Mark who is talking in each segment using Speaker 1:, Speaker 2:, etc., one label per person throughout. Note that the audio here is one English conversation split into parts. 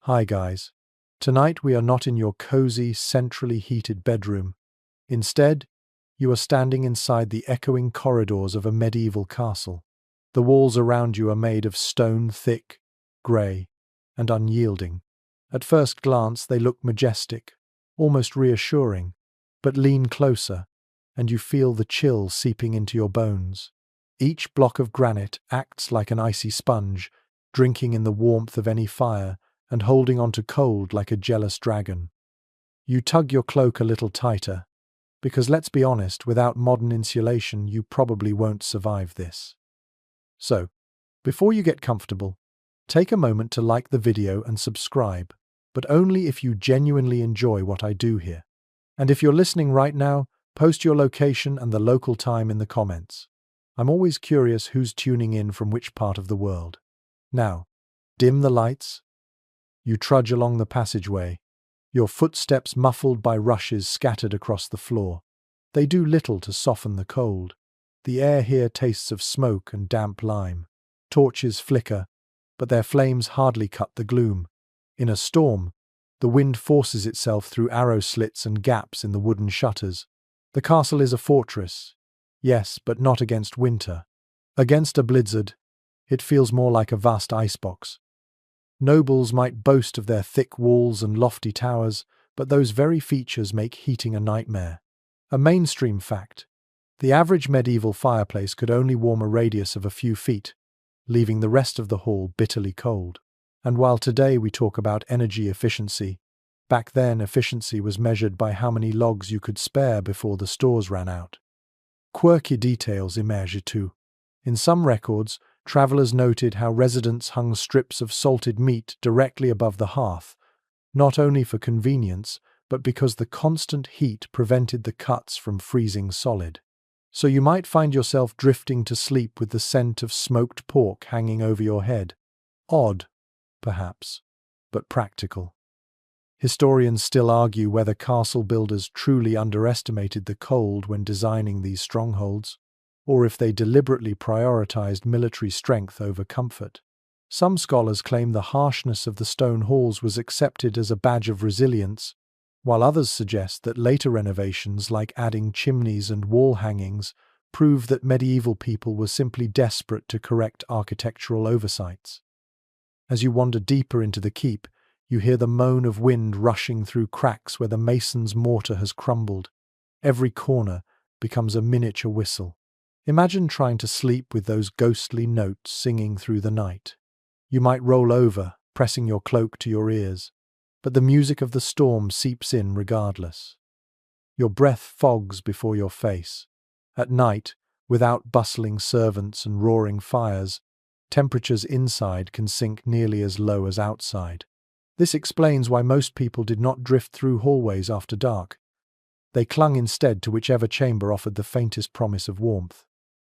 Speaker 1: Hi guys. Tonight we are not in your cozy, centrally heated bedroom. Instead, you are standing inside the echoing corridors of a medieval castle. The walls around you are made of stone thick, grey, and unyielding. At first glance they look majestic, almost reassuring, but lean closer, and you feel the chill seeping into your bones. Each block of granite acts like an icy sponge, drinking in the warmth of any fire and holding on to cold like a jealous dragon. You tug your cloak a little tighter, because let's be honest, without modern insulation you probably won't survive this. So, before you get comfortable, take a moment to like the video and subscribe, but only if you genuinely enjoy what I do here. And if you're listening right now, post your location and the local time in the comments. I'm always curious who's tuning in from which part of the world. Now, dim the lights. You trudge along the passageway, your footsteps muffled by rushes scattered across the floor. They do little to soften the cold. The air here tastes of smoke and damp lime. Torches flicker, but their flames hardly cut the gloom. In a storm, the wind forces itself through arrow slits and gaps in the wooden shutters. The castle is a fortress, yes, but not against winter. Against a blizzard, it feels more like a vast icebox. Nobles might boast of their thick walls and lofty towers, but those very features make heating a nightmare. A mainstream fact: the average medieval fireplace could only warm a radius of a few feet, leaving the rest of the hall bitterly cold. And while today we talk about energy efficiency, back then efficiency was measured by how many logs you could spare before the stores ran out. Quirky details emerge too. In some records, travelers noted how residents hung strips of salted meat directly above the hearth, not only for convenience, but because the constant heat prevented the cuts from freezing solid. So you might find yourself drifting to sleep with the scent of smoked pork hanging over your head. Odd, perhaps, but practical. Historians still argue whether castle builders truly underestimated the cold when designing these strongholds, or if they deliberately prioritized military strength over comfort. Some scholars claim the harshness of the stone halls was accepted as a badge of resilience, while others suggest that later renovations like adding chimneys and wall hangings prove that medieval people were simply desperate to correct architectural oversights. As you wander deeper into the keep, you hear the moan of wind rushing through cracks where the mason's mortar has crumbled. Every corner becomes a miniature whistle. Imagine trying to sleep with those ghostly notes singing through the night. You might roll over, pressing your cloak to your ears, but the music of the storm seeps in regardless. Your breath fogs before your face. At night, without bustling servants and roaring fires, temperatures inside can sink nearly as low as outside. This explains why most people did not drift through hallways after dark. They clung instead to whichever chamber offered the faintest promise of warmth.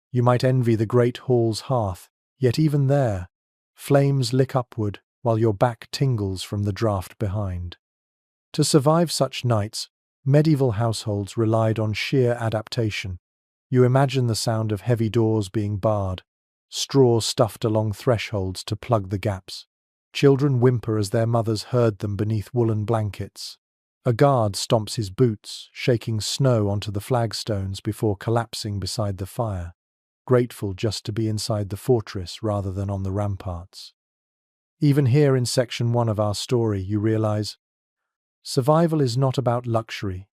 Speaker 1: You might envy the great hall's hearth, yet even there, flames lick upward while your back tingles from the draught behind. To survive such nights, medieval households relied on sheer adaptation. You imagine the sound of heavy doors being barred, straw stuffed along thresholds to plug the gaps. Children whimper as their mothers herd them beneath woolen blankets. A guard stomps his boots, shaking snow onto the flagstones before collapsing beside the fire, grateful just to be inside the fortress rather than on the ramparts. Even here in section 1 of our story, you realize survival is not about luxury.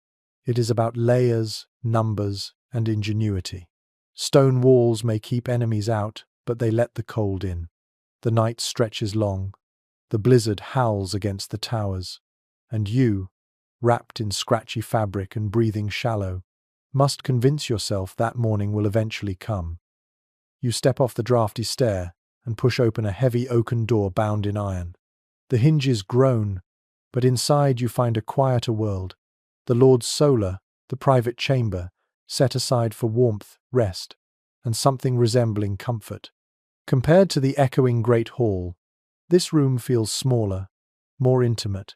Speaker 1: It is about layers, numbers, and ingenuity. Stone walls may keep enemies out, but they let the cold in. The night stretches long. The blizzard howls against the towers, and you, wrapped in scratchy fabric and breathing shallow, must convince yourself that morning will eventually come. You step off the draughty stair and push open a heavy oaken door bound in iron. The hinges groan, but inside you find a quieter world, the Lord's solar, the private chamber, set aside for warmth, rest, and something resembling comfort. Compared to the echoing great hall, this room feels smaller, more intimate,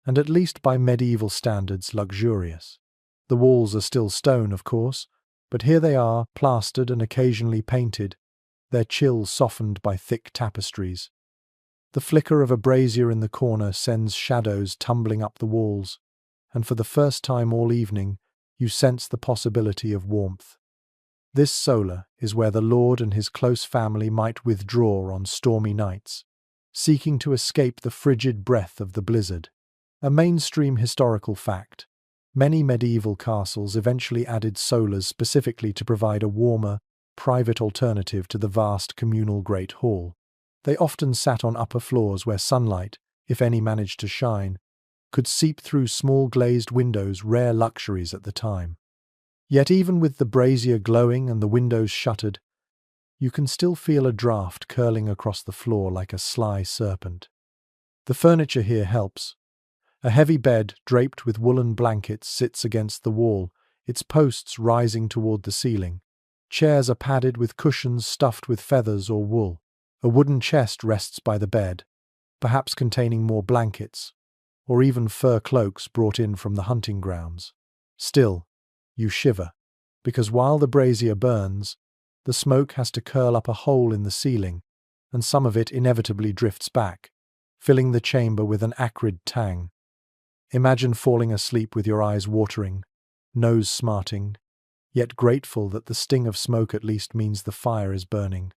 Speaker 1: and at least by medieval standards luxurious. The walls are still stone, of course, but here they are, plastered and occasionally painted, their chill softened by thick tapestries. The flicker of a brazier in the corner sends shadows tumbling up the walls, and for the first time all evening, you sense the possibility of warmth. This solar is where the Lord and his close family might withdraw on stormy nights, seeking to escape the frigid breath of the blizzard. A mainstream historical fact. Many medieval castles eventually added solars specifically to provide a warmer, private alternative to the vast communal Great Hall. They often sat on upper floors where sunlight, if any managed to shine, could seep through small glazed windows, rare luxuries at the time. Yet even with the brazier glowing and the windows shuttered, you can still feel a draught curling across the floor like a sly serpent. The furniture here helps. A heavy bed, draped with woolen blankets, sits against the wall, its posts rising toward the ceiling. Chairs are padded with cushions stuffed with feathers or wool. A wooden chest rests by the bed, perhaps containing more blankets, or even fur cloaks brought in from the hunting grounds. Still, you shiver, because while the brazier burns, the smoke has to curl up a hole in the ceiling, and some of it inevitably drifts back, filling the chamber with an acrid tang. Imagine falling asleep with your eyes watering, nose smarting, yet grateful that the sting of smoke at least means the fire is burning.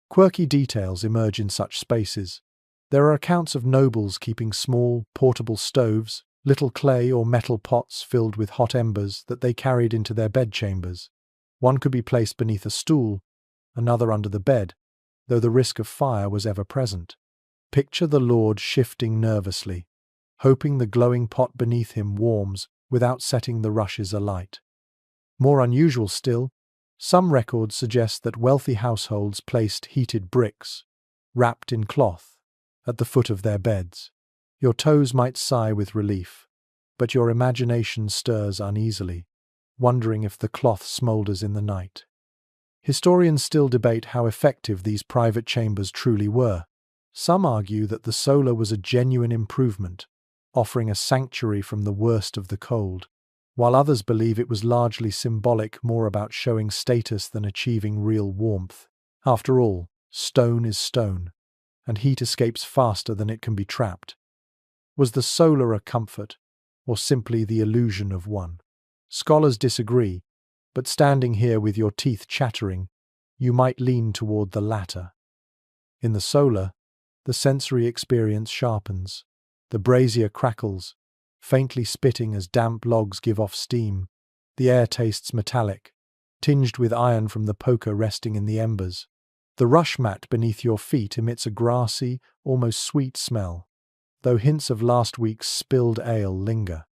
Speaker 1: Quirky details emerge in such spaces. There are accounts of nobles keeping small, portable stoves, little clay or metal pots filled with hot embers that they carried into their bedchambers. One could be placed beneath a stool, another under the bed, though the risk of fire was ever present. Picture the Lord shifting nervously, hoping the glowing pot beneath him warms without setting the rushes alight. More unusual still, some records suggest that wealthy households placed heated bricks, wrapped in cloth, at the foot of their beds. Your toes might sigh with relief, but your imagination stirs uneasily, wondering if the cloth smoulders in the night. Historians still debate how effective these private chambers truly were. Some argue that the solar was a genuine improvement, offering a sanctuary from the worst of the cold, while others believe it was largely symbolic, more about showing status than achieving real warmth. After all, stone is stone, and heat escapes faster than it can be trapped. Was the solar a comfort, or simply the illusion of one? Scholars disagree, but standing here with your teeth chattering, you might lean toward the latter. In the solar, the sensory experience sharpens. The brazier crackles, faintly spitting as damp logs give off steam. The air tastes metallic, tinged with iron from the poker resting in the embers. The rush mat beneath your feet emits a grassy, almost sweet smell, though hints of last week's spilled ale linger.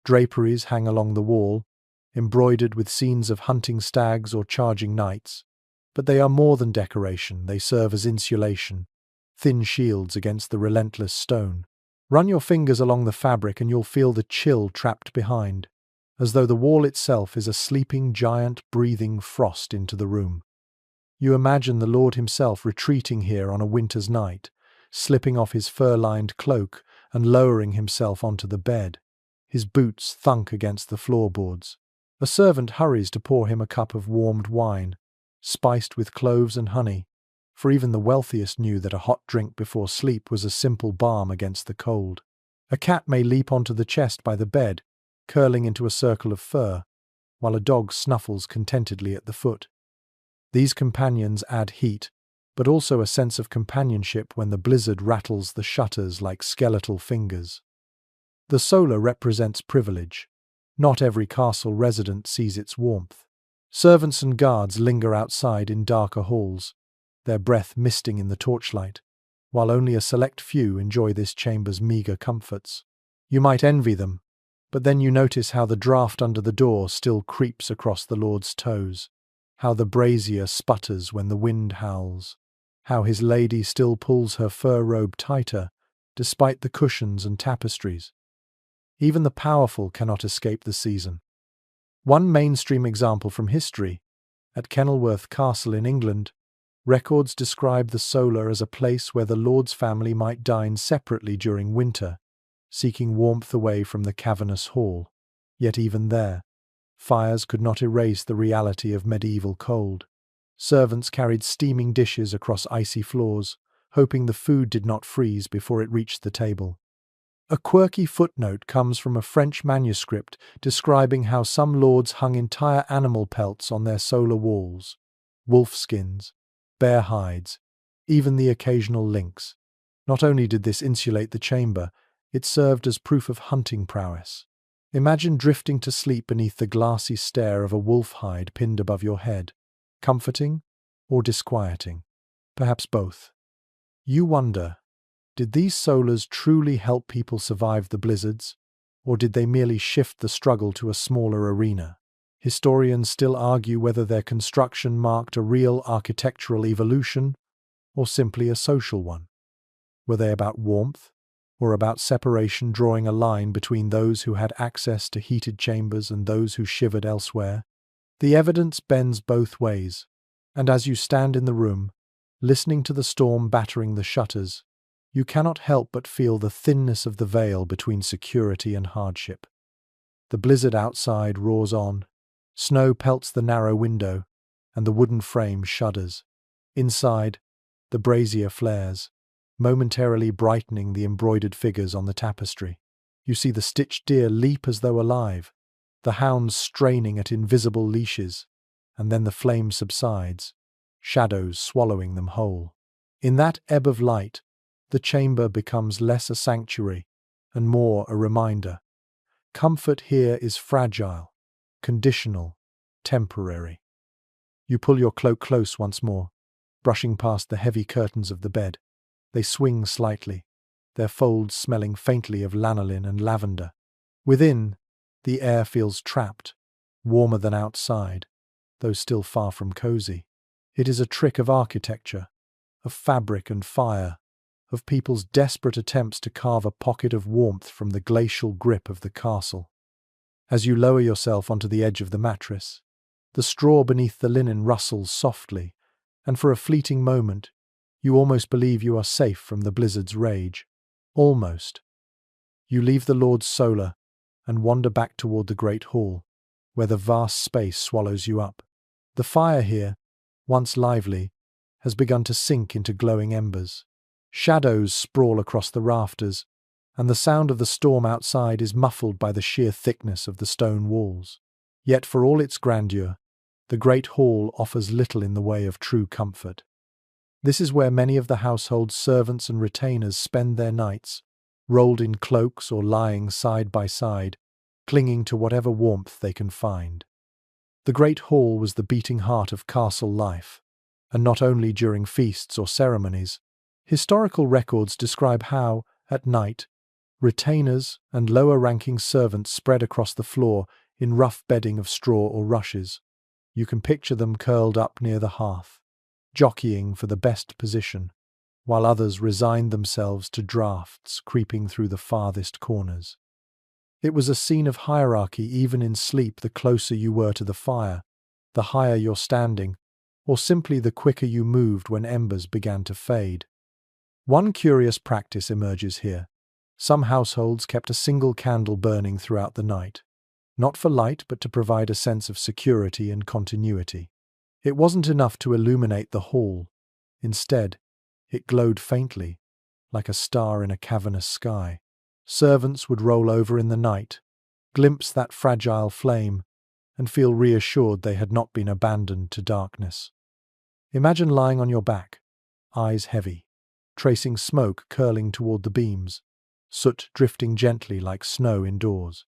Speaker 1: Draperies hang along the wall, embroidered with scenes of hunting stags or charging knights, but they are more than decoration. They serve as insulation, thin shields against the relentless stone. Run your fingers along the fabric and you'll feel the chill trapped behind, as though the wall itself is a sleeping giant breathing frost into the room. You imagine the Lord himself retreating here on a winter's night, slipping off his fur-lined cloak and lowering himself onto the bed. His boots thunk against the floorboards. A servant hurries to pour him a cup of warmed wine, spiced with cloves and honey, for even the wealthiest knew that a hot drink before sleep was a simple balm against the cold. A cat may leap onto the chest by the bed, curling into a circle of fur, while a dog snuffles contentedly at the foot. These companions add heat, but also a sense of companionship when the blizzard rattles the shutters like skeletal fingers. The solar represents privilege. Not every castle resident sees its warmth. Servants and guards linger outside in darker halls, their breath misting in the torchlight, while only a select few enjoy this chamber's meagre comforts. You might envy them, but then you notice how the draught under the door still creeps across the Lord's toes, how the brazier sputters when the wind howls, how his lady still pulls her fur robe tighter, despite the cushions and tapestries. Even the powerful cannot escape the season. One mainstream example from history, at Kenilworth Castle in England, records describe the solar as a place where the Lord's family might dine separately during winter, seeking warmth away from the cavernous hall. Yet even there, fires could not erase the reality of medieval cold. Servants carried steaming dishes across icy floors, hoping the food did not freeze before it reached the table. A quirky footnote comes from a French manuscript describing how some lords hung entire animal pelts on their solar walls: wolf skins, bear hides, even the occasional lynx. Not only did this insulate the chamber, it served as proof of hunting prowess. Imagine drifting to sleep beneath the glassy stare of a wolf hide pinned above your head. Comforting or disquieting? Perhaps both. You wonder, did these solars truly help people survive the blizzards, or did they merely shift the struggle to a smaller arena? Historians still argue whether their construction marked a real architectural evolution or simply a social one. Were they about warmth, or about separation, drawing a line between those who had access to heated chambers and those who shivered elsewhere? The evidence bends both ways, and as you stand in the room, listening to the storm battering the shutters, you cannot help but feel the thinness of the veil between security and hardship. The blizzard outside roars on, snow pelts the narrow window, and the wooden frame shudders. Inside, the brazier flares, momentarily brightening the embroidered figures on the tapestry. You see the stitched deer leap as though alive, the hounds straining at invisible leashes, and then the flame subsides, shadows swallowing them whole. In that ebb of light, the chamber becomes less a sanctuary and more a reminder. Comfort here is fragile, conditional, temporary. You pull your cloak close once more, brushing past the heavy curtains of the bed. They swing slightly, their folds smelling faintly of lanolin and lavender. Within, the air feels trapped, warmer than outside, though still far from cozy. It is a trick of architecture, of fabric and fire, of people's desperate attempts to carve a pocket of warmth from the glacial grip of the castle. As you lower yourself onto the edge of the mattress, the straw beneath the linen rustles softly, and for a fleeting moment, you almost believe you are safe from the blizzard's rage. Almost. You leave the Lord's solar and wander back toward the great hall, where the vast space swallows you up. The fire here, once lively, has begun to sink into glowing embers. Shadows sprawl across the rafters, and the sound of the storm outside is muffled by the sheer thickness of the stone walls. Yet for all its grandeur, the great hall offers little in the way of true comfort. This is where many of the household's servants and retainers spend their nights, rolled in cloaks or lying side by side, clinging to whatever warmth they can find. The great hall was the beating heart of castle life, and not only during feasts or ceremonies. Historical records describe how, at night, retainers and lower-ranking servants spread across the floor in rough bedding of straw or rushes. You can picture them curled up near the hearth, jockeying for the best position, while others resigned themselves to draughts creeping through the farthest corners. It was a scene of hierarchy even in sleep. The closer you were to the fire, the higher your standing, or simply the quicker you moved when embers began to fade. One curious practice emerges here. Some households kept a single candle burning throughout the night, not for light but to provide a sense of security and continuity. It wasn't enough to illuminate the hall. Instead, it glowed faintly, like a star in a cavernous sky. Servants would roll over in the night, glimpse that fragile flame, and feel reassured they had not been abandoned to darkness. Imagine lying on your back, eyes heavy, tracing smoke curling toward the beams, soot drifting gently like snow indoors.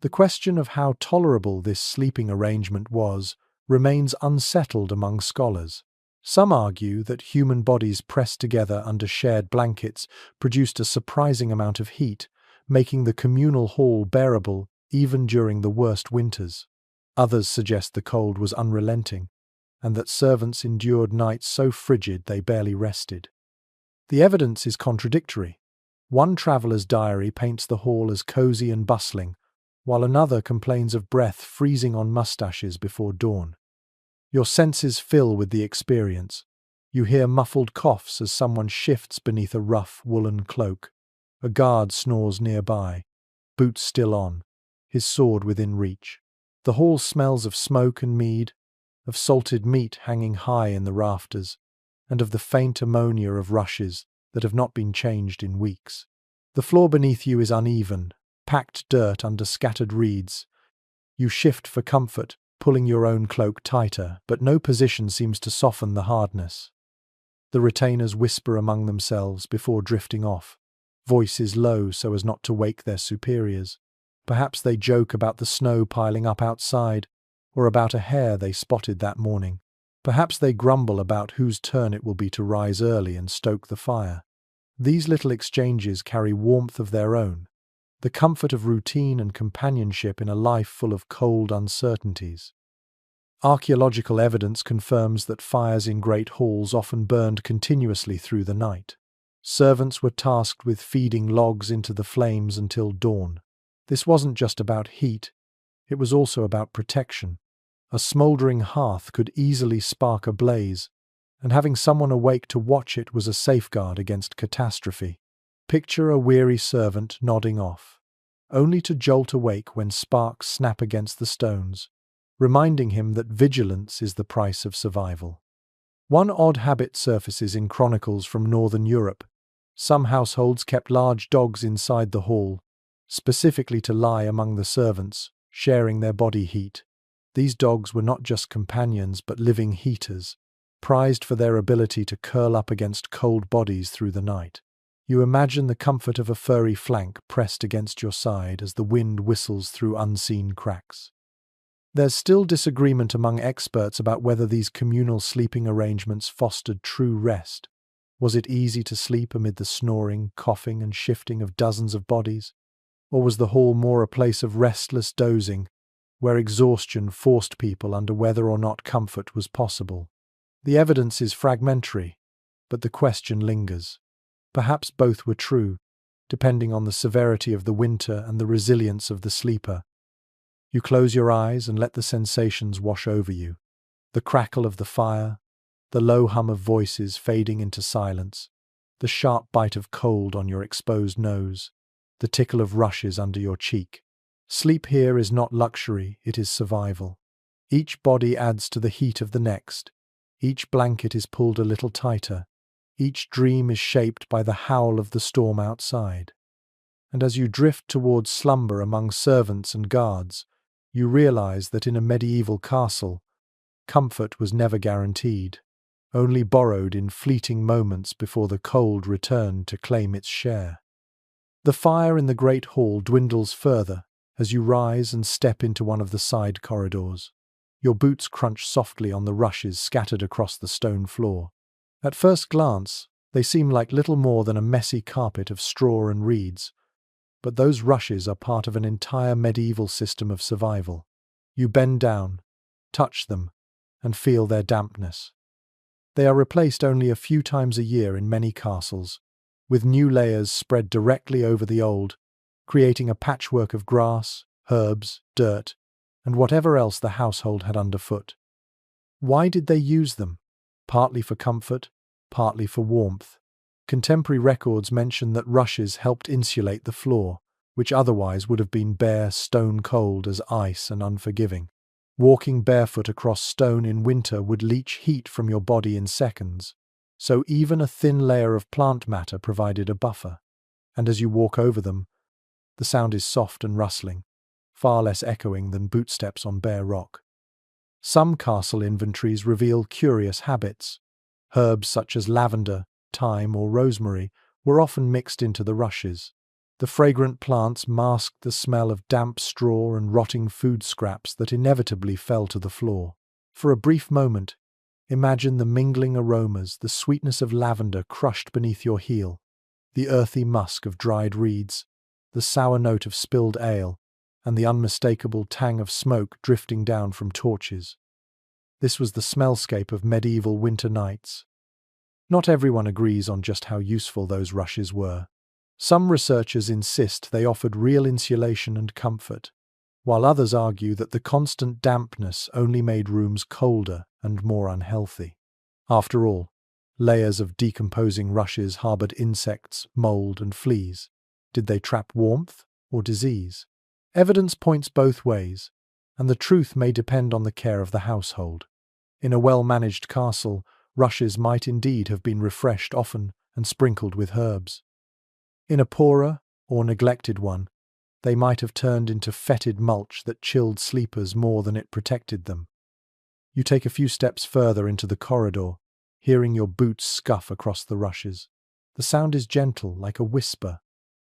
Speaker 1: The question of how tolerable this sleeping arrangement was remains unsettled among scholars. Some argue that human bodies pressed together under shared blankets produced a surprising amount of heat, making the communal hall bearable even during the worst winters. Others suggest the cold was unrelenting, and that servants endured nights so frigid they barely rested. The evidence is contradictory. One traveller's diary paints the hall as cozy and bustling, while another complains of breath freezing on mustaches before dawn. Your senses fill with the experience. You hear muffled coughs as someone shifts beneath a rough woolen cloak. A guard snores nearby, boots still on, his sword within reach. The hall smells of smoke and mead, of salted meat hanging high in the rafters, and of the faint ammonia of rushes that have not been changed in weeks. The floor beneath you is uneven, packed dirt under scattered reeds. You shift for comfort, pulling your own cloak tighter, but no position seems to soften the hardness. The retainers whisper among themselves before drifting off, voices low so as not to wake their superiors. Perhaps they joke about the snow piling up outside, or about a hare they spotted that morning. Perhaps they grumble about whose turn it will be to rise early and stoke the fire. These little exchanges carry warmth of their own, the comfort of routine and companionship in a life full of cold uncertainties. Archaeological evidence confirms that fires in great halls often burned continuously through the night. Servants were tasked with feeding logs into the flames until dawn. This wasn't just about heat, it was also about protection. A smouldering hearth could easily spark a blaze, and having someone awake to watch it was a safeguard against catastrophe. Picture a weary servant nodding off, only to jolt awake when sparks snap against the stones, reminding him that vigilance is the price of survival. One odd habit surfaces in chronicles from Northern Europe. Some households kept large dogs inside the hall, specifically to lie among the servants, sharing their body heat. These dogs were not just companions but living heaters, prized for their ability to curl up against cold bodies through the night. You imagine the comfort of a furry flank pressed against your side as the wind whistles through unseen cracks. There's still disagreement among experts about whether these communal sleeping arrangements fostered true rest. Was it easy to sleep amid the snoring, coughing, and shifting of dozens of bodies? Or was the hall more a place of restless dozing, where exhaustion forced people under whether or not comfort was possible? The evidence is fragmentary, but the question lingers. Perhaps both were true, depending on the severity of the winter and the resilience of the sleeper. You close your eyes and let the sensations wash over you. The crackle of the fire, the low hum of voices fading into silence, the sharp bite of cold on your exposed nose, the tickle of rushes under your cheek. Sleep here is not luxury, it is survival. Each body adds to the heat of the next. Each blanket is pulled a little tighter. Each dream is shaped by the howl of the storm outside. And as you drift towards slumber among servants and guards, you realize that in a medieval castle, comfort was never guaranteed, only borrowed in fleeting moments before the cold returned to claim its share. The fire in the great hall dwindles further as you rise and step into one of the side corridors. Your boots crunch softly on the rushes scattered across the stone floor. At first glance, they seem like little more than a messy carpet of straw and reeds, but those rushes are part of an entire medieval system of survival. You bend down, touch them, and feel their dampness. They are replaced only a few times a year in many castles, with new layers spread directly over the old, creating a patchwork of grass, herbs, dirt, and whatever else the household had underfoot. Why did they use them? Partly for comfort, partly for warmth. Contemporary records mention that rushes helped insulate the floor, which otherwise would have been bare, stone cold as ice and unforgiving. Walking barefoot across stone in winter would leach heat from your body in seconds, so even a thin layer of plant matter provided a buffer. And as you walk over them, the sound is soft and rustling, far less echoing than bootsteps on bare rock. Some castle inventories reveal curious habits. Herbs such as lavender, thyme, or rosemary were often mixed into the rushes. The fragrant plants masked the smell of damp straw and rotting food scraps that inevitably fell to the floor. For a brief moment, imagine the mingling aromas, the sweetness of lavender crushed beneath your heel, the earthy musk of dried reeds, the sour note of spilled ale, and the unmistakable tang of smoke drifting down from torches. This was the smellscape of medieval winter nights. Not everyone agrees on just how useful those rushes were. Some researchers insist they offered real insulation and comfort, while others argue that the constant dampness only made rooms colder and more unhealthy. After all, layers of decomposing rushes harbored insects, mold, and fleas. Did they trap warmth or disease? Evidence points both ways, and the truth may depend on the care of the household. In a well-managed castle, Rushes might indeed have been refreshed often and sprinkled with herbs. In a poorer or neglected one, they might have turned into fetid mulch that chilled sleepers more than it protected them. You take a few steps further into the corridor, hearing your boots scuff across the rushes. The sound is gentle, like a whisper,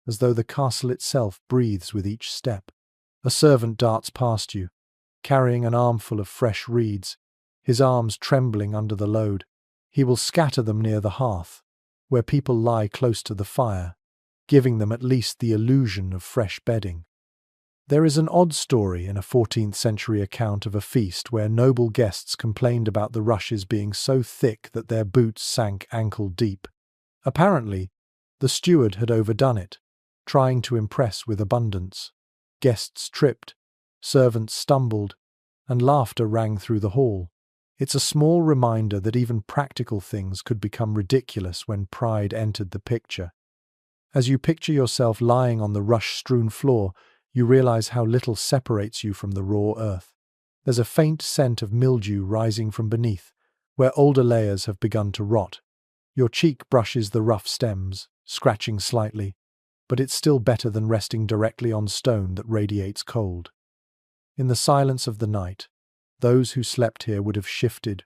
Speaker 1: as though the castle itself breathes with each step. A servant darts past you, carrying an armful of fresh reeds, his arms trembling under the load. He will scatter them near the hearth, where people lie close to the fire, giving them at least the illusion of fresh bedding. There is an odd story in a 14th century account of a feast where noble guests complained about the rushes being so thick that their boots sank ankle deep. Apparently, the steward had overdone it, trying to impress with abundance. Guests tripped, servants stumbled, and laughter rang through the hall. It's a small reminder that even practical things could become ridiculous when pride entered the picture. As you picture yourself lying on the rush-strewn floor, you realize how little separates you from the raw earth. There's a faint scent of mildew rising from beneath, where older layers have begun to rot. Your cheek brushes the rough stems, scratching slightly, but it's still better than resting directly on stone that radiates cold. In the silence of the night, those who slept here would have shifted,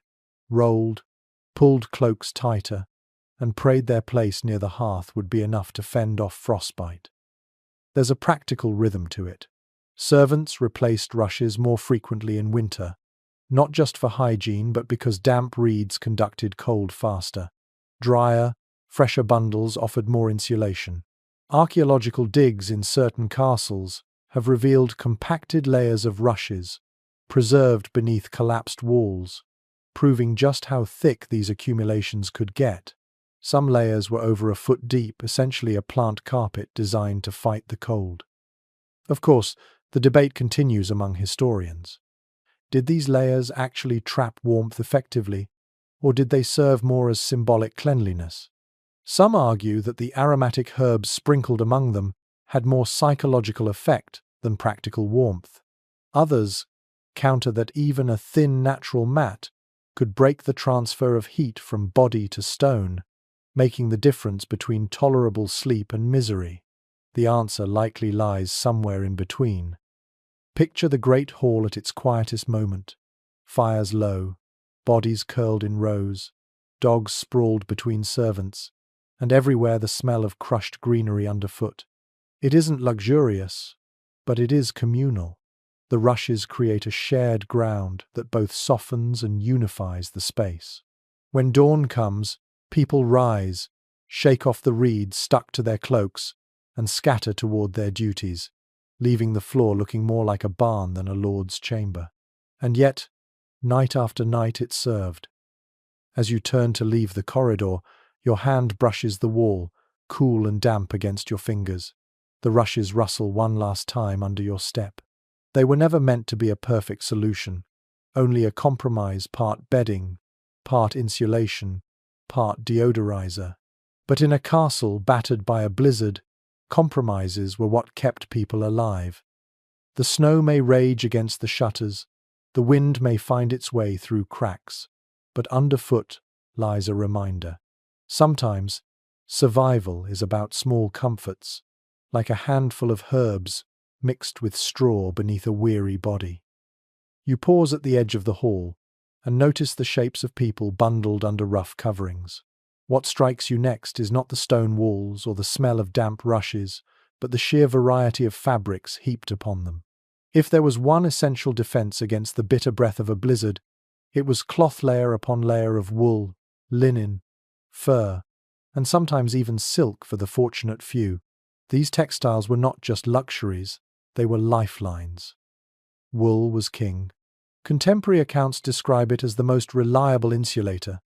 Speaker 1: rolled, pulled cloaks tighter, and prayed their place near the hearth would be enough to fend off frostbite. There's a practical rhythm to it. Servants replaced rushes more frequently in winter, not just for hygiene but because damp reeds conducted cold faster. Drier, fresher bundles offered more insulation. Archaeological digs in certain castles have revealed compacted layers of rushes, preserved beneath collapsed walls, proving just how thick these accumulations could get. Some layers were over a foot deep, essentially a plant carpet designed to fight the cold. Of course, the debate continues among historians. Did these layers actually trap warmth effectively, or did they serve more as symbolic cleanliness? Some argue that the aromatic herbs sprinkled among them had more psychological effect than practical warmth. Others counter that even a thin natural mat could break the transfer of heat from body to stone, making the difference between tolerable sleep and misery. The answer likely lies somewhere in between. Picture the great hall at its quietest moment. Fires low, bodies curled in rows, dogs sprawled between servants, and everywhere the smell of crushed greenery underfoot. It isn't luxurious, but it is communal. The rushes create a shared ground that both softens and unifies the space. When dawn comes, people rise, shake off the reeds stuck to their cloaks, and scatter toward their duties, leaving the floor looking more like a barn than a lord's chamber. And yet, night after night it served. As you turn to leave the corridor, your hand brushes the wall, cool and damp against your fingers. The rushes rustle one last time under your step. They were never meant to be a perfect solution, only a compromise, part bedding, part insulation, part deodorizer. But in a castle battered by a blizzard, compromises were what kept people alive. The snow may rage against the shutters, the wind may find its way through cracks, but underfoot lies a reminder. Sometimes, survival is about small comforts, like a handful of herbs mixed with straw beneath a weary body. You pause at the edge of the hall and notice the shapes of people bundled under rough coverings. What strikes you next is not the stone walls or the smell of damp rushes, but the sheer variety of fabrics heaped upon them. If there was one essential defense against the bitter breath of a blizzard, it was cloth layer upon layer of wool, linen, fur, and sometimes even silk for the fortunate few. These textiles were not just luxuries, they were lifelines. Wool was king. Contemporary accounts describe it as the most reliable insulator,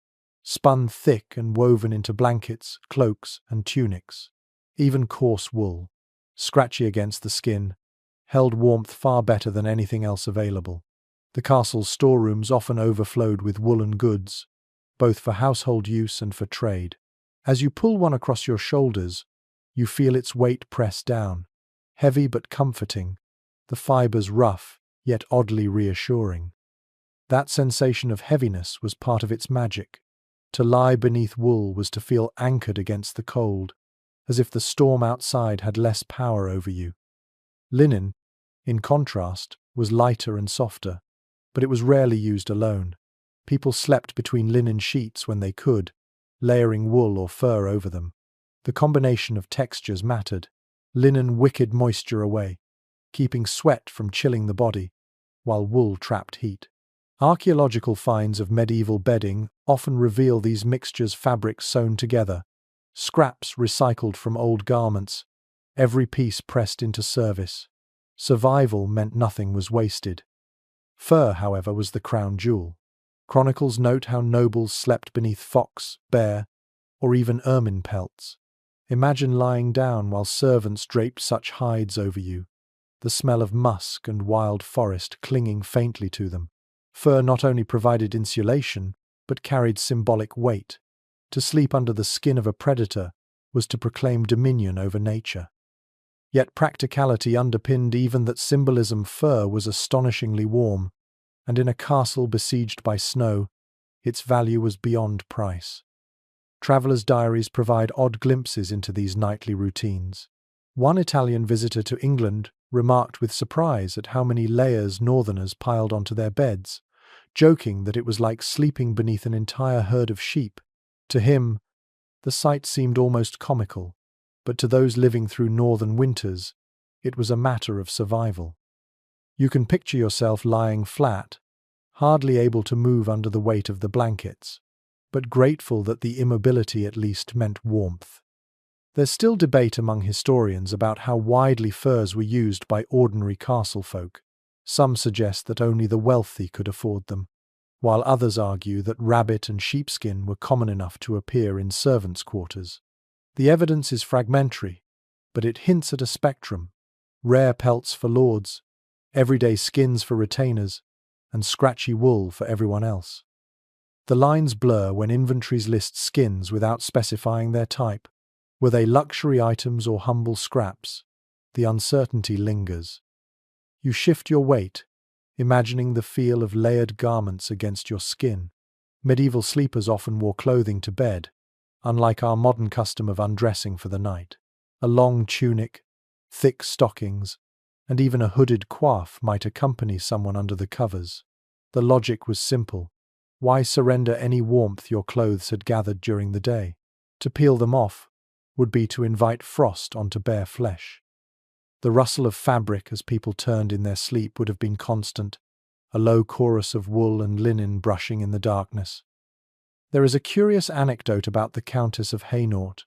Speaker 1: spun thick and woven into blankets, cloaks, and tunics. Even coarse wool, scratchy against the skin, held warmth far better than anything else available. The castle's storerooms often overflowed with woolen goods, both for household use and for trade. As you pull one across your shoulders, you feel its weight press down, heavy but comforting, the fibers rough, yet oddly reassuring. That sensation of heaviness was part of its magic. To lie beneath wool was to feel anchored against the cold, as if the storm outside had less power over you. Linen, in contrast, was lighter and softer, but it was rarely used alone. People slept between linen sheets when they could, layering wool or fur over them. The combination of textures mattered. Linen wickered moisture away, keeping sweat from chilling the body, while wool trapped heat. Archaeological finds of medieval bedding often reveal these mixtures, fabrics sewn together, scraps recycled from old garments, every piece pressed into service. Survival meant nothing was wasted. Fur, however, was the crown jewel. Chronicles note how nobles slept beneath fox, bear, or even ermine pelts. Imagine lying down while servants draped such hides over you, the smell of musk and wild forest clinging faintly to them. Fur not only provided insulation, but carried symbolic weight. To sleep under the skin of a predator was to proclaim dominion over nature. Yet practicality underpinned even that symbolism. Fur was astonishingly warm, and in a castle besieged by snow, its value was beyond price. Travelers' diaries provide odd glimpses into these nightly routines. One Italian visitor to England remarked with surprise at how many layers northerners piled onto their beds, joking that it was like sleeping beneath an entire herd of sheep. To him, the sight seemed almost comical, but to those living through northern winters, it was a matter of survival. You can picture yourself lying flat, hardly able to move under the weight of the blankets, but grateful that the immobility at least meant warmth. There's still debate among historians about how widely furs were used by ordinary castle folk. Some suggest that only the wealthy could afford them, while others argue that rabbit and sheepskin were common enough to appear in servants' quarters. The evidence is fragmentary, but it hints at a spectrum: rare pelts for lords, everyday skins for retainers, and scratchy wool for everyone else. The lines blur when inventories list skins without specifying their type. Were they luxury items or humble scraps? The uncertainty lingers. You shift your weight, imagining the feel of layered garments against your skin. Medieval sleepers often wore clothing to bed, unlike our modern custom of undressing for the night. A long tunic, thick stockings, and even a hooded coif might accompany someone under the covers. The logic was simple. Why surrender any warmth your clothes had gathered during the day? To peel them off would be to invite frost onto bare flesh. The rustle of fabric as people turned in their sleep would have been constant, a low chorus of wool and linen brushing in the darkness. There is a curious anecdote about the Countess of Hainault,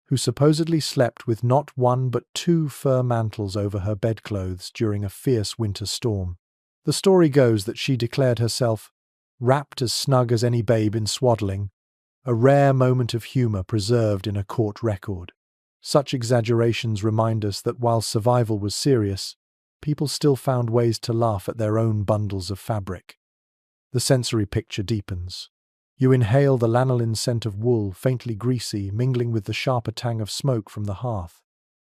Speaker 1: who supposedly slept with not one but two fur mantles over her bedclothes during a fierce winter storm. The story goes that she declared herself wrapped as snug as any babe in swaddling, a rare moment of humour preserved in a court record. Such exaggerations remind us that while survival was serious, people still found ways to laugh at their own bundles of fabric. The sensory picture deepens. You inhale the lanolin scent of wool, faintly greasy, mingling with the sharper tang of smoke from the hearth.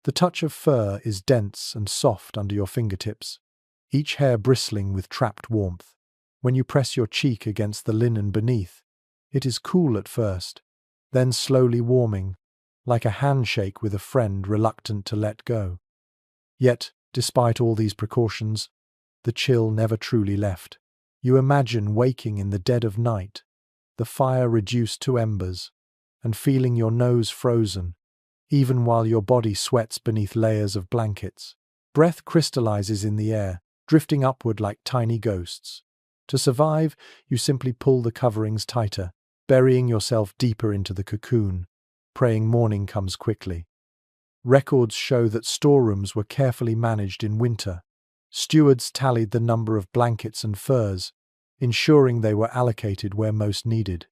Speaker 1: The touch of fur is dense and soft under your fingertips, each hair bristling with trapped warmth. When you press your cheek against the linen beneath, it is cool at first, then slowly warming, like a handshake with a friend reluctant to let go. Yet, despite all these precautions, the chill never truly left. You imagine waking in the dead of night, the fire reduced to embers, and feeling your nose frozen, even while your body sweats beneath layers of blankets. Breath crystallizes in the air, drifting upward like tiny ghosts. To survive, you simply pull the coverings tighter, burying yourself deeper into the cocoon, praying morning comes quickly. Records show that storerooms were carefully managed in winter. Stewards tallied the number of blankets and furs, ensuring they were allocated where most needed.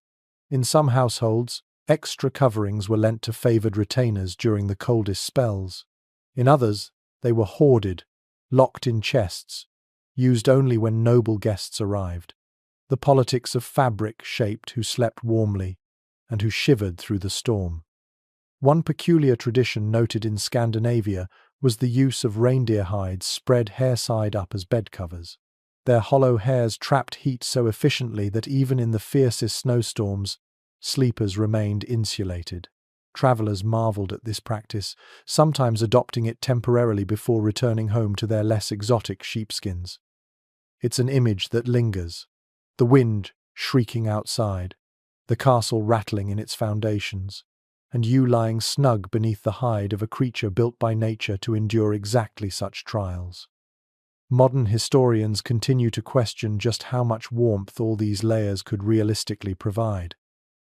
Speaker 1: In some households, extra coverings were lent to favoured retainers during the coldest spells. In others, they were hoarded, locked in chests, used only when noble guests arrived. The politics of fabric shaped who slept warmly and who shivered through the storm. One peculiar tradition noted in Scandinavia was the use of reindeer hides spread hair-side up as bed covers. Their hollow hairs trapped heat so efficiently that even in the fiercest snowstorms, sleepers remained insulated. Travelers marveled at this practice, sometimes adopting it temporarily before returning home to their less exotic sheepskins. It's an image that lingers. The wind shrieking outside, the castle rattling in its foundations, and you lying snug beneath the hide of a creature built by nature to endure exactly such trials. Modern historians continue to question just how much warmth all these layers could realistically provide.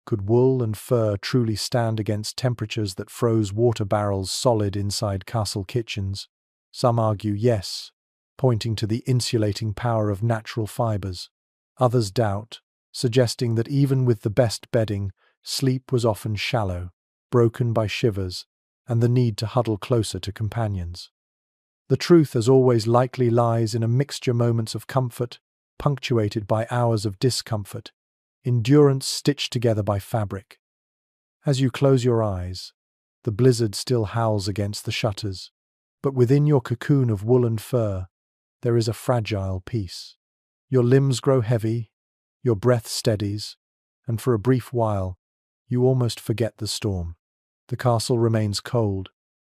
Speaker 1: Could wool and fur truly stand against temperatures that froze water barrels solid inside castle kitchens? Some argue yes, pointing to the insulating power of natural fibers. Others doubt, suggesting that even with the best bedding, sleep was often shallow, broken by shivers, and the need to huddle closer to companions. The truth, as always, likely lies in a mixture moments of comfort, punctuated by hours of discomfort, endurance stitched together by fabric. As you close your eyes, the blizzard still howls against the shutters, but within your cocoon of wool and fur, there is a fragile peace. Your limbs grow heavy, your breath steadies, and for a brief while, you almost forget the storm. The castle remains cold,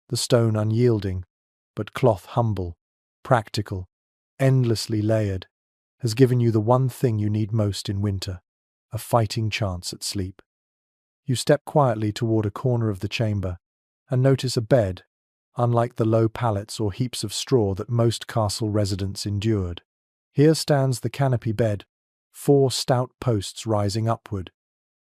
Speaker 1: the stone unyielding, but cloth humble, practical, endlessly layered, has given you the one thing you need most in winter, a fighting chance at sleep. You step quietly toward a corner of the chamber and notice a bed, unlike the low pallets or heaps of straw that most castle residents endured. Here stands the canopy bed, 4 stout posts rising upward,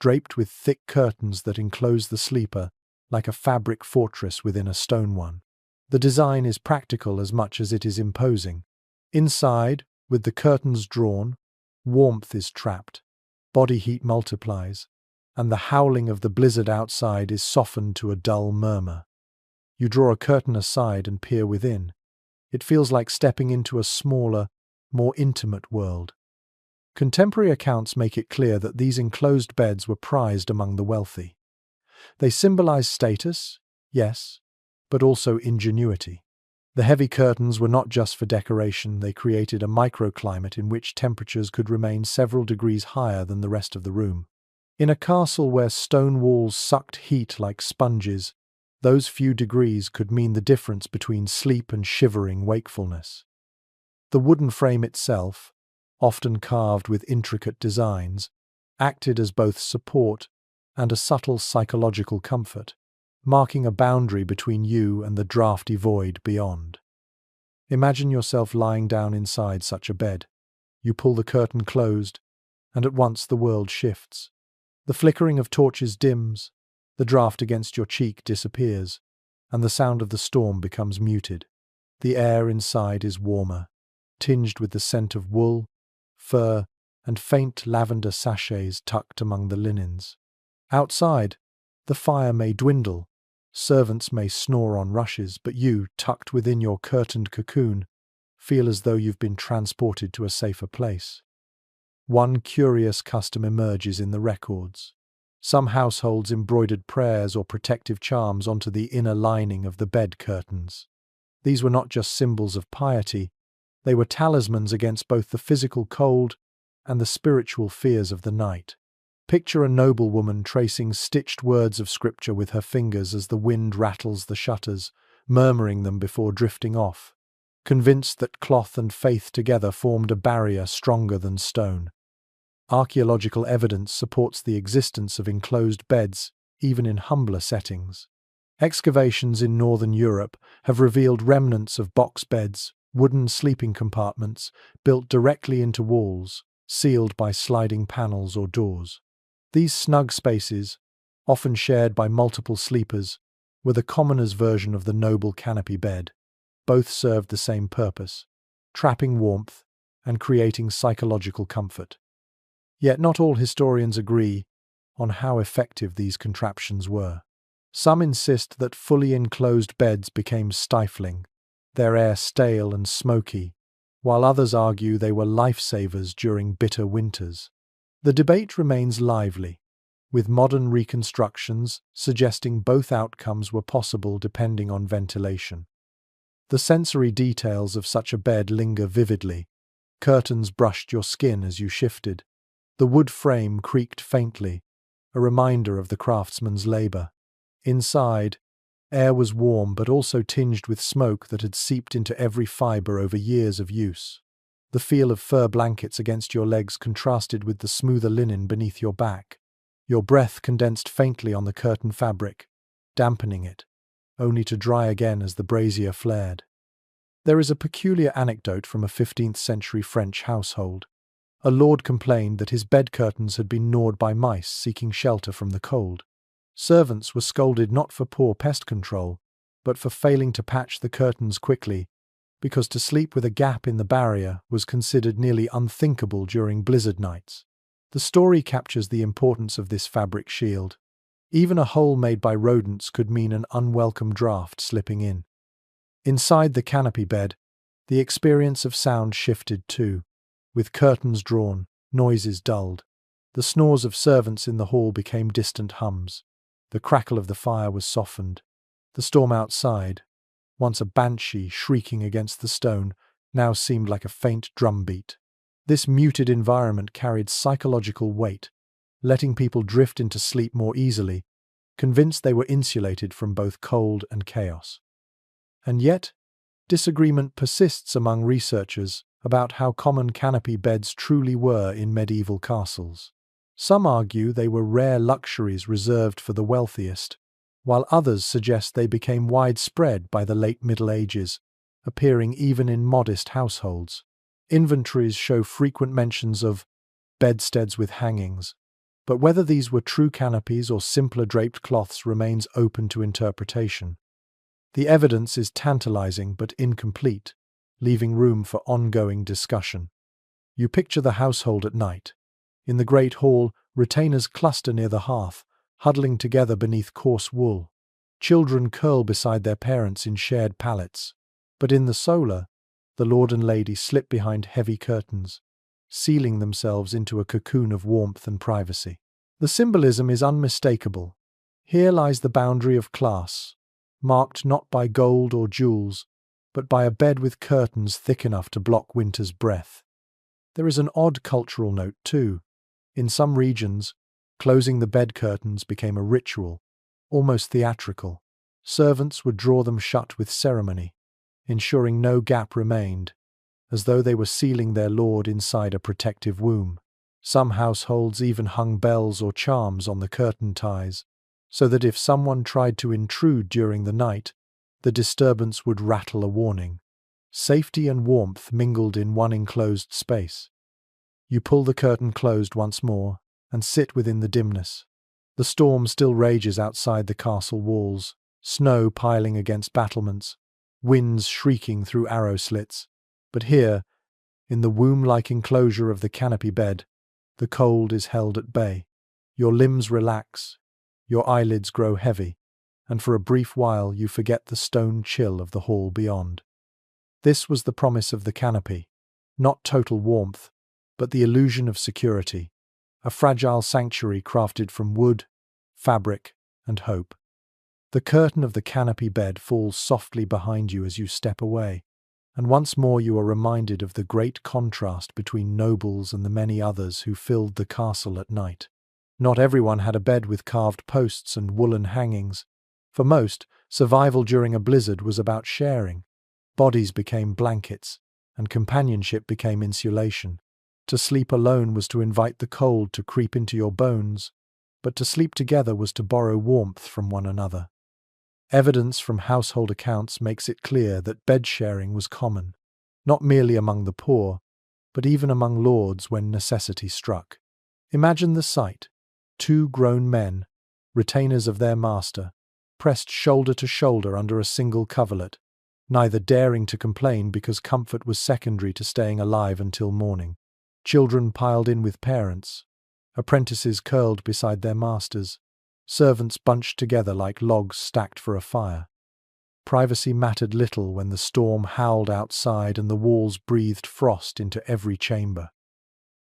Speaker 1: draped with thick curtains that enclose the sleeper like a fabric fortress within a stone one. The design is practical as much as it is imposing. Inside, with the curtains drawn, warmth is trapped, body heat multiplies, and the howling of the blizzard outside is softened to a dull murmur. You draw a curtain aside and peer within. It feels like stepping into a smaller, more intimate world. Contemporary accounts make it clear that these enclosed beds were prized among the wealthy. They symbolize status, yes, but also ingenuity. The heavy curtains were not just for decoration, they created a microclimate in which temperatures could remain several degrees higher than the rest of the room. In a castle where stone walls sucked heat like sponges, those few degrees could mean the difference between sleep and shivering wakefulness. The wooden frame itself, often carved with intricate designs, acted as both support and a subtle psychological comfort, marking a boundary between you and the drafty void beyond. Imagine yourself lying down inside such a bed. You pull the curtain closed, and at once the world shifts. The flickering of torches dims, the draft against your cheek disappears, and the sound of the storm becomes muted. The air inside is warmer, tinged with the scent of wool, fur, and faint lavender sachets tucked among the linens. Outside, the fire may dwindle, servants may snore on rushes, but you, tucked within your curtained cocoon, feel as though you've been transported to a safer place. One curious custom emerges in the records. Some households embroidered prayers or protective charms onto the inner lining of the bed curtains. These were not just symbols of piety, they were talismans against both the physical cold and the spiritual fears of the night. Picture a noblewoman tracing stitched words of scripture with her fingers as the wind rattles the shutters, murmuring them before drifting off, convinced that cloth and faith together formed a barrier stronger than stone. Archaeological evidence supports the existence of enclosed beds, even in humbler settings. Excavations in northern Europe have revealed remnants of box beds, wooden sleeping compartments built directly into walls, sealed by sliding panels or doors. These snug spaces, often shared by multiple sleepers, were the commoner's version of the noble canopy bed. Both served the same purpose, trapping warmth and creating psychological comfort. Yet not all historians agree on how effective these contraptions were. Some insist that fully enclosed beds became stifling, their air stale and smoky, while others argue they were lifesavers during bitter winters. The debate remains lively, with modern reconstructions suggesting both outcomes were possible depending on ventilation. The sensory details of such a bed linger vividly. Curtains brushed your skin as you shifted. The wood frame creaked faintly, a reminder of the craftsman's labor. Inside, air was warm but also tinged with smoke that had seeped into every fiber over years of use. The feel of fur blankets against your legs contrasted with the smoother linen beneath your back. Your breath condensed faintly on the curtain fabric, dampening it, only to dry again as the brazier flared. There is a peculiar anecdote from a 15th century French household. A lord complained that his bed curtains had been gnawed by mice seeking shelter from the cold. Servants were scolded not for poor pest control, but for failing to patch the curtains quickly, because to sleep with a gap in the barrier was considered nearly unthinkable during blizzard nights. The story captures the importance of this fabric shield. Even a hole made by rodents could mean an unwelcome draft slipping in. Inside the canopy bed, the experience of sound shifted too. With curtains drawn, noises dulled. The snores of servants in the hall became distant hums. The crackle of the fire was softened. The storm outside, once a banshee shrieking against the stone, now seemed like a faint drumbeat. This muted environment carried psychological weight, letting people drift into sleep more easily, convinced they were insulated from both cold and chaos. And yet, disagreement persists among researchers about how common canopy beds truly were in medieval castles. Some argue they were rare luxuries reserved for the wealthiest, while others suggest they became widespread by the late Middle Ages, appearing even in modest households. Inventories show frequent mentions of bedsteads with hangings, but whether these were true canopies or simpler draped cloths remains open to interpretation. The evidence is tantalizing but incomplete, leaving room for ongoing discussion. You picture the household at night. In the great hall, retainers cluster near the hearth, huddling together beneath coarse wool. Children curl beside their parents in shared pallets. But in the solar, the lord and lady slip behind heavy curtains, sealing themselves into a cocoon of warmth and privacy. The symbolism is unmistakable. Here lies the boundary of class, marked not by gold or jewels, but by a bed with curtains thick enough to block winter's breath. There is an odd cultural note, too. In some regions, closing the bed curtains became a ritual, almost theatrical. Servants would draw them shut with ceremony, ensuring no gap remained, as though they were sealing their lord inside a protective womb. Some households even hung bells or charms on the curtain ties, so that if someone tried to intrude during the night, the disturbance would rattle a warning. Safety and warmth mingled in one enclosed space. You pull the curtain closed once more and sit within the dimness. The storm still rages outside the castle walls, snow piling against battlements, winds shrieking through arrow slits. But here, in the womb-like enclosure of the canopy bed, the cold is held at bay. Your limbs relax, your eyelids grow heavy, and for a brief while you forget the stone chill of the hall beyond. This was the promise of the canopy, not total warmth, but the illusion of security, a fragile sanctuary crafted from wood, fabric, and hope. The curtain of the canopy bed falls softly behind you as you step away, and once more you are reminded of the great contrast between nobles and the many others who filled the castle at night. Not everyone had a bed with carved posts and woolen hangings. For most, survival during a blizzard was about sharing. Bodies became blankets, and companionship became insulation. To sleep alone was to invite the cold to creep into your bones, but to sleep together was to borrow warmth from one another. Evidence from household accounts makes it clear that bed sharing was common, not merely among the poor, but even among lords when necessity struck. Imagine the sight: two grown men, retainers of their master, pressed shoulder to shoulder under a single coverlet, neither daring to complain because comfort was secondary to staying alive until morning. Children piled in with parents, apprentices curled beside their masters, servants bunched together like logs stacked for a fire. Privacy mattered little when the storm howled outside and the walls breathed frost into every chamber.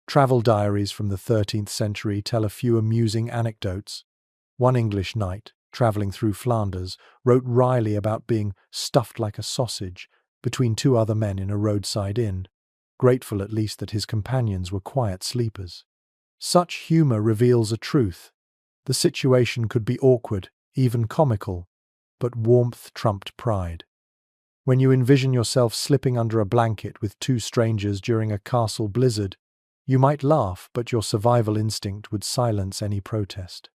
Speaker 1: Travel diaries from the 13th century tell a few amusing anecdotes. One English knight, travelling through Flanders, wrote wryly about being stuffed like a sausage between two other men in a roadside inn, grateful at least that his companions were quiet sleepers. Such humour reveals a truth: The situation could be awkward, even comical, but warmth trumped pride. When you envision yourself slipping under a blanket with two strangers during a castle blizzard, you might laugh, but your survival instinct would silence any protest.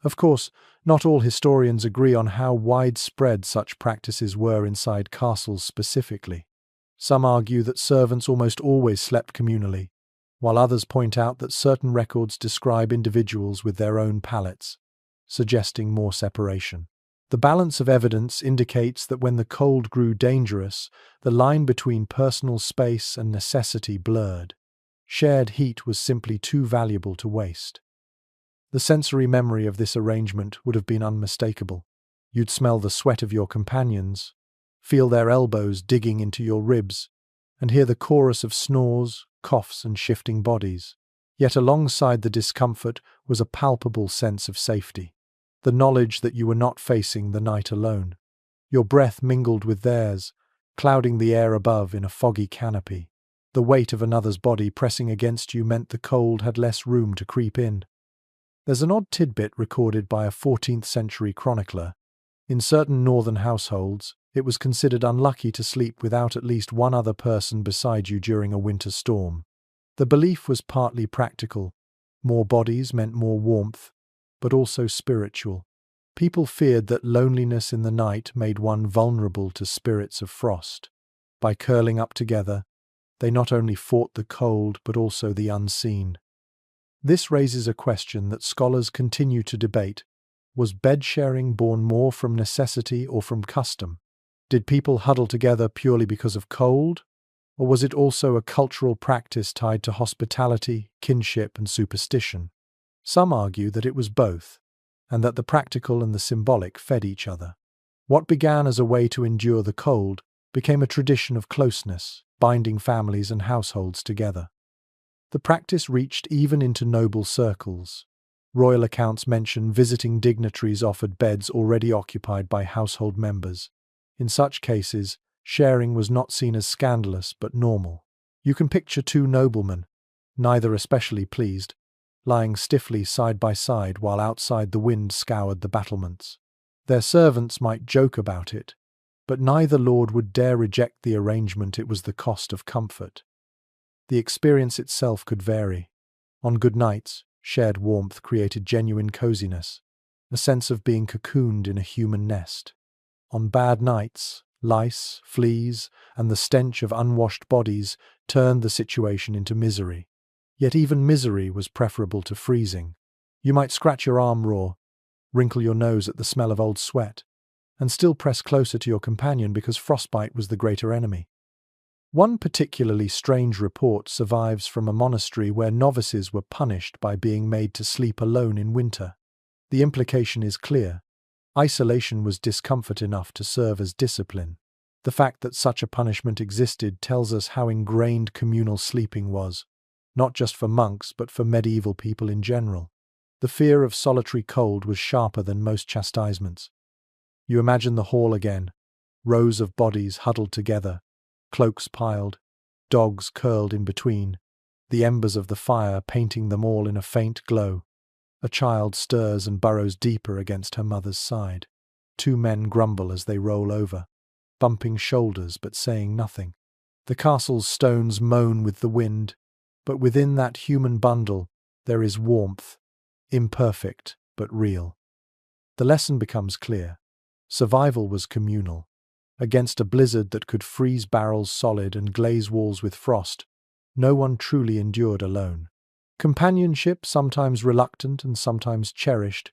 Speaker 1: Of course, not all historians agree on how widespread such practices were inside castles specifically. Some argue that servants almost always slept communally, while others point out that certain records describe individuals with their own pallets, suggesting more separation. The balance of evidence indicates that when the cold grew dangerous, the line between personal space and necessity blurred. Shared heat was simply too valuable to waste. The sensory memory of this arrangement would have been unmistakable. You'd smell the sweat of your companions, feel their elbows digging into your ribs, and hear the chorus of snores, coughs, and shifting bodies. Yet alongside the discomfort was a palpable sense of safety. The knowledge that you were not facing the night alone. Your breath mingled with theirs, clouding the air above in a foggy canopy. The weight of another's body pressing against you meant the cold had less room to creep in. There's an odd tidbit recorded by a 14th century chronicler. In certain northern households, it was considered unlucky to sleep without at least one other person beside you during a winter storm. The belief was partly practical. More bodies meant more warmth, but also spiritual. People feared that loneliness in the night made one vulnerable to spirits of frost. By curling up together, they not only fought the cold but also the unseen. This raises a question that scholars continue to debate. Was bed sharing born more from necessity or from custom? Did people huddle together purely because of cold? Or was it also a cultural practice tied to hospitality, kinship, and superstition? Some argue that it was both, and that the practical and the symbolic fed each other. What began as a way to endure the cold became a tradition of closeness, binding families and households together. The practice reached even into noble circles. Royal accounts mention visiting dignitaries offered beds already occupied by household members. In such cases, sharing was not seen as scandalous but normal. You can picture two noblemen, neither especially pleased, lying stiffly side by side while outside the wind scoured the battlements. Their servants might joke about it, but neither lord would dare reject the arrangement. It was the cost of comfort. The experience itself could vary. On good nights, shared warmth created genuine coziness, a sense of being cocooned in a human nest. On bad nights, lice, fleas, and the stench of unwashed bodies turned the situation into misery. Yet even misery was preferable to freezing. You might scratch your arm raw, wrinkle your nose at the smell of old sweat, and still press closer to your companion because frostbite was the greater enemy. One particularly strange report survives from a monastery where novices were punished by being made to sleep alone in winter. The implication is clear. Isolation was discomfort enough to serve as discipline. The fact that such a punishment existed tells us how ingrained communal sleeping was, not just for monks but for medieval people in general. The fear of solitary cold was sharper than most chastisements. You imagine the hall again, rows of bodies huddled together, cloaks piled, dogs curled in between, the embers of the fire painting them all in a faint glow. A child stirs and burrows deeper against her mother's side. Two men grumble as they roll over, bumping shoulders but saying nothing. The castle's stones moan with the wind, but within that human bundle there is warmth, imperfect but real. The lesson becomes clear. Survival was communal. Against a blizzard that could freeze barrels solid and glaze walls with frost, no one truly endured alone. Companionship, sometimes reluctant and sometimes cherished,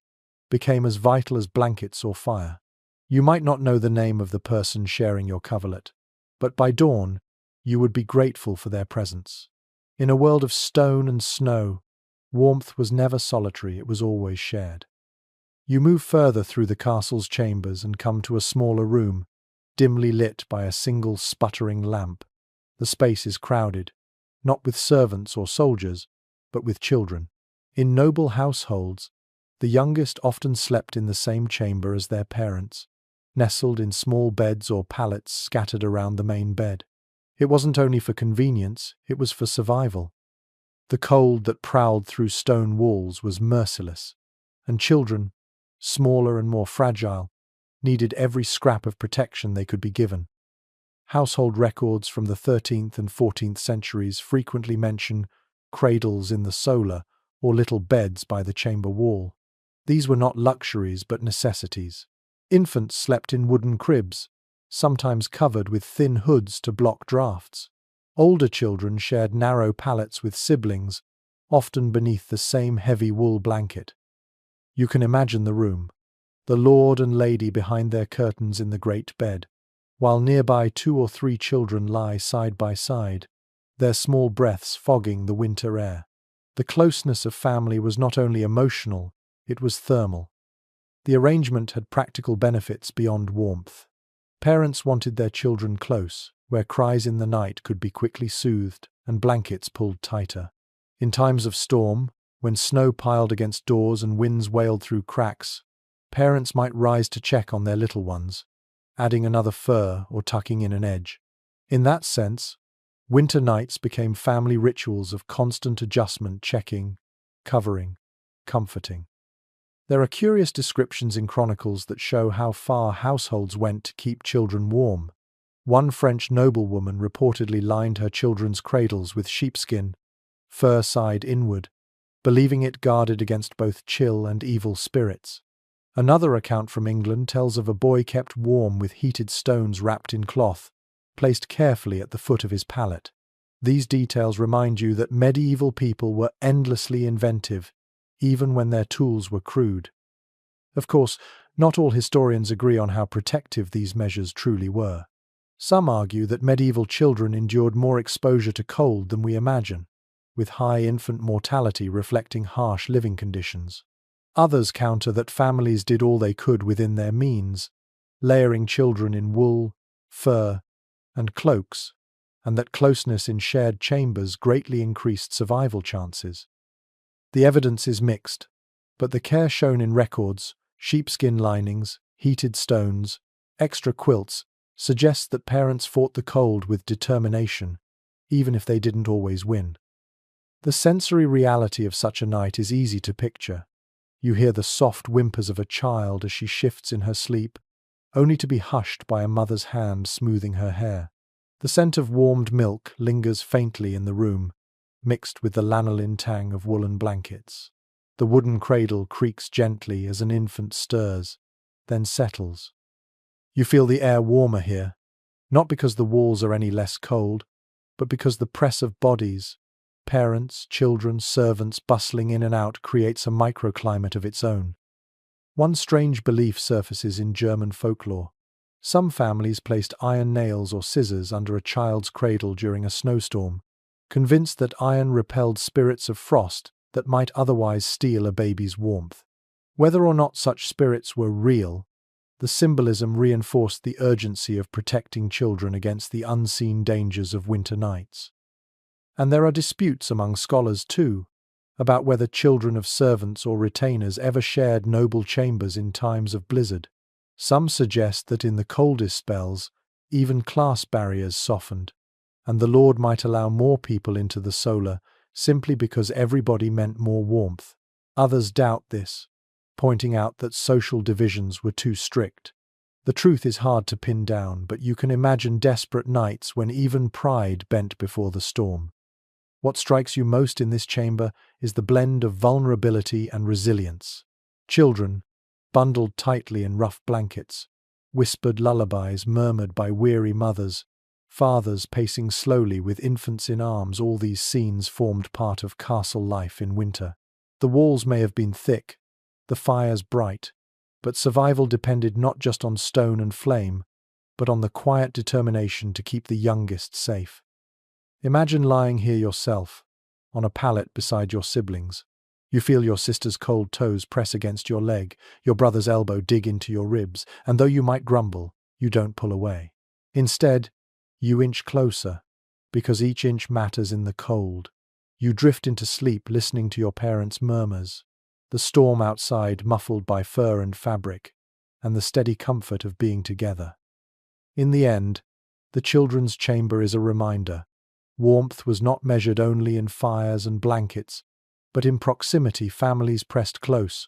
Speaker 1: became as vital as blankets or fire. You might not know the name of the person sharing your coverlet, but by dawn, you would be grateful for their presence. In a world of stone and snow, warmth was never solitary, it was always shared. You move further through the castle's chambers and come to a smaller room, dimly lit by a single sputtering lamp. The space is crowded, not with servants or soldiers, but with children. In noble households, the youngest often slept in the same chamber as their parents, nestled in small beds or pallets scattered around the main bed. It wasn't only for convenience, it was for survival. The cold that prowled through stone walls was merciless, and children, smaller and more fragile, needed every scrap of protection they could be given. Household records from the 13th and 14th centuries frequently mention cradles in the solar or little beds by the chamber wall. These were not luxuries but necessities. Infants slept in wooden cribs, sometimes covered with thin hoods to block drafts. Older children shared narrow pallets with siblings, often beneath the same heavy wool blanket. You can imagine the room, the lord and lady behind their curtains in the great bed, while nearby 2 or 3 children lie side by side, their small breaths fogging the winter air. The closeness of family was not only emotional, it was thermal. The arrangement had practical benefits beyond warmth. Parents wanted their children close, where cries in the night could be quickly soothed and blankets pulled tighter. In times of storm, when snow piled against doors and winds wailed through cracks, parents might rise to check on their little ones, adding another fur or tucking in an edge. In that sense, winter nights became family rituals of constant adjustment, checking, covering, comforting. There are curious descriptions in chronicles that show how far households went to keep children warm. One French noblewoman reportedly lined her children's cradles with sheepskin, fur side inward, believing it guarded against both chill and evil spirits. Another account from England tells of a boy kept warm with heated stones wrapped in cloth, placed carefully at the foot of his pallet. These details remind you that medieval people were endlessly inventive, even when their tools were crude. Of course, not all historians agree on how protective these measures truly were. Some argue that medieval children endured more exposure to cold than we imagine, with high infant mortality reflecting harsh living conditions. Others counter that families did all they could within their means, layering children in wool, fur, and cloaks, and that closeness in shared chambers greatly increased survival chances. The evidence is mixed, but the care shown in records, sheepskin linings, heated stones, extra quilts, suggests that parents fought the cold with determination, even if they didn't always win. The sensory reality of such a night is easy to picture. You hear the soft whimpers of a child as she shifts in her sleep, only to be hushed by a mother's hand smoothing her hair. The scent of warmed milk lingers faintly in the room, mixed with the lanolin tang of woolen blankets. The wooden cradle creaks gently as an infant stirs, then settles. You feel the air warmer here, not because the walls are any less cold, but because the press of bodies, parents, children, servants bustling in and out creates a microclimate of its own. One strange belief surfaces in German folklore. Some families placed iron nails or scissors under a child's cradle during a snowstorm, convinced that iron repelled spirits of frost that might otherwise steal a baby's warmth. Whether or not such spirits were real, the symbolism reinforced the urgency of protecting children against the unseen dangers of winter nights. And there are disputes among scholars, too, about whether children of servants or retainers ever shared noble chambers in times of blizzard. Some suggest that in the coldest spells, even class barriers softened, and the Lord might allow more people into the solar simply because everybody meant more warmth. Others doubt this, pointing out that social divisions were too strict. The truth is hard to pin down, but you can imagine desperate nights when even pride bent before the storm. What strikes you most in this chamber is the blend of vulnerability and resilience. Children, bundled tightly in rough blankets, whispered lullabies murmured by weary mothers, fathers pacing slowly with infants in arms, all these scenes formed part of castle life in winter. The walls may have been thick, the fires bright, but survival depended not just on stone and flame, but on the quiet determination to keep the youngest safe. Imagine lying here yourself, on a pallet beside your siblings. You feel your sister's cold toes press against your leg, your brother's elbow dig into your ribs, and though you might grumble, you don't pull away. Instead, you inch closer, because each inch matters in the cold. You drift into sleep listening to your parents' murmurs, the storm outside muffled by fur and fabric, and the steady comfort of being together. In the end, the children's chamber is a reminder. Warmth was not measured only in fires and blankets, but in proximity. Families pressed close,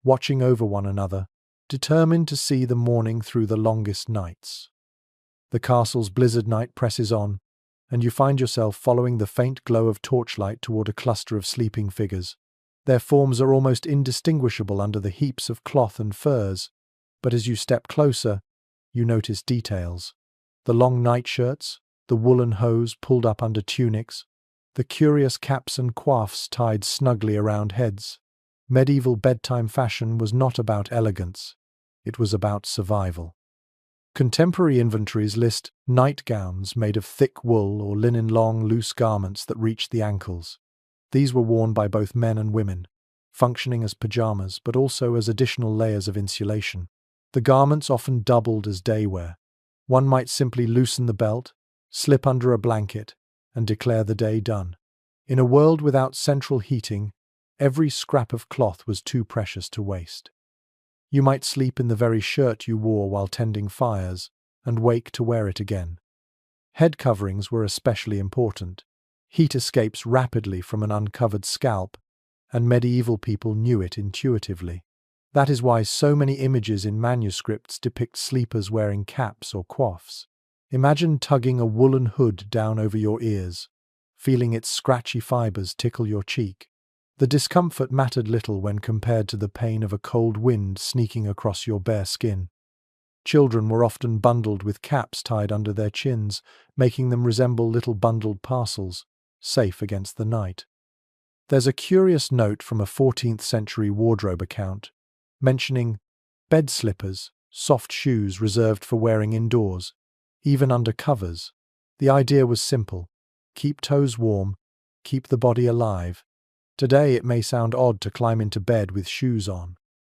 Speaker 1: watching over one another, determined to see the morning through the longest nights. The castle's blizzard night presses on, and you find yourself following the faint glow of torchlight toward a cluster of sleeping figures. Their forms are almost indistinguishable under the heaps of cloth and furs, but as you step closer, you notice details. The long nightshirts, the woolen hose pulled up under tunics, the curious caps and coifs tied snugly around heads. Medieval bedtime fashion was not about elegance, it was about survival. Contemporary inventories list nightgowns made of thick wool or linen, long, loose garments that reached the ankles. These were worn by both men and women, functioning as pajamas but also as additional layers of insulation. The garments often doubled as day wear. One might simply loosen the belt, slip under a blanket, and declare the day done. In a world without central heating, every scrap of cloth was too precious to waste. You might sleep in the very shirt you wore while tending fires, and wake to wear it again. Head coverings were especially important. Heat escapes rapidly from an uncovered scalp, and medieval people knew it intuitively. That is why so many images in manuscripts depict sleepers wearing caps or coifs. Imagine tugging a woolen hood down over your ears, feeling its scratchy fibers tickle your cheek. The discomfort mattered little when compared to the pain of a cold wind sneaking across your bare skin. Children were often bundled with caps tied under their chins, making them resemble little bundled parcels, safe against the night. There's a curious note from a 14th century wardrobe account, mentioning bed slippers, soft shoes reserved for wearing indoors, even under covers. The idea was simple: keep toes warm, keep the body alive. Today it may sound odd to climb into bed with shoes on,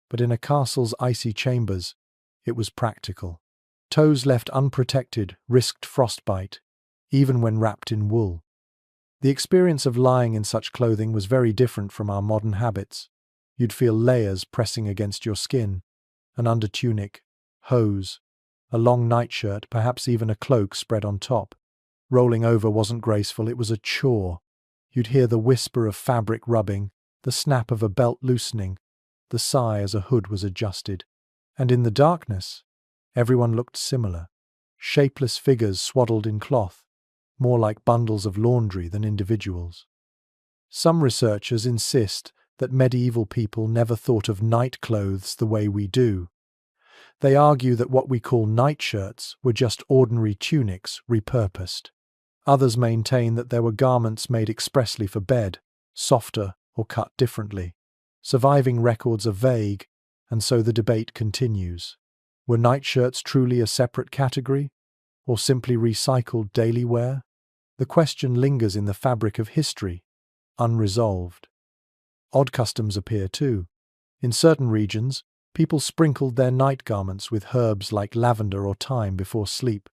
Speaker 1: but in a castle's icy chambers, it was practical. Toes left unprotected risked frostbite, even when wrapped in wool. The experience of lying in such clothing was very different from our modern habits. You'd feel layers pressing against your skin, an undertunic, hose, a long nightshirt, perhaps even a cloak spread on top. Rolling over wasn't graceful, it was a chore. You'd hear the whisper of fabric rubbing, the snap of a belt loosening, the sigh as a hood was adjusted. And in the darkness, everyone looked similar. Shapeless figures swaddled in cloth, more like bundles of laundry than individuals. Some researchers insist that medieval people never thought of night clothes the way we do. They argue that what we call nightshirts were just ordinary tunics repurposed. Others maintain that there were garments made expressly for bed, softer or cut differently. Surviving records are vague, and so the debate continues. Were nightshirts truly a separate category, or simply recycled daily wear? The question lingers in the fabric of history, unresolved. Odd customs appear too. In certain regions, people sprinkled their night garments with herbs like lavender or thyme before sleep.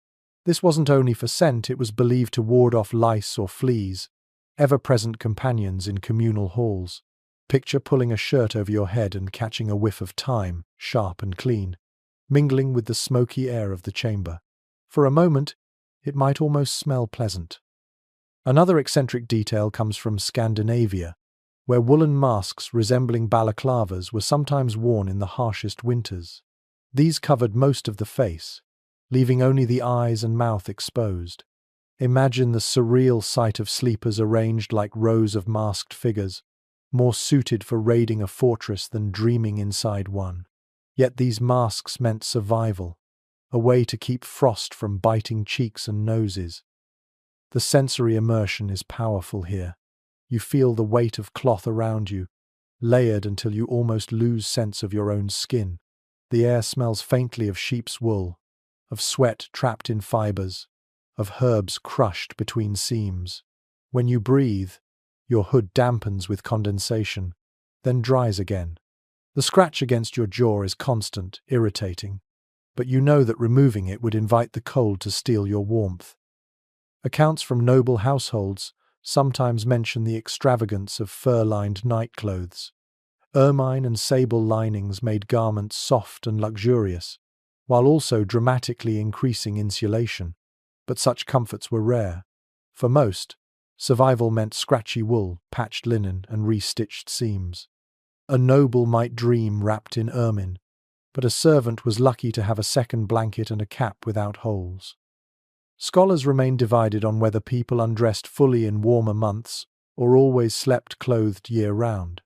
Speaker 1: This wasn't only for scent, it was believed to ward off lice or fleas, ever-present companions in communal halls. Picture pulling a shirt over your head and catching a whiff of thyme, sharp and clean, mingling with the smoky air of the chamber. For a moment, it might almost smell pleasant. Another eccentric detail comes from Scandinavia, where woolen masks resembling balaclavas were sometimes worn in the harshest winters. These covered most of the face, leaving only the eyes and mouth exposed. Imagine the surreal sight of sleepers arranged like rows of masked figures, more suited for raiding a fortress than dreaming inside one. Yet these masks meant survival, a way to keep frost from biting cheeks and noses. The sensory immersion is powerful here. You feel the weight of cloth around you, layered until you almost lose sense of your own skin. The air smells faintly of sheep's wool, of sweat trapped in fibers, of herbs crushed between seams. When you breathe, your hood dampens with condensation, then dries again. The scratch against your jaw is constant, irritating, but you know that removing it would invite the cold to steal your warmth. Accounts from noble households sometimes mention the extravagance of fur-lined nightclothes. Ermine and sable linings made garments soft and luxurious, while also dramatically increasing insulation. But such comforts were rare. For most, survival meant scratchy wool, patched linen, and re-stitched seams. A noble might dream wrapped in ermine, but a servant was lucky to have a second blanket and a cap without holes. Scholars remain divided on whether people undressed fully in warmer months or always slept clothed year-round.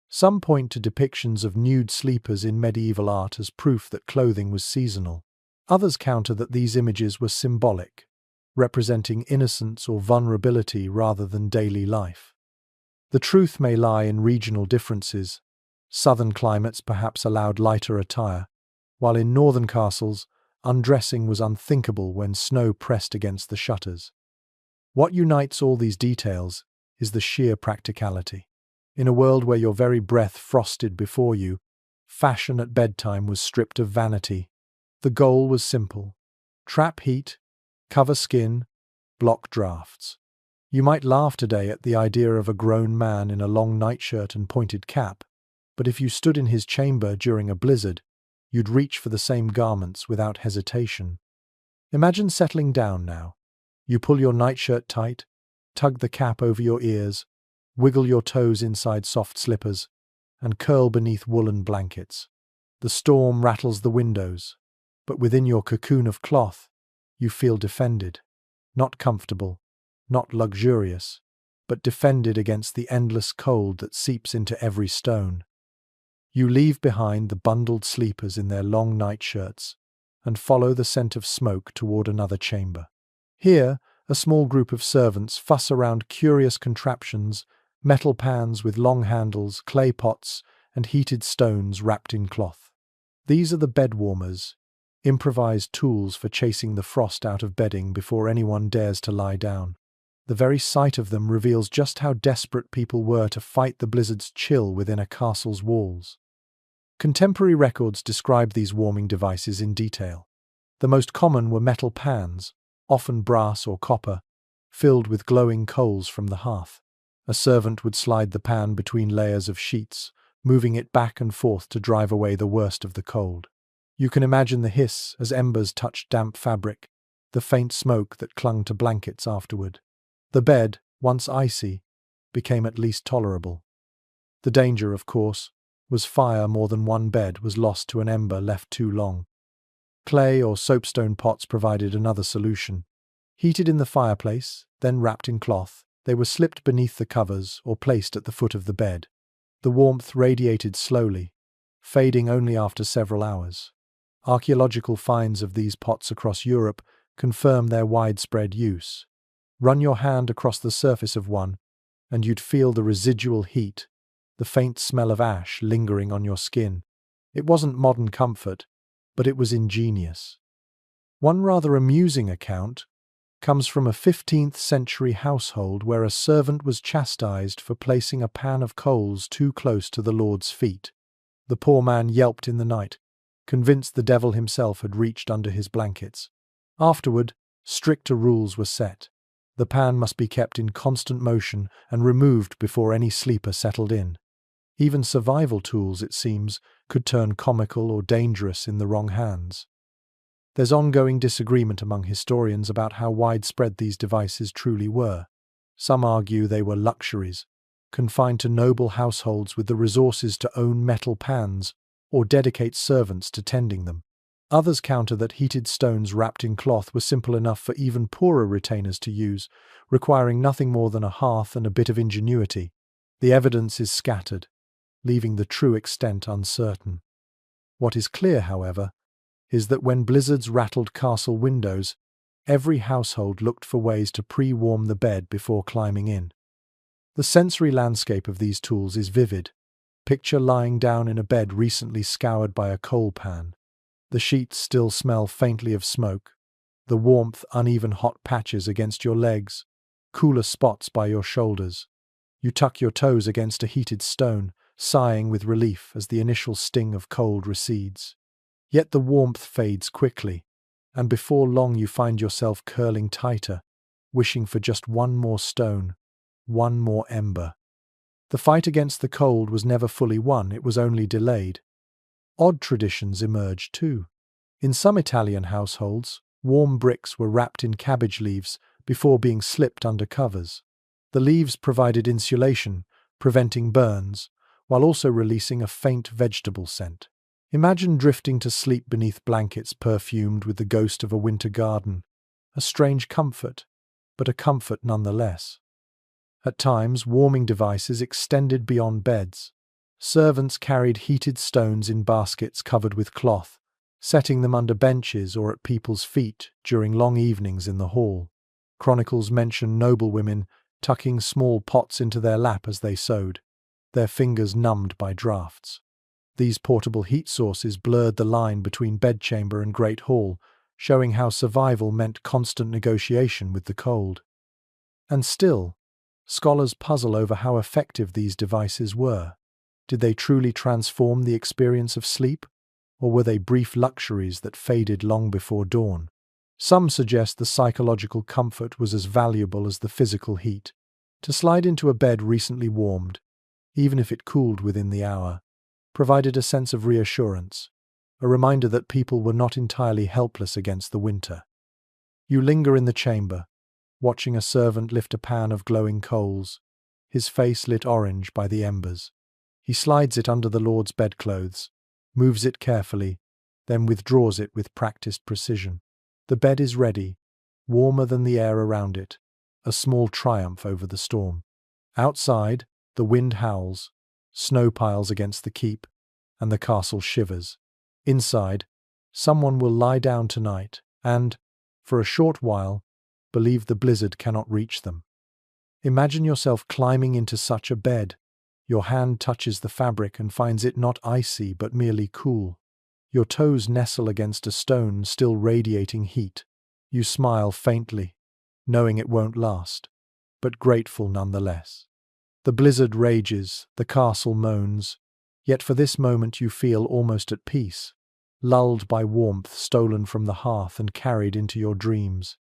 Speaker 1: Some point to depictions of nude sleepers in medieval art as proof that clothing was seasonal. Others counter that these images were symbolic, representing innocence or vulnerability rather than daily life. The truth may lie in regional differences. Southern climates perhaps allowed lighter attire, while in northern castles, undressing was unthinkable when snow pressed against the shutters. What unites all these details is the sheer practicality. In a world where your very breath frosted before you, fashion at bedtime was stripped of vanity. The goal was simple: trap heat, cover skin, block drafts. You might laugh today at the idea of a grown man in a long nightshirt and pointed cap, but if you stood in his chamber during a blizzard, you'd reach for the same garments without hesitation. Imagine settling down now. You pull your nightshirt tight, tug the cap over your ears, wiggle your toes inside soft slippers, and curl beneath woolen blankets. The storm rattles the windows, but within your cocoon of cloth, you feel defended. Not comfortable, not luxurious, but defended against the endless cold that seeps into every stone. You leave behind the bundled sleepers in their long nightshirts and follow the scent of smoke toward another chamber. Here, a small group of servants fuss around curious contraptions, metal pans with long handles, clay pots, and heated stones wrapped in cloth. These are the bed warmers, improvised tools for chasing the frost out of bedding before anyone dares to lie down. The very sight of them reveals just how desperate people were to fight the blizzard's chill within a castle's walls. Contemporary records describe these warming devices in detail. The most common were metal pans, often brass or copper, filled with glowing coals from the hearth. A servant would slide the pan between layers of sheets, moving it back and forth to drive away the worst of the cold. You can imagine the hiss as embers touched damp fabric, the faint smoke that clung to blankets afterward. The bed, once icy, became at least tolerable. The danger, of course, was fire. More than one bed was lost to an ember left too long. Clay or soapstone pots provided another solution. Heated in the fireplace, then wrapped in cloth, they were slipped beneath the covers or placed at the foot of the bed. The warmth radiated slowly, fading only after several hours. Archaeological finds of these pots across Europe confirm their widespread use. Run your hand across the surface of one, and you'd feel the residual heat, the faint smell of ash lingering on your skin. It wasn't modern comfort, but it was ingenious. One rather amusing account comes from a 15th century household where a servant was chastised for placing a pan of coals too close to the Lord's feet. The poor man yelped in the night, convinced the devil himself had reached under his blankets. Afterward, stricter rules were set. The pan must be kept in constant motion and removed before any sleeper settled in. Even survival tools, it seems, could turn comical or dangerous in the wrong hands. There's ongoing disagreement among historians about how widespread these devices truly were. Some argue they were luxuries, confined to noble households with the resources to own metal pans or dedicate servants to tending them. Others counter that heated stones wrapped in cloth were simple enough for even poorer retainers to use, requiring nothing more than a hearth and a bit of ingenuity. The evidence is scattered, leaving the true extent uncertain. What is clear, however, is that when blizzards rattled castle windows, every household looked for ways to pre-warm the bed before climbing in. The sensory landscape of these tools is vivid. Picture lying down in a bed recently scoured by a coal pan. The sheets still smell faintly of smoke, the warmth uneven hot patches against your legs, cooler spots by your shoulders. You tuck your toes against a heated stone, sighing with relief as the initial sting of cold recedes. Yet the warmth fades quickly, and before long you find yourself curling tighter, wishing for just one more stone, one more ember. The fight against the cold was never fully won, it was only delayed. Odd traditions emerged too. In some Italian households, warm bricks were wrapped in cabbage leaves before being slipped under covers. The leaves provided insulation, preventing burns, while also releasing a faint vegetable scent. Imagine drifting to sleep beneath blankets perfumed with the ghost of a winter garden. A strange comfort, but a comfort nonetheless. At times, warming devices extended beyond beds. Servants carried heated stones in baskets covered with cloth, setting them under benches or at people's feet during long evenings in the hall. Chronicles mention noblewomen tucking small pots into their lap as they sewed, their fingers numbed by draughts. These portable heat sources blurred the line between bedchamber and great hall, showing how survival meant constant negotiation with the cold. And still, scholars puzzle over how effective these devices were. Did they truly transform the experience of sleep, or were they brief luxuries that faded long before dawn? Some suggest the psychological comfort was as valuable as the physical heat. To slide into a bed recently warmed, even if it cooled within the hour, provided a sense of reassurance, a reminder that people were not entirely helpless against the winter. You linger in the chamber, watching a servant lift a pan of glowing coals, his face lit orange by the embers. He slides it under the Lord's bedclothes, moves it carefully, then withdraws it with practiced precision. The bed is ready, warmer than the air around it, a small triumph over the storm. Outside, the wind howls, snow piles against the keep, and the castle shivers. Inside, someone will lie down tonight and, for a short while, believe the blizzard cannot reach them. Imagine yourself climbing into such a bed. Your hand touches the fabric and finds it not icy but merely cool. Your toes nestle against a stone still radiating heat. You smile faintly, knowing it won't last, but grateful nonetheless. The blizzard rages, the castle moans, yet for this moment you feel almost at peace, lulled by warmth stolen from the hearth and carried into your dreams.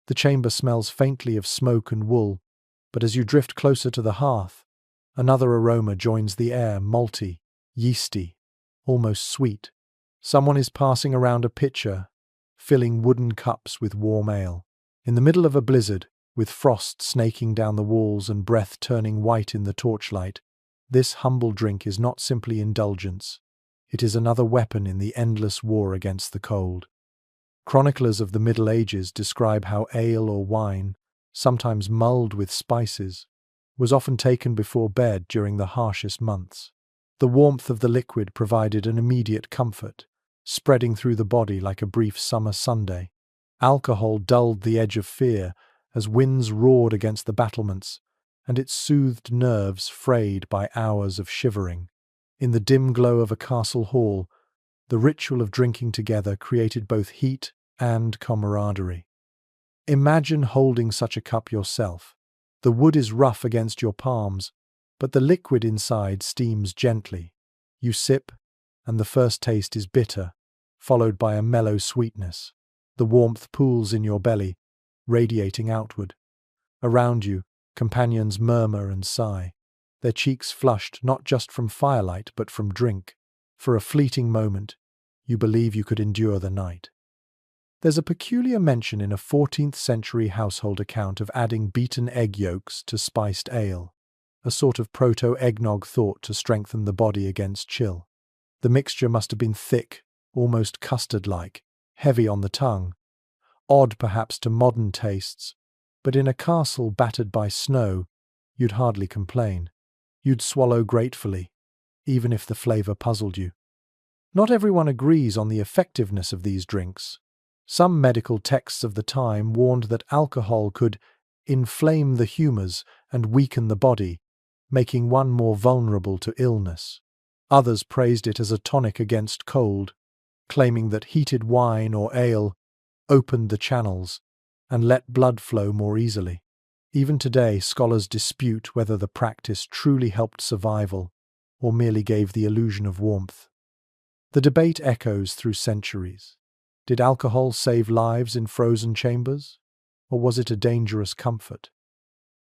Speaker 1: The chamber smells faintly of smoke and wool, but as you drift closer to the hearth, another aroma joins the air, malty, yeasty, almost sweet. Someone is passing around a pitcher, filling wooden cups with warm ale. In the middle of a blizzard, with frost snaking down the walls and breath turning white in the torchlight, this humble drink is not simply indulgence. It is another weapon in the endless war against the cold. Chroniclers of the Middle Ages describe how ale or wine, sometimes mulled with spices, was often taken before bed during the harshest months. The warmth of the liquid provided an immediate comfort, spreading through the body like a brief summer Sunday. Alcohol dulled the edge of fear as winds roared against the battlements, and it soothed nerves frayed by hours of shivering. In the dim glow of a castle hall, the ritual of drinking together created both heat and camaraderie. Imagine holding such a cup yourself. The wood is rough against your palms, but the liquid inside steams gently. You sip, and the first taste is bitter, followed by a mellow sweetness. The warmth pools in your belly, radiating outward. Around you, companions murmur and sigh, their cheeks flushed not just from firelight but from drink. For a fleeting moment, you believe you could endure the night. There's a peculiar mention in a 14th century household account of adding beaten egg yolks to spiced ale, a sort of proto-eggnog thought to strengthen the body against chill. The mixture must have been thick, almost custard-like, heavy on the tongue, odd perhaps to modern tastes, but in a castle battered by snow, you'd hardly complain. You'd swallow gratefully, even if the flavor puzzled you. Not everyone agrees on the effectiveness of these drinks. Some medical texts of the time warned that alcohol could inflame the humors and weaken the body, making one more vulnerable to illness. Others praised it as a tonic against cold, claiming that heated wine or ale opened the channels and let blood flow more easily. Even today, scholars dispute whether the practice truly helped survival or merely gave the illusion of warmth. The debate echoes through centuries. Did alcohol save lives in frozen chambers, or was it a dangerous comfort?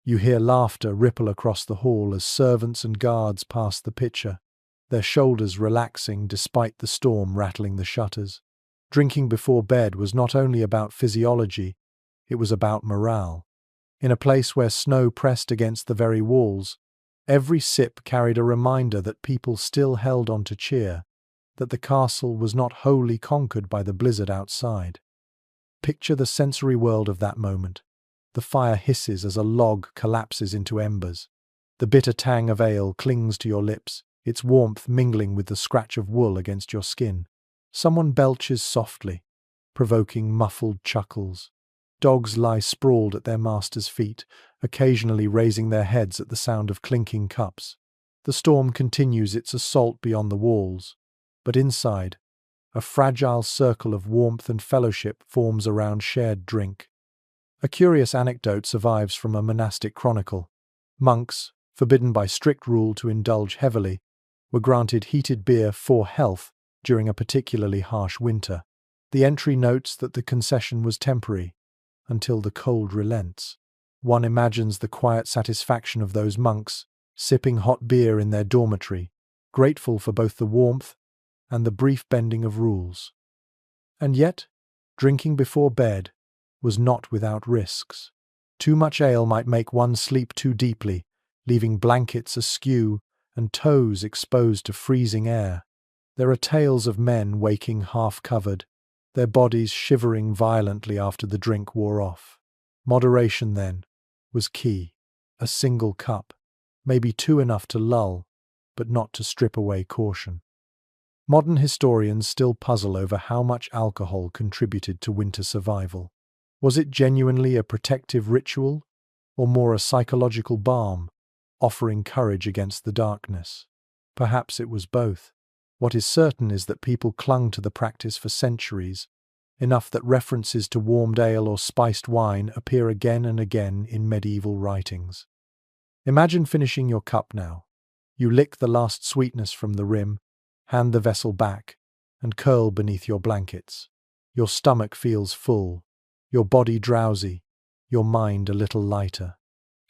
Speaker 1: You hear laughter ripple across the hall as servants and guards pass the pitcher, their shoulders relaxing despite the storm rattling the shutters. Drinking before bed was not only about physiology, it was about morale. In a place where snow pressed against the very walls, Every sip carried a reminder that people still held on to cheer, that the castle was not wholly conquered by the blizzard outside. Picture the sensory world of that moment. The fire hisses as a log collapses into embers. The bitter tang of ale clings to your lips, its warmth mingling with the scratch of wool against your skin. Someone belches softly, provoking muffled chuckles. Dogs lie sprawled at their master's feet, occasionally raising their heads at the sound of clinking cups. The storm continues its assault beyond the walls, but inside, a fragile circle of warmth and fellowship forms around shared drink. A curious anecdote survives from a monastic chronicle. Monks, forbidden by strict rule to indulge heavily, were granted heated beer for health during a particularly harsh winter. The entry notes that the concession was temporary, until the cold relents. One imagines the quiet satisfaction of those monks, sipping hot beer in their dormitory, grateful for both the warmth and the brief bending of rules. And yet, drinking before bed was not without risks. Too much ale might make one sleep too deeply, leaving blankets askew and toes exposed to freezing air. There are tales of men waking half-covered, their bodies shivering violently after the drink wore off. Moderation, then, was key. A single cup, maybe two enough to lull, but not to strip away caution. Modern historians still puzzle over how much alcohol contributed to winter survival. Was it genuinely a protective ritual, or more a psychological balm, offering courage against the darkness? Perhaps it was both. What is certain is that people clung to the practice for centuries, enough that references to warmed ale or spiced wine appear again and again in medieval writings. Imagine finishing your cup now. You lick the last sweetness from the rim, hand the vessel back, and curl beneath your blankets. Your stomach feels full, your body drowsy, your mind a little lighter.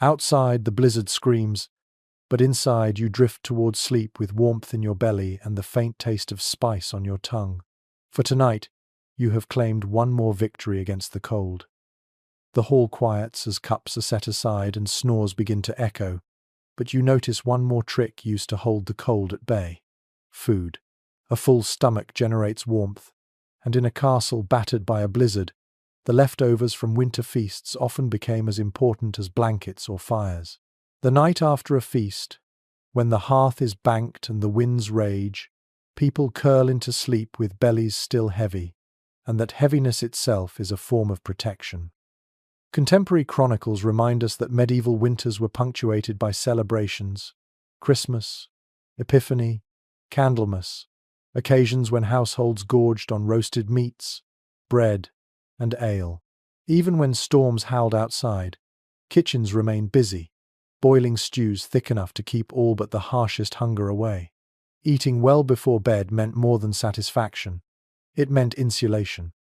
Speaker 1: Outside, the blizzard screams, but inside you drift towards sleep with warmth in your belly and the faint taste of spice on your tongue. For tonight, you have claimed one more victory against the cold. The hall quiets as cups are set aside and snores begin to echo, but you notice one more trick used to hold the cold at bay. Food. A full stomach generates warmth, and in a castle battered by a blizzard, the leftovers from winter feasts often became as important as blankets or fires. The night after a feast, when the hearth is banked and the winds rage, people curl into sleep with bellies still heavy, and that heaviness itself is a form of protection. Contemporary chronicles remind us that medieval winters were punctuated by celebrations: Christmas, Epiphany, Candlemas, occasions when households gorged on roasted meats, bread, and ale. Even when storms howled outside, kitchens remained busy, boiling stews thick enough to keep all but the harshest hunger away. Eating well before bed meant more than satisfaction. It meant insulation.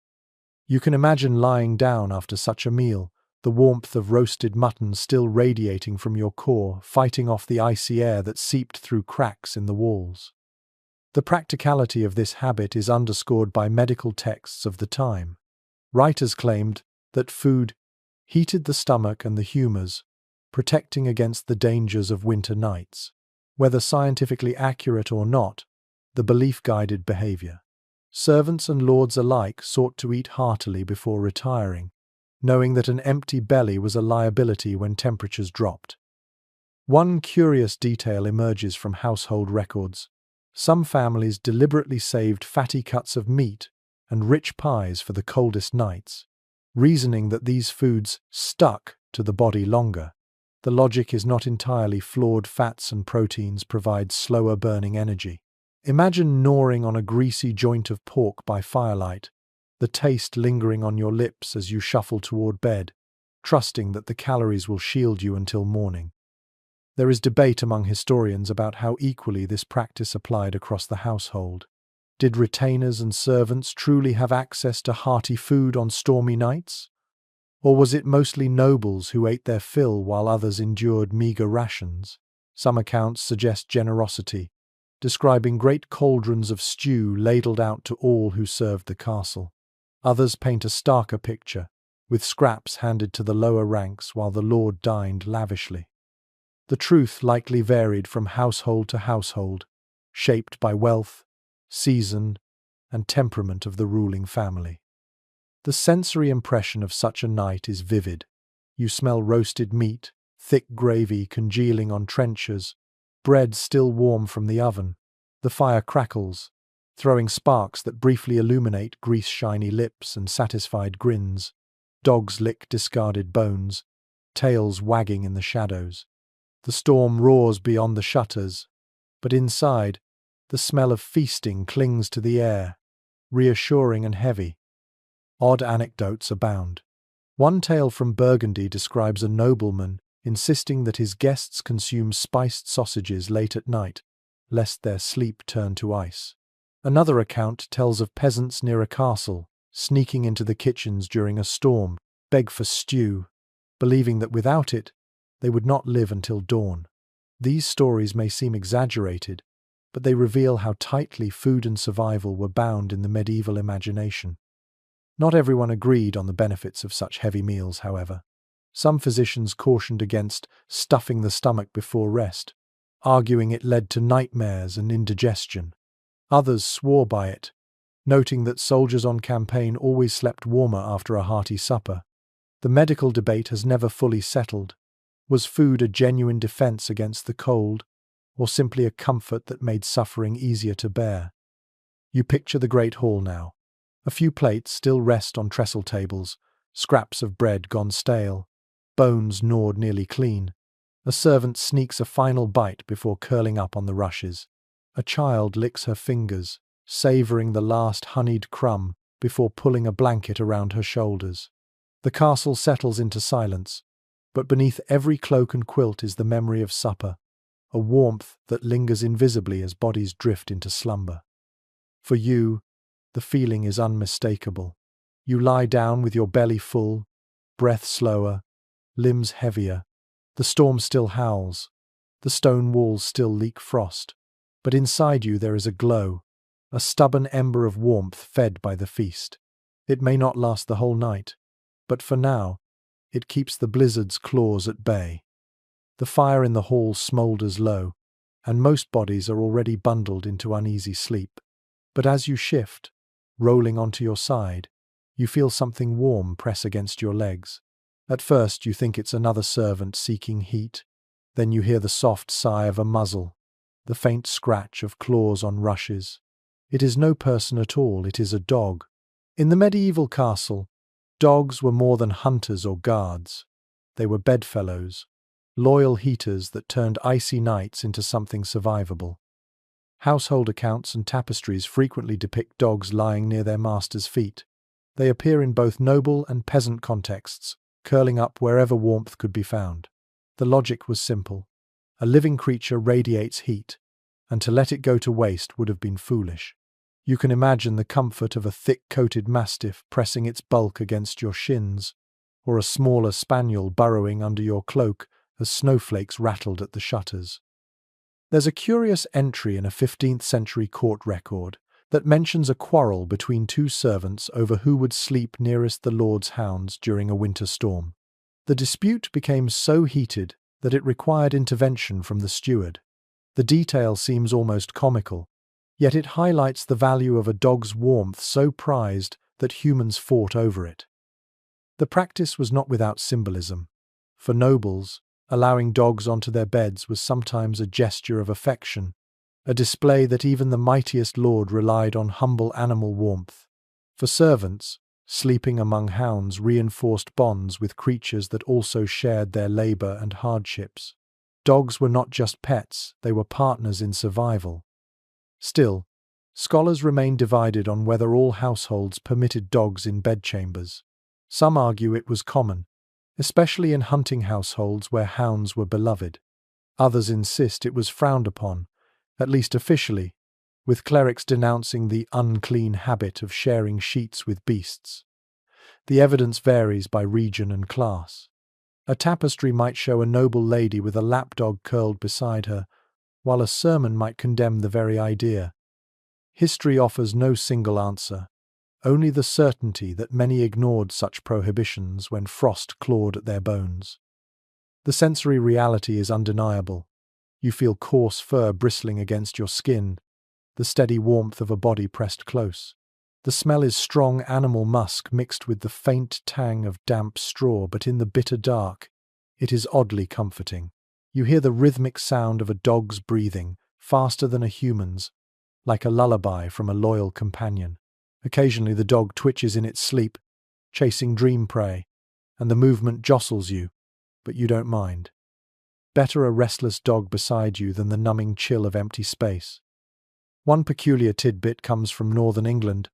Speaker 1: You can imagine lying down after such a meal, the warmth of roasted mutton still radiating from your core, fighting off the icy air that seeped through cracks in the walls. The practicality of this habit is underscored by medical texts of the time. Writers claimed that food heated the stomach and the humors, protecting against the dangers of winter nights. Whether scientifically accurate or not, the belief guided behavior. Servants and lords alike sought to eat heartily before retiring, knowing that an empty belly was a liability when temperatures dropped. One curious detail emerges from household records. Some families deliberately saved fatty cuts of meat and rich pies for the coldest nights, reasoning that these foods stuck to the body longer. The logic is not entirely flawed. Fats and proteins provide slower burning energy. Imagine gnawing on a greasy joint of pork by firelight, the taste lingering on your lips as you shuffle toward bed, trusting that the calories will shield you until morning. There is debate among historians about how equally this practice applied across the household. Did retainers and servants truly have access to hearty food on stormy nights? Or was it mostly nobles who ate their fill while others endured meager rations? Some accounts suggest generosity, describing great cauldrons of stew ladled out to all who served the castle. Others paint a starker picture, with scraps handed to the lower ranks while the lord dined lavishly. The truth likely varied from household to household, shaped by wealth, season, and temperament of the ruling family. The sensory impression of such a night is vivid. You smell roasted meat, thick gravy congealing on trenchers, bread still warm from the oven. The fire crackles, throwing sparks that briefly illuminate grease-shiny lips and satisfied grins. Dogs lick discarded bones, tails wagging in the shadows. The storm roars beyond the shutters, but inside, the smell of feasting clings to the air, reassuring and heavy. Odd anecdotes abound. One tale from Burgundy describes a nobleman insisting that his guests consume spiced sausages late at night, lest their sleep turn to ice. Another account tells of peasants near a castle, sneaking into the kitchens during a storm, beg for stew, believing that without it, they would not live until dawn. These stories may seem exaggerated, but they reveal how tightly food and survival were bound in the medieval imagination. Not everyone agreed on the benefits of such heavy meals, however. Some physicians cautioned against stuffing the stomach before rest, arguing it led to nightmares and indigestion. Others swore by it, noting that soldiers on campaign always slept warmer after a hearty supper. The medical debate has never fully settled. Was food a genuine defense against the cold, or simply a comfort that made suffering easier to bear? You picture the great hall now. A few plates still rest on trestle tables, scraps of bread gone stale, bones gnawed nearly clean. A servant sneaks a final bite before curling up on the rushes. A child licks her fingers, savouring the last honeyed crumb before pulling a blanket around her shoulders. The castle settles into silence, but beneath every cloak and quilt is the memory of supper, a warmth that lingers invisibly as bodies drift into slumber. For you, the feeling is unmistakable. You lie down with your belly full, breath slower, limbs heavier. The storm still howls, the stone walls still leak frost, but inside you there is a glow, a stubborn ember of warmth fed by the feast. It may not last the whole night, but for now, it keeps the blizzard's claws at bay. The fire in the hall smoulders low, and most bodies are already bundled into uneasy sleep. But as you shift, rolling onto your side, you feel something warm press against your legs. At first you think it's another servant seeking heat, then you hear the soft sigh of a muzzle, the faint scratch of claws on rushes. It is no person at all, it is a dog. In the medieval castle, dogs were more than hunters or guards. They were bedfellows, loyal heaters that turned icy nights into something survivable. Household accounts and tapestries frequently depict dogs lying near their master's feet. They appear in both noble and peasant contexts, curling up wherever warmth could be found. The logic was simple. A living creature radiates heat, and to let it go to waste would have been foolish. You can imagine the comfort of a thick-coated mastiff pressing its bulk against your shins, or a smaller spaniel burrowing under your cloak as snowflakes rattled at the shutters. There's a curious entry in a 15th century court record that mentions a quarrel between two servants over who would sleep nearest the lord's hounds during a winter storm. The dispute became so heated that it required intervention from the steward. The detail seems almost comical, yet it highlights the value of a dog's warmth so prized that humans fought over it. The practice was not without symbolism. For nobles, allowing dogs onto their beds was sometimes a gesture of affection, a display that even the mightiest lord relied on humble animal warmth. For servants, sleeping among hounds reinforced bonds with creatures that also shared their labour and hardships. Dogs were not just pets, they were partners in survival. Still, scholars remain divided on whether all households permitted dogs in bedchambers. Some argue it was common, especially in hunting households where hounds were beloved. Others insist it was frowned upon, at least officially, with clerics denouncing the unclean habit of sharing sheets with beasts. The evidence varies by region and class. A tapestry might show a noble lady with a lapdog curled beside her, while a sermon might condemn the very idea. History offers no single answer, only the certainty that many ignored such prohibitions when frost clawed at their bones. The sensory reality is undeniable. You feel coarse fur bristling against your skin, the steady warmth of a body pressed close. The smell is strong animal musk mixed with the faint tang of damp straw, but in the bitter dark, it is oddly comforting. You hear the rhythmic sound of a dog's breathing, faster than a human's, like a lullaby from a loyal companion. Occasionally the dog twitches in its sleep, chasing dream prey, and the movement jostles you, but you don't mind. Better a restless dog beside you than the numbing chill of empty space. One peculiar tidbit comes from northern England,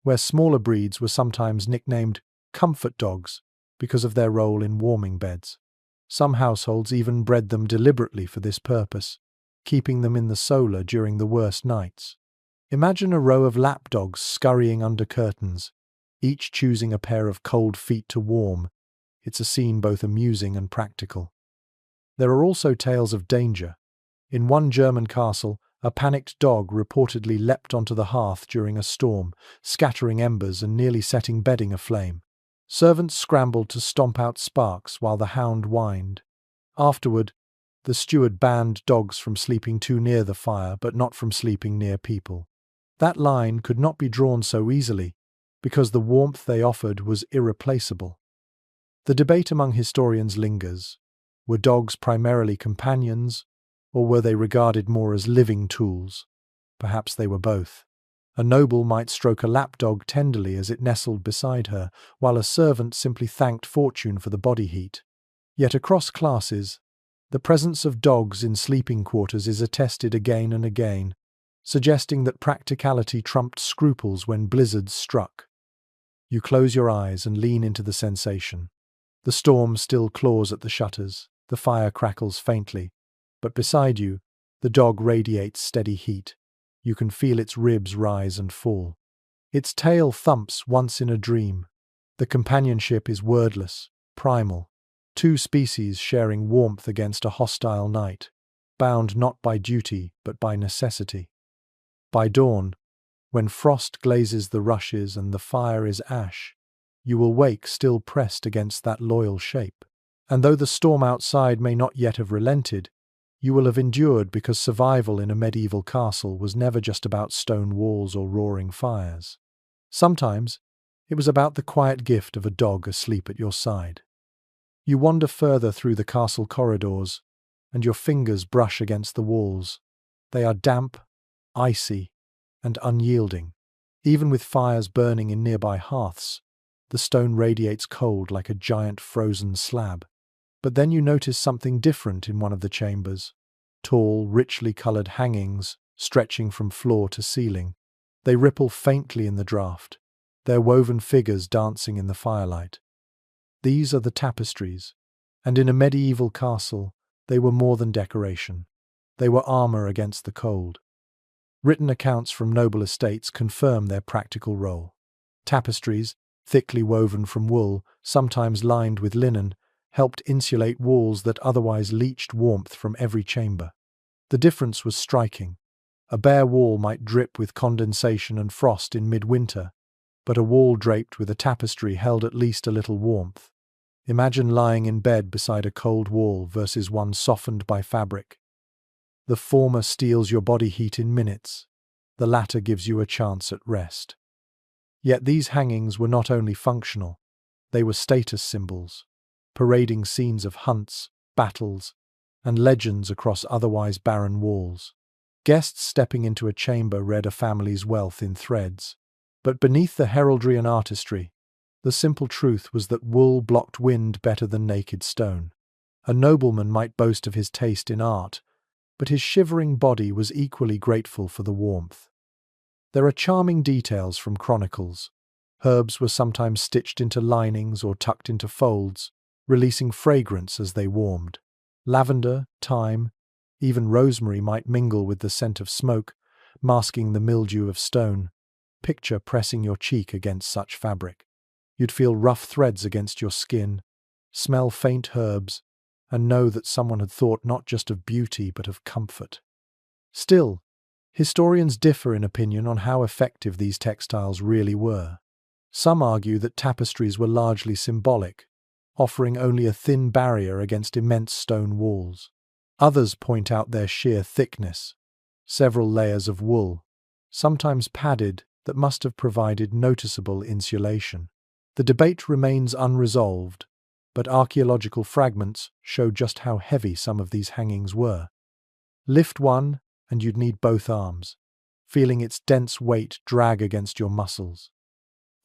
Speaker 1: where smaller breeds were sometimes nicknamed comfort dogs because of their role in warming beds. Some households even bred them deliberately for this purpose, keeping them in the solar during the worst nights. Imagine a row of lapdogs scurrying under curtains, each choosing a pair of cold feet to warm. It's a scene both amusing and practical. There are also tales of danger. In one German castle, a panicked dog reportedly leapt onto the hearth during a storm, scattering embers and nearly setting bedding aflame. Servants scrambled to stomp out sparks while the hound whined. Afterward, the steward banned dogs from sleeping too near the fire, but not from sleeping near people. That line could not be drawn so easily, because the warmth they offered was irreplaceable. The debate among historians lingers. Were dogs primarily companions, or were they regarded more as living tools? Perhaps they were both. A noble might stroke a lapdog tenderly as it nestled beside her, while a servant simply thanked fortune for the body heat. Yet across classes, the presence of dogs in sleeping quarters is attested again and again, suggesting that practicality trumped scruples when blizzards struck. You close your eyes and lean into the sensation. The storm still claws at the shutters, the fire crackles faintly, but beside you, the dog radiates steady heat. You can feel its ribs rise and fall. Its tail thumps once in a dream. The companionship is wordless, primal. Two species sharing warmth against a hostile night, bound not by duty but by necessity. By dawn, when frost glazes the rushes and the fire is ash, you will wake still pressed against that loyal shape. And though the storm outside may not yet have relented, you will have endured because survival in a medieval castle was never just about stone walls or roaring fires. Sometimes, it was about the quiet gift of a dog asleep at your side. You wander further through the castle corridors, and your fingers brush against the walls. They are damp, icy, and unyielding. Even with fires burning in nearby hearths, the stone radiates cold like a giant frozen slab. But then you notice something different in one of the chambers. Tall, richly coloured hangings, stretching from floor to ceiling. They ripple faintly in the draught, their woven figures dancing in the firelight. These are the tapestries, and in a medieval castle, they were more than decoration. They were armour against the cold. Written accounts from noble estates confirm their practical role. Tapestries, thickly woven from wool, sometimes lined with linen, helped insulate walls that otherwise leached warmth from every chamber. The difference was striking. A bare wall might drip with condensation and frost in midwinter, but a wall draped with a tapestry held at least a little warmth. Imagine lying in bed beside a cold wall versus one softened by fabric. The former steals your body heat in minutes, the latter gives you a chance at rest. Yet these hangings were not only functional, they were status symbols, parading scenes of hunts, battles, and legends across otherwise barren walls. Guests stepping into a chamber read a family's wealth in threads. But beneath the heraldry and artistry, the simple truth was that wool blocked wind better than naked stone. A nobleman might boast of his taste in art, but his shivering body was equally grateful for the warmth. There are charming details from chronicles. Herbs were sometimes stitched into linings or tucked into folds, releasing fragrance as they warmed. Lavender, thyme, even rosemary might mingle with the scent of smoke, masking the mildew of stone. Picture pressing your cheek against such fabric. You'd feel rough threads against your skin, smell faint herbs, and know that someone had thought not just of beauty but of comfort. Still, historians differ in opinion on how effective these textiles really were. Some argue that tapestries were largely symbolic, offering only a thin barrier against immense stone walls. Others point out their sheer thickness, several layers of wool, sometimes padded, that must have provided noticeable insulation. The debate remains unresolved, but archaeological fragments show just how heavy some of these hangings were. Lift one, and you'd need both arms, feeling its dense weight drag against your muscles.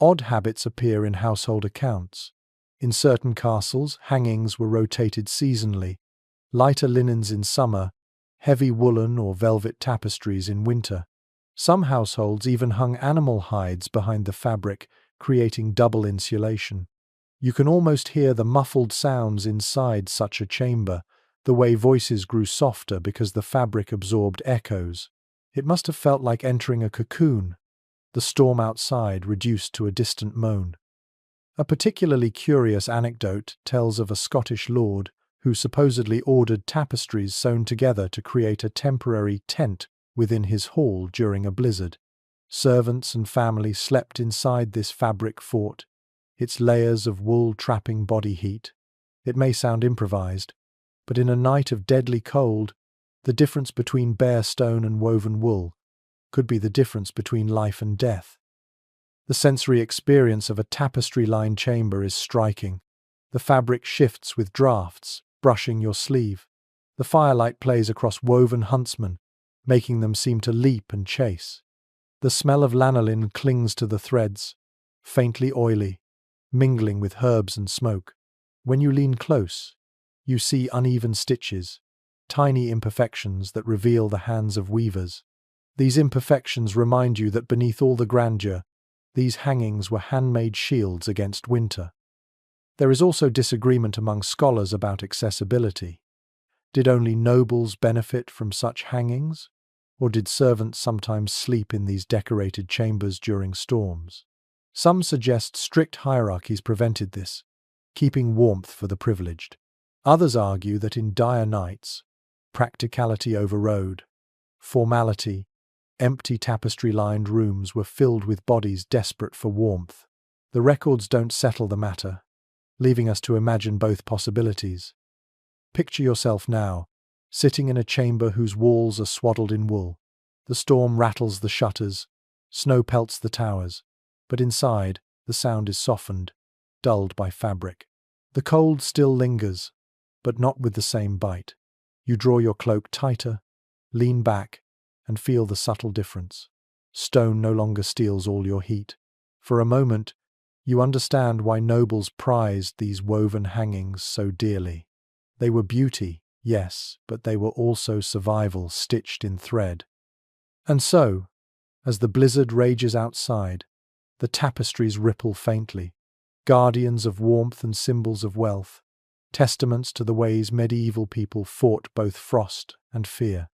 Speaker 1: Odd habits appear in household accounts. In certain castles, hangings were rotated seasonally, lighter linens in summer, heavy woolen or velvet tapestries in winter. Some households even hung animal hides behind the fabric, creating double insulation. You can almost hear the muffled sounds inside such a chamber, the way voices grew softer because the fabric absorbed echoes. It must have felt like entering a cocoon, the storm outside reduced to a distant moan. A particularly curious anecdote tells of a Scottish lord who supposedly ordered tapestries sewn together to create a temporary tent within his hall during a blizzard. Servants and family slept inside this fabric fort, its layers of wool trapping body heat. It may sound improvised, but in a night of deadly cold, the difference between bare stone and woven wool could be the difference between life and death. The sensory experience of a tapestry-lined chamber is striking. The fabric shifts with drafts, brushing your sleeve. The firelight plays across woven huntsmen, making them seem to leap and chase. The smell of lanolin clings to the threads, faintly oily, mingling with herbs and smoke. When you lean close, you see uneven stitches, tiny imperfections that reveal the hands of weavers. These imperfections remind you that beneath all the grandeur, these hangings were handmade shields against winter. There is also disagreement among scholars about accessibility. Did only nobles benefit from such hangings? Or did servants sometimes sleep in these decorated chambers during storms? Some suggest strict hierarchies prevented this, keeping warmth for the privileged. Others argue that in dire nights, practicality overrode. Formality, empty tapestry-lined rooms were filled with bodies desperate for warmth. The records don't settle the matter, leaving us to imagine both possibilities. Picture yourself now, sitting in a chamber whose walls are swaddled in wool. The storm rattles the shutters, snow pelts the towers, but inside, the sound is softened, dulled by fabric. The cold still lingers, but not with the same bite. You draw your cloak tighter, lean back, and feel the subtle difference. Stone no longer steals all your heat. For a moment, you understand why nobles prized these woven hangings so dearly. They were beauty, yes, but they were also survival stitched in thread. And so, as the blizzard rages outside, the tapestries ripple faintly, guardians of warmth and symbols of wealth, testaments to the ways medieval people fought both frost and fear.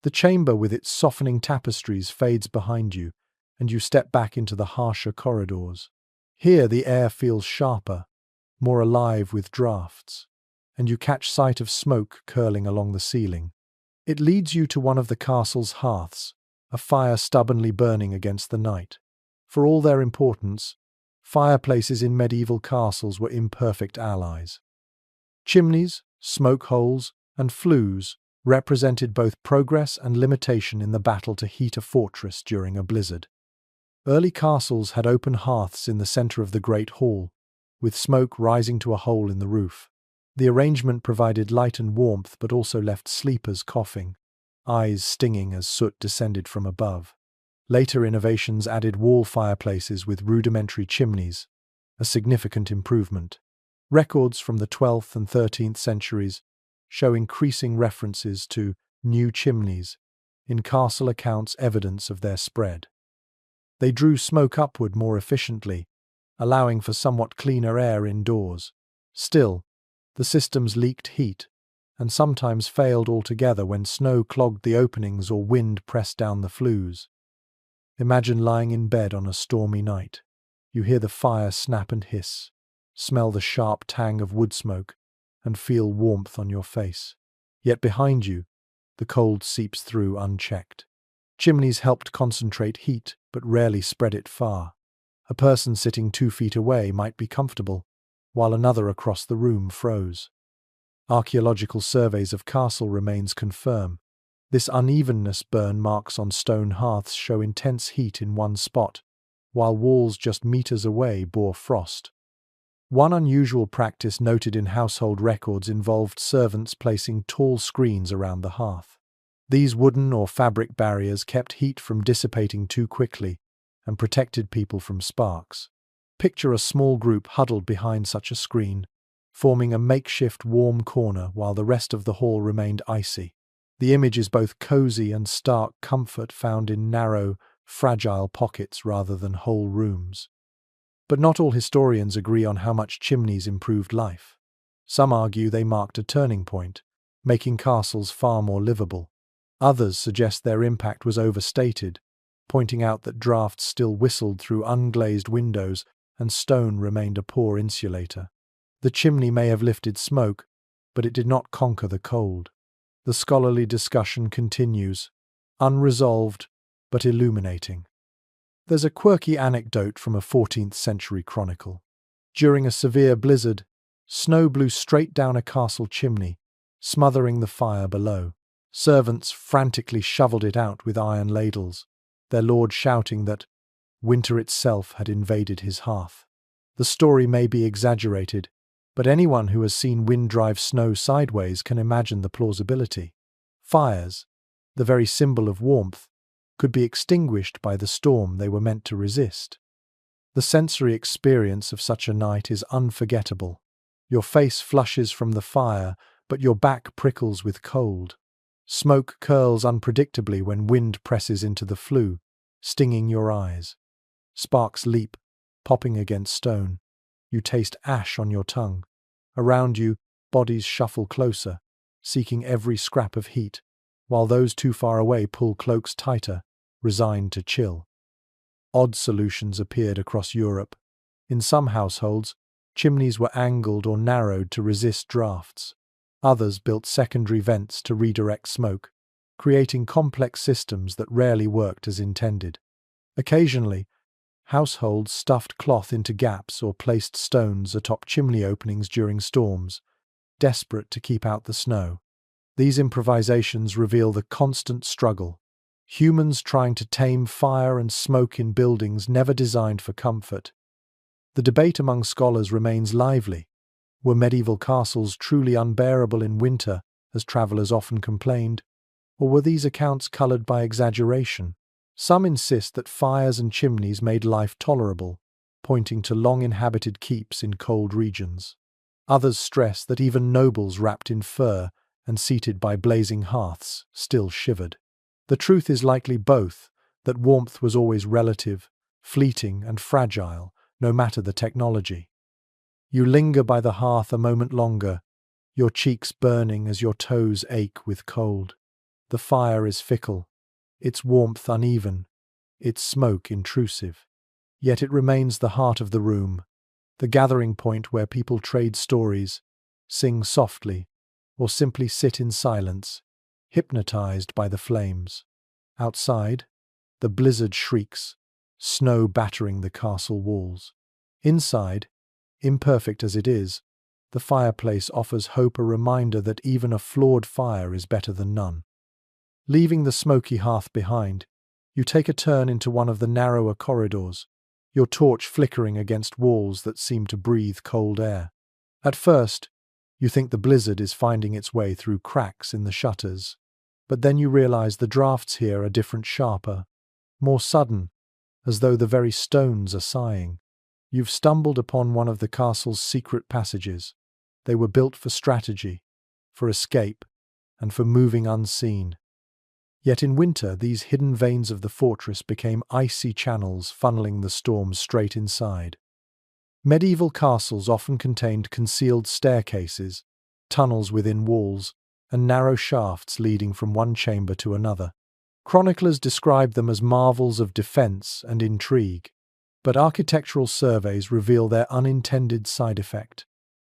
Speaker 1: The chamber with its softening tapestries fades behind you, and you step back into the harsher corridors. Here the air feels sharper, more alive with drafts, and you catch sight of smoke curling along the ceiling. It leads you to one of the castle's hearths, a fire stubbornly burning against the night. For all their importance, fireplaces in medieval castles were imperfect allies. Chimneys, smoke holes, and flues represented both progress and limitation in the battle to heat a fortress during a blizzard. Early castles had open hearths in the center of the great hall, with smoke rising to a hole in the roof. The arrangement provided light and warmth but also left sleepers coughing, eyes stinging as soot descended from above. Later innovations added wall fireplaces with rudimentary chimneys, a significant improvement. Records from the 12th and 13th centuries show increasing references to new chimneys in castle accounts, evidence of their spread. They drew smoke upward more efficiently, allowing for somewhat cleaner air indoors. Still, the systems leaked heat, and sometimes failed altogether when snow clogged the openings or wind pressed down the flues. Imagine lying in bed on a stormy night. You hear the fire snap and hiss, smell the sharp tang of wood smoke, and feel warmth on your face. Yet behind you, the cold seeps through unchecked. Chimneys helped concentrate heat, but rarely spread it far. A person sitting 2 feet away might be comfortable, while another across the room froze. Archaeological surveys of castle remains confirm this unevenness. Burn marks on stone hearths show intense heat in one spot, while walls just meters away bore frost. One unusual practice noted in household records involved servants placing tall screens around the hearth. These wooden or fabric barriers kept heat from dissipating too quickly and protected people from sparks. Picture a small group huddled behind such a screen, forming a makeshift warm corner while the rest of the hall remained icy. The image is both cozy and stark comfort found in narrow, fragile pockets rather than whole rooms. But not all historians agree on how much chimneys improved life. Some argue they marked a turning point, making castles far more livable. Others suggest their impact was overstated, pointing out that drafts still whistled through unglazed windows and stone remained a poor insulator. The chimney may have lifted smoke, but it did not conquer the cold. The scholarly discussion continues, unresolved but illuminating. There's a quirky anecdote from a 14th century chronicle. During a severe blizzard, snow blew straight down a castle chimney, smothering the fire below. Servants frantically shoveled it out with iron ladles, their lord shouting that winter itself had invaded his hearth. The story may be exaggerated, but anyone who has seen wind drive snow sideways can imagine the plausibility. Fires, the very symbol of warmth, could be extinguished by the storm they were meant to resist. The sensory experience of such a night is unforgettable. Your face flushes from the fire, but your back prickles with cold. Smoke curls unpredictably when wind presses into the flue, stinging your eyes. Sparks leap, popping against stone. You taste ash on your tongue. Around you, bodies shuffle closer, seeking every scrap of heat, while those too far away pull cloaks tighter, resigned to chill. Odd solutions appeared across Europe. In some households, chimneys were angled or narrowed to resist drafts. Others built secondary vents to redirect smoke, creating complex systems that rarely worked as intended. Occasionally, households stuffed cloth into gaps or placed stones atop chimney openings during storms, desperate to keep out the snow. These improvisations reveal the constant struggle. Humans trying to tame fire and smoke in buildings never designed for comfort. The debate among scholars remains lively. Were medieval castles truly unbearable in winter, as travellers often complained, or were these accounts coloured by exaggeration? Some insist that fires and chimneys made life tolerable, pointing to long-inhabited keeps in cold regions. Others stress that even nobles wrapped in fur and seated by blazing hearths still shivered. The truth is likely both, that warmth was always relative, fleeting and fragile, no matter the technology. You linger by the hearth a moment longer, your cheeks burning as your toes ache with cold. The fire is fickle, its warmth uneven, its smoke intrusive. Yet it remains the heart of the room, the gathering point where people trade stories, sing softly, or simply sit in silence, hypnotized by the flames. Outside, the blizzard shrieks, snow battering the castle walls. Inside, imperfect as it is, the fireplace offers hope, a reminder that even a flawed fire is better than none. Leaving the smoky hearth behind, you take a turn into one of the narrower corridors, your torch flickering against walls that seem to breathe cold air. At first, you think the blizzard is finding its way through cracks in the shutters, but then you realize the drafts here are different, sharper, more sudden, as though the very stones are sighing. You've stumbled upon one of the castle's secret passages. They were built for strategy, for escape, and for moving unseen. Yet in winter, these hidden veins of the fortress became icy channels funneling the storm straight inside. Medieval castles often contained concealed staircases, tunnels within walls, and narrow shafts leading from one chamber to another. Chroniclers describe them as marvels of defense and intrigue, but architectural surveys reveal their unintended side effect.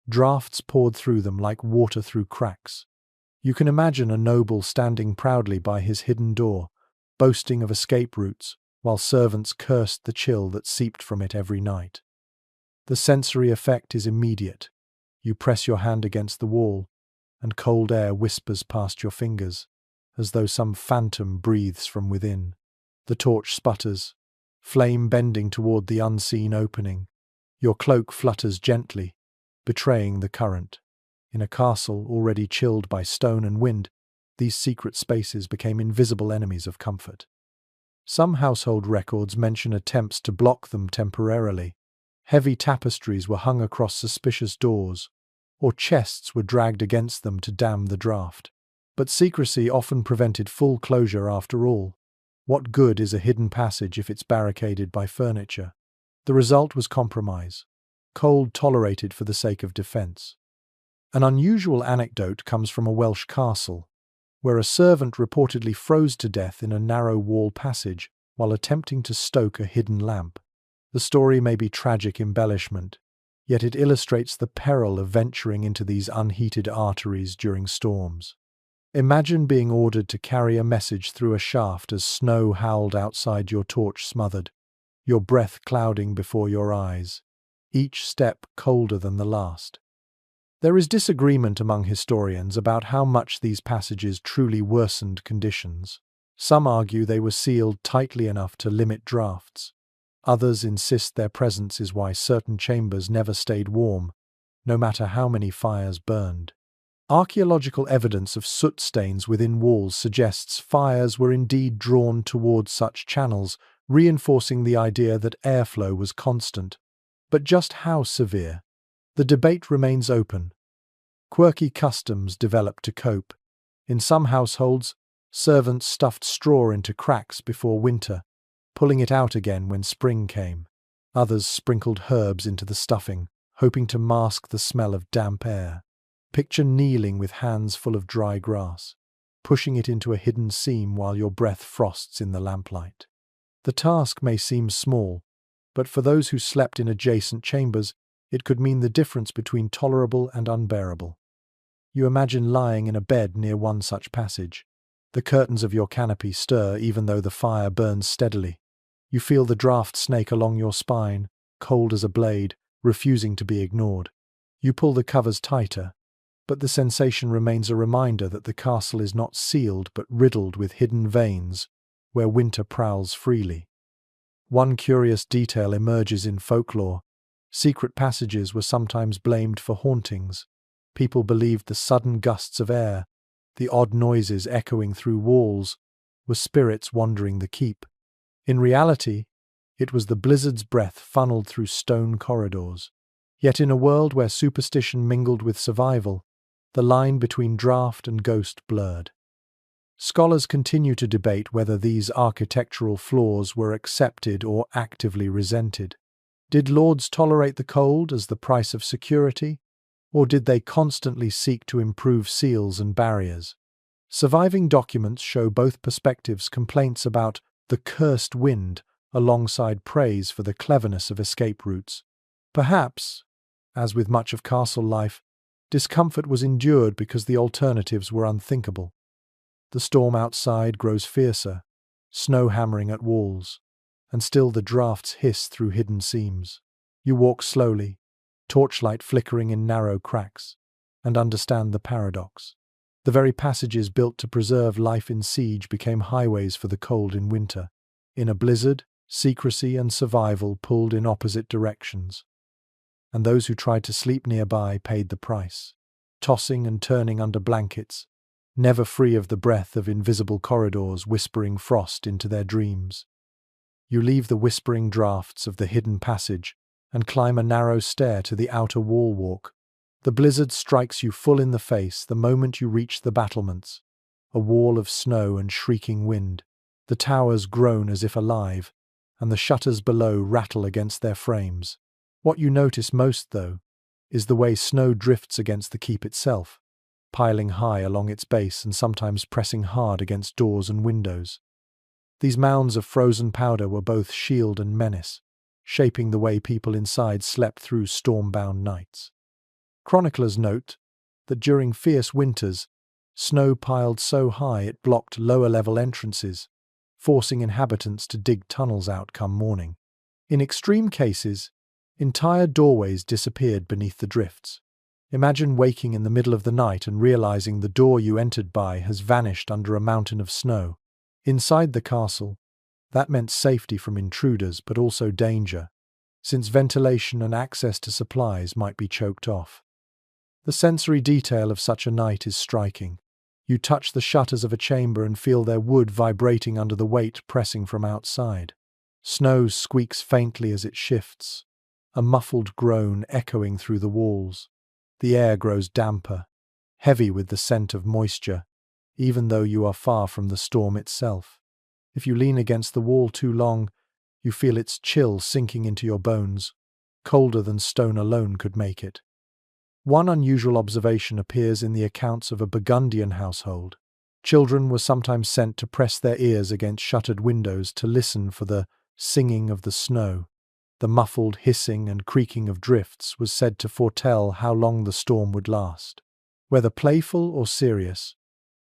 Speaker 1: Drafts poured through them like water through cracks. You can imagine a noble standing proudly by his hidden door, boasting of escape routes, while servants cursed the chill that seeped from it every night. The sensory effect is immediate. You press your hand against the wall, and cold air whispers past your fingers, as though some phantom breathes from within. The torch sputters, flame bending toward the unseen opening. Your cloak flutters gently, betraying the current. In a castle already chilled by stone and wind, these secret spaces became invisible enemies of comfort. Some household records mention attempts to block them temporarily. Heavy tapestries were hung across suspicious doors, or chests were dragged against them to dam the draught. But secrecy often prevented full closure after all. What good is a hidden passage if it's barricaded by furniture? The result was compromise, cold tolerated for the sake of defense. An unusual anecdote comes from a Welsh castle, where a servant reportedly froze to death in a narrow wall passage while attempting to stoke a hidden lamp. The story may be tragic embellishment, yet it illustrates the peril of venturing into these unheated arteries during storms. Imagine being ordered to carry a message through a shaft as snow howled outside your torch smothered, your breath clouding before your eyes, each step colder than the last. There is disagreement among historians about how much these passages truly worsened conditions. Some argue they were sealed tightly enough to limit drafts. Others insist their presence is why certain chambers never stayed warm, no matter how many fires burned. Archaeological evidence of soot stains within walls suggests fires were indeed drawn towards such channels, reinforcing the idea that airflow was constant. But just how severe? The debate remains open. Quirky customs developed to cope. In some households, servants stuffed straw into cracks before winter, pulling it out again when spring came. Others sprinkled herbs into the stuffing, hoping to mask the smell of damp air. Picture kneeling with hands full of dry grass, pushing it into a hidden seam while your breath frosts in the lamplight. The task may seem small, but for those who slept in adjacent chambers, it could mean the difference between tolerable and unbearable. You imagine lying in a bed near one such passage. The curtains of your canopy stir even though the fire burns steadily. You feel the draft snake along your spine, cold as a blade, refusing to be ignored. You pull the covers tighter, but the sensation remains a reminder that the castle is not sealed but riddled with hidden veins, where winter prowls freely. One curious detail emerges in folklore. Secret passages were sometimes blamed for hauntings. People believed the sudden gusts of air, the odd noises echoing through walls, were spirits wandering the keep. In reality, it was the blizzard's breath funneled through stone corridors. Yet in a world where superstition mingled with survival, the line between draft and ghost blurred. Scholars continue to debate whether these architectural flaws were accepted or actively resented. Did lords tolerate the cold as the price of security, or did they constantly seek to improve seals and barriers? Surviving documents show both perspectives: complaints about the cursed wind alongside praise for the cleverness of escape routes. Perhaps, as with much of castle life, discomfort was endured because the alternatives were unthinkable. The storm outside grows fiercer, snow hammering at walls, and still the drafts hiss through hidden seams. You walk slowly, torchlight flickering in narrow cracks, and understand the paradox. The very passages built to preserve life in siege became highways for the cold in winter. In a blizzard, secrecy and survival pulled in opposite directions, and those who tried to sleep nearby paid the price, tossing and turning under blankets, never free of the breath of invisible corridors whispering frost into their dreams. You leave the whispering drafts of the hidden passage and climb a narrow stair to the outer wall walk. The blizzard strikes you full in the face the moment you reach the battlements, a wall of snow and shrieking wind. The towers groan as if alive, and the shutters below rattle against their frames. What you notice most, though, is the way snow drifts against the keep itself, piling high along its base and sometimes pressing hard against doors and windows. These mounds of frozen powder were both shield and menace, shaping the way people inside slept through storm-bound nights. Chroniclers note that during fierce winters, snow piled so high it blocked lower-level entrances, forcing inhabitants to dig tunnels out come morning. In extreme cases, Entire doorways disappeared beneath the drifts. Imagine waking in the middle of the night and realizing the door you entered by has vanished under a mountain of snow. Inside the castle, that meant safety from intruders but also danger, since ventilation and access to supplies might be choked off. The sensory detail of such a night is striking. You touch the shutters of a chamber and feel their wood vibrating under the weight pressing from outside. Snow squeaks faintly as it shifts, a muffled groan echoing through the walls. The air grows damper, heavy with the scent of moisture, even though you are far from the storm itself. If you lean against the wall too long, you feel its chill sinking into your bones, colder than stone alone could make it. One unusual observation appears in the accounts of a Burgundian household. Children were sometimes sent to press their ears against shuttered windows to listen for the singing of the snow. The muffled hissing and creaking of drifts was said to foretell how long the storm would last. Whether playful or serious,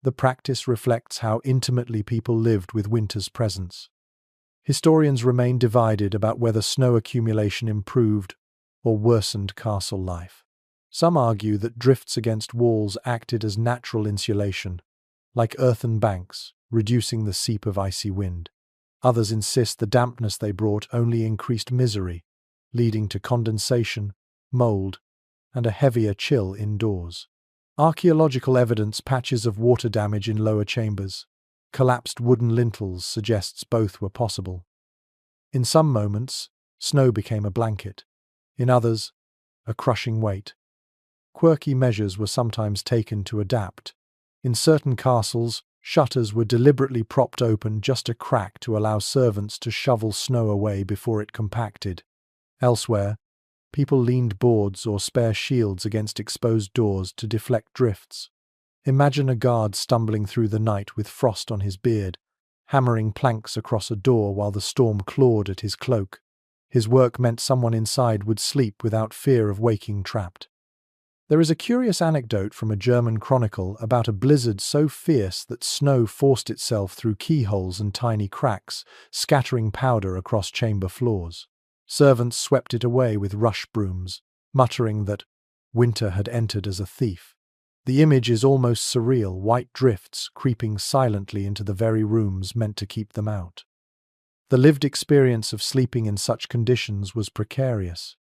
Speaker 1: the practice reflects how intimately people lived with winter's presence. Historians remain divided about whether snow accumulation improved or worsened castle life. Some argue that drifts against walls acted as natural insulation, like earthen banks, reducing the seep of icy wind. Others insist the dampness they brought only increased misery, leading to condensation, mold, and a heavier chill indoors. Archaeological evidence patches of water damage in lower chambers. Collapsed wooden lintels suggests both were possible. In some moments, snow became a blanket. In others, a crushing weight. Quirky measures were sometimes taken to adapt. In certain castles, shutters were deliberately propped open just a crack to allow servants to shovel snow away before it compacted. Elsewhere, people leaned boards or spare shields against exposed doors to deflect drifts. Imagine a guard stumbling through the night with frost on his beard, hammering planks across a door while the storm clawed at his cloak. His work meant someone inside would sleep without fear of waking trapped. There is a curious anecdote from a German chronicle about a blizzard so fierce that snow forced itself through keyholes and tiny cracks, scattering powder across chamber floors. Servants swept it away with rush brooms, muttering that winter had entered as a thief. The image is almost surreal, white drifts creeping silently into the very rooms meant to keep them out. The lived experience of sleeping in such conditions was precarious.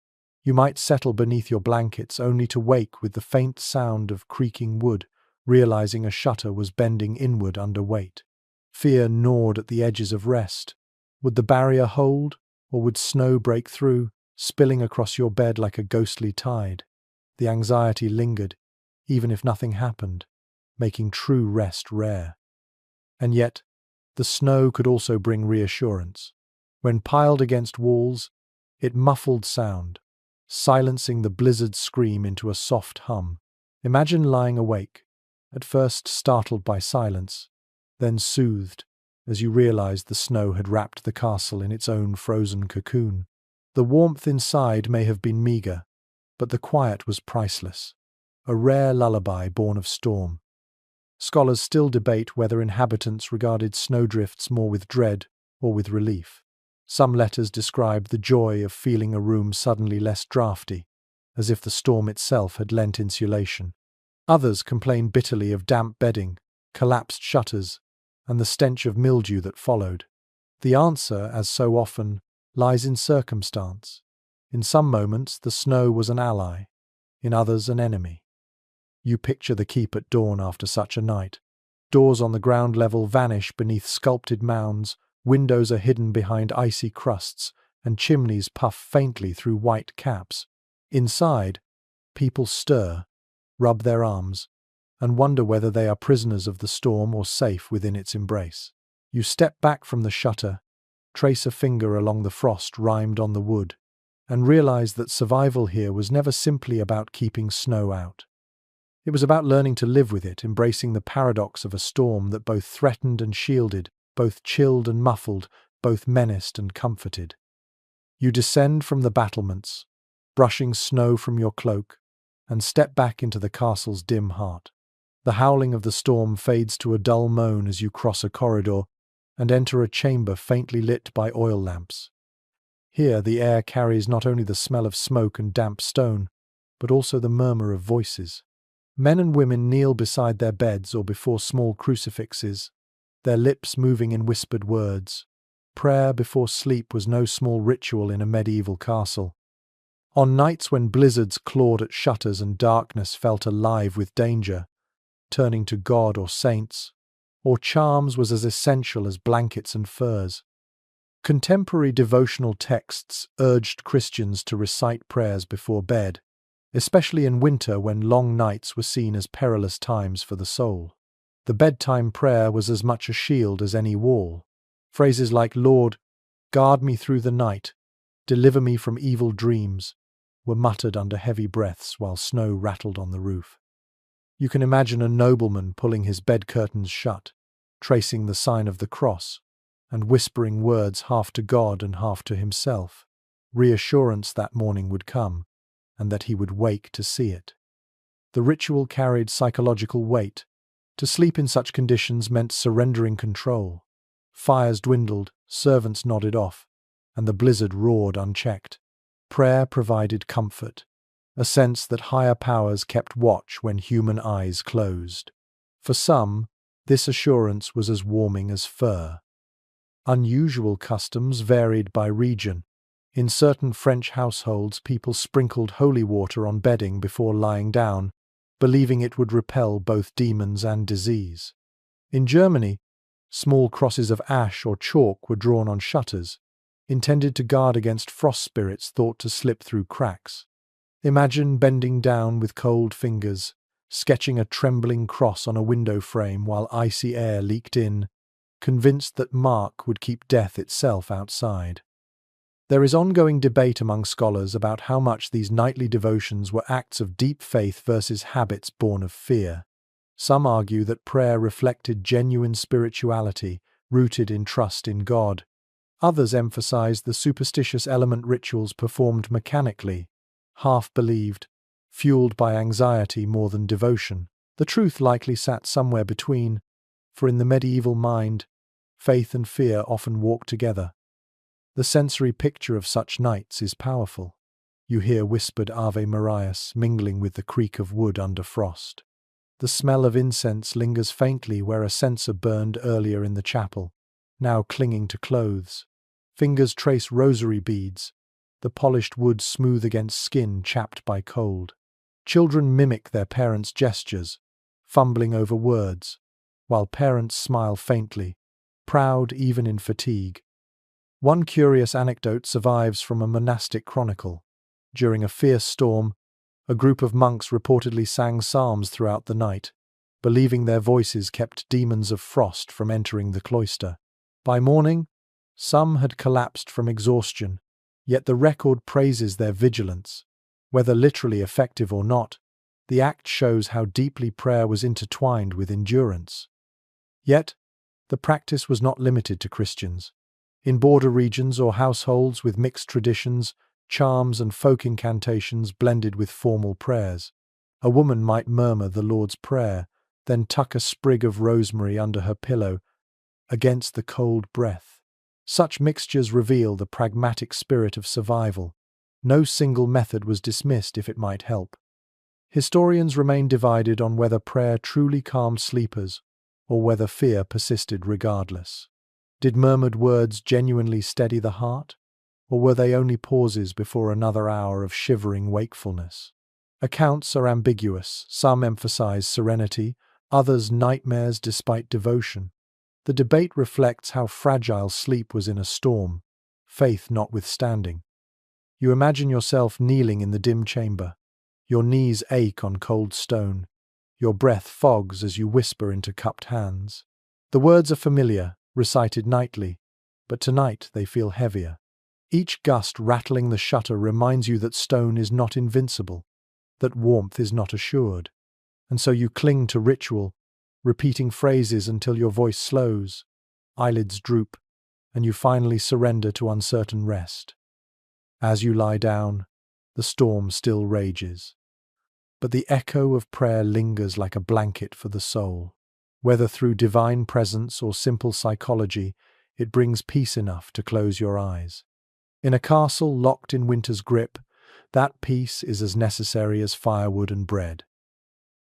Speaker 1: You might settle beneath your blankets only to wake with the faint sound of creaking wood, realizing a shutter was bending inward under weight. Fear gnawed at the edges of rest. Would the barrier hold, or would snow break through, spilling across your bed like a ghostly tide? The anxiety lingered, even if nothing happened, making true rest rare. And yet, the snow could also bring reassurance. When piled against walls, it muffled sound, silencing the blizzard's scream into a soft hum. Imagine lying awake, at first startled by silence, then soothed as you realized the snow had wrapped the castle in its own frozen cocoon. The warmth inside may have been meager, but the quiet was priceless, a rare lullaby born of storm. Scholars still debate whether inhabitants regarded snowdrifts more with dread or with relief. Some letters describe the joy of feeling a room suddenly less drafty, as if the storm itself had lent insulation. Others complain bitterly of damp bedding, collapsed shutters, and the stench of mildew that followed. The answer, as so often, lies in circumstance. In some moments, the snow was an ally, in others an enemy. You picture the keep at dawn after such a night. Doors on the ground level vanish beneath sculpted mounds, windows are hidden behind icy crusts, and chimneys puff faintly through white caps. Inside, people stir, rub their arms, and wonder whether they are prisoners of the storm or safe within its embrace. You step back from the shutter, trace a finger along the frost rimed on the wood, and realize that survival here was never simply about keeping snow out. It was about learning to live with it, embracing the paradox of a storm that both threatened and shielded, both chilled and muffled, both menaced and comforted. You descend from the battlements, brushing snow from your cloak, and step back into the castle's dim heart. The howling of the storm fades to a dull moan as you cross a corridor and enter a chamber faintly lit by oil lamps. Here, the air carries not only the smell of smoke and damp stone, but also the murmur of voices. Men and women kneel beside their beds or before small crucifixes, their lips moving in whispered words. Prayer before sleep was no small ritual in a medieval castle. On nights when blizzards clawed at shutters and darkness felt alive with danger, turning to God or saints, or charms was as essential as blankets and furs. Contemporary devotional texts urged Christians to recite prayers before bed, especially in winter when long nights were seen as perilous times for the soul. The bedtime prayer was as much a shield as any wall. Phrases like, "Lord, guard me through the night, deliver me from evil dreams," were muttered under heavy breaths while snow rattled on the roof. You can imagine a nobleman pulling his bed curtains shut, tracing the sign of the cross, and whispering words half to God and half to himself. Reassurance that morning would come, and that he would wake to see it. The ritual carried psychological weight. To sleep in such conditions meant surrendering control. Fires dwindled, servants nodded off, and the blizzard roared unchecked. Prayer provided comfort, a sense that higher powers kept watch when human eyes closed. For some, this assurance was as warming as fur. Unusual customs varied by region. In certain French households, people sprinkled holy water on bedding before lying down, believing it would repel both demons and disease. In Germany, small crosses of ash or chalk were drawn on shutters, intended to guard against frost spirits thought to slip through cracks. Imagine bending down with cold fingers, sketching a trembling cross on a window frame while icy air leaked in, convinced that mark would keep death itself outside. There is ongoing debate among scholars about how much these nightly devotions were acts of deep faith versus habits born of fear. Some argue that prayer reflected genuine spirituality, rooted in trust in God. Others emphasize the superstitious element rituals performed mechanically, half-believed, fueled by anxiety more than devotion. The truth likely sat somewhere between, for in the medieval mind, faith and fear often walked together. The sensory picture of such nights is powerful. You hear whispered Ave Marias mingling with the creak of wood under frost. The smell of incense lingers faintly where a censer burned earlier in the chapel, now clinging to clothes. Fingers trace rosary beads, the polished wood smooth against skin chapped by cold. Children mimic their parents' gestures, fumbling over words, while parents smile faintly, proud even in fatigue. One curious anecdote survives from a monastic chronicle. During a fierce storm, a group of monks reportedly sang psalms throughout the night, believing their voices kept demons of frost from entering the cloister. By morning, some had collapsed from exhaustion, yet the record praises their vigilance. Whether literally effective or not, the act shows how deeply prayer was intertwined with endurance. Yet, the practice was not limited to Christians. In border regions or households with mixed traditions, charms and folk incantations blended with formal prayers. A woman might murmur the Lord's Prayer, then tuck a sprig of rosemary under her pillow against the cold breath. Such mixtures reveal the pragmatic spirit of survival. No single method was dismissed if it might help. Historians remain divided on whether prayer truly calmed sleepers or whether fear persisted regardless. Did murmured words genuinely steady the heart, or were they only pauses before another hour of shivering wakefulness? Accounts are ambiguous. Some emphasize serenity, others nightmares despite devotion. The debate reflects how fragile sleep was in a storm, faith notwithstanding. You imagine yourself kneeling in the dim chamber. Your knees ache on cold stone. Your breath fogs as you whisper into cupped hands. The words are familiar, recited nightly, but tonight they feel heavier. Each gust rattling the shutter reminds you that stone is not invincible, that warmth is not assured. And so you cling to ritual, repeating phrases until your voice slows, eyelids droop, and you finally surrender to uncertain rest. As you lie down, the storm still rages, but the echo of prayer lingers like a blanket for the soul. Whether through divine presence or simple psychology, it brings peace enough to close your eyes. In a castle locked in winter's grip, that peace is as necessary as firewood and bread.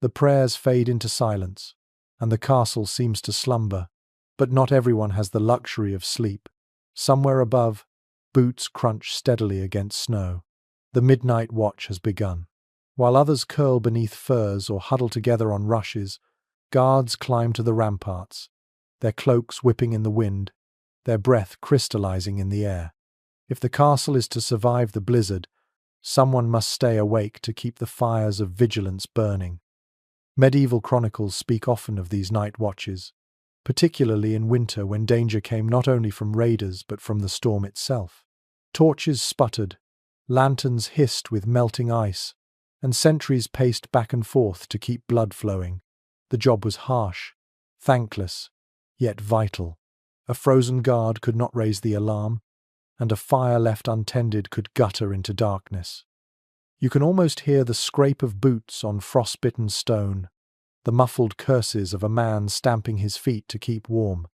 Speaker 1: The prayers fade into silence, and the castle seems to slumber, but not everyone has the luxury of sleep. Somewhere above, boots crunch steadily against snow. The midnight watch has begun. While others curl beneath firs or huddle together on rushes, guards climb to the ramparts, their cloaks whipping in the wind, their breath crystallizing in the air. If the castle is to survive the blizzard, someone must stay awake to keep the fires of vigilance burning. Medieval chronicles speak often of these night watches, particularly in winter when danger came not only from raiders but from the storm itself. Torches sputtered, lanterns hissed with melting ice, and sentries paced back and forth to keep blood flowing. The job was harsh, thankless, yet vital. A frozen guard could not raise the alarm, and a fire left untended could gutter into darkness. You can almost hear the scrape of boots on frostbitten stone, the muffled curses of a man stamping his feet to keep warm.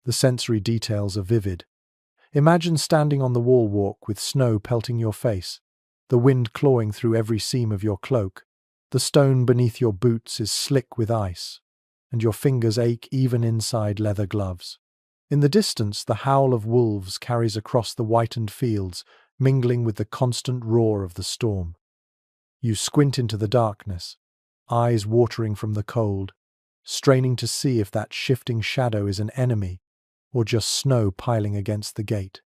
Speaker 1: The sensory details are vivid. Imagine standing on the wall walk with snow pelting your face, the wind clawing through every seam of your cloak. The stone beneath your boots is slick with ice, and your fingers ache even inside leather gloves. In the distance, the howl of wolves carries across the whitened fields, mingling with the constant roar of the storm. You squint into the darkness, eyes watering from the cold, straining to see if that shifting shadow is an enemy or just snow piling against the gate.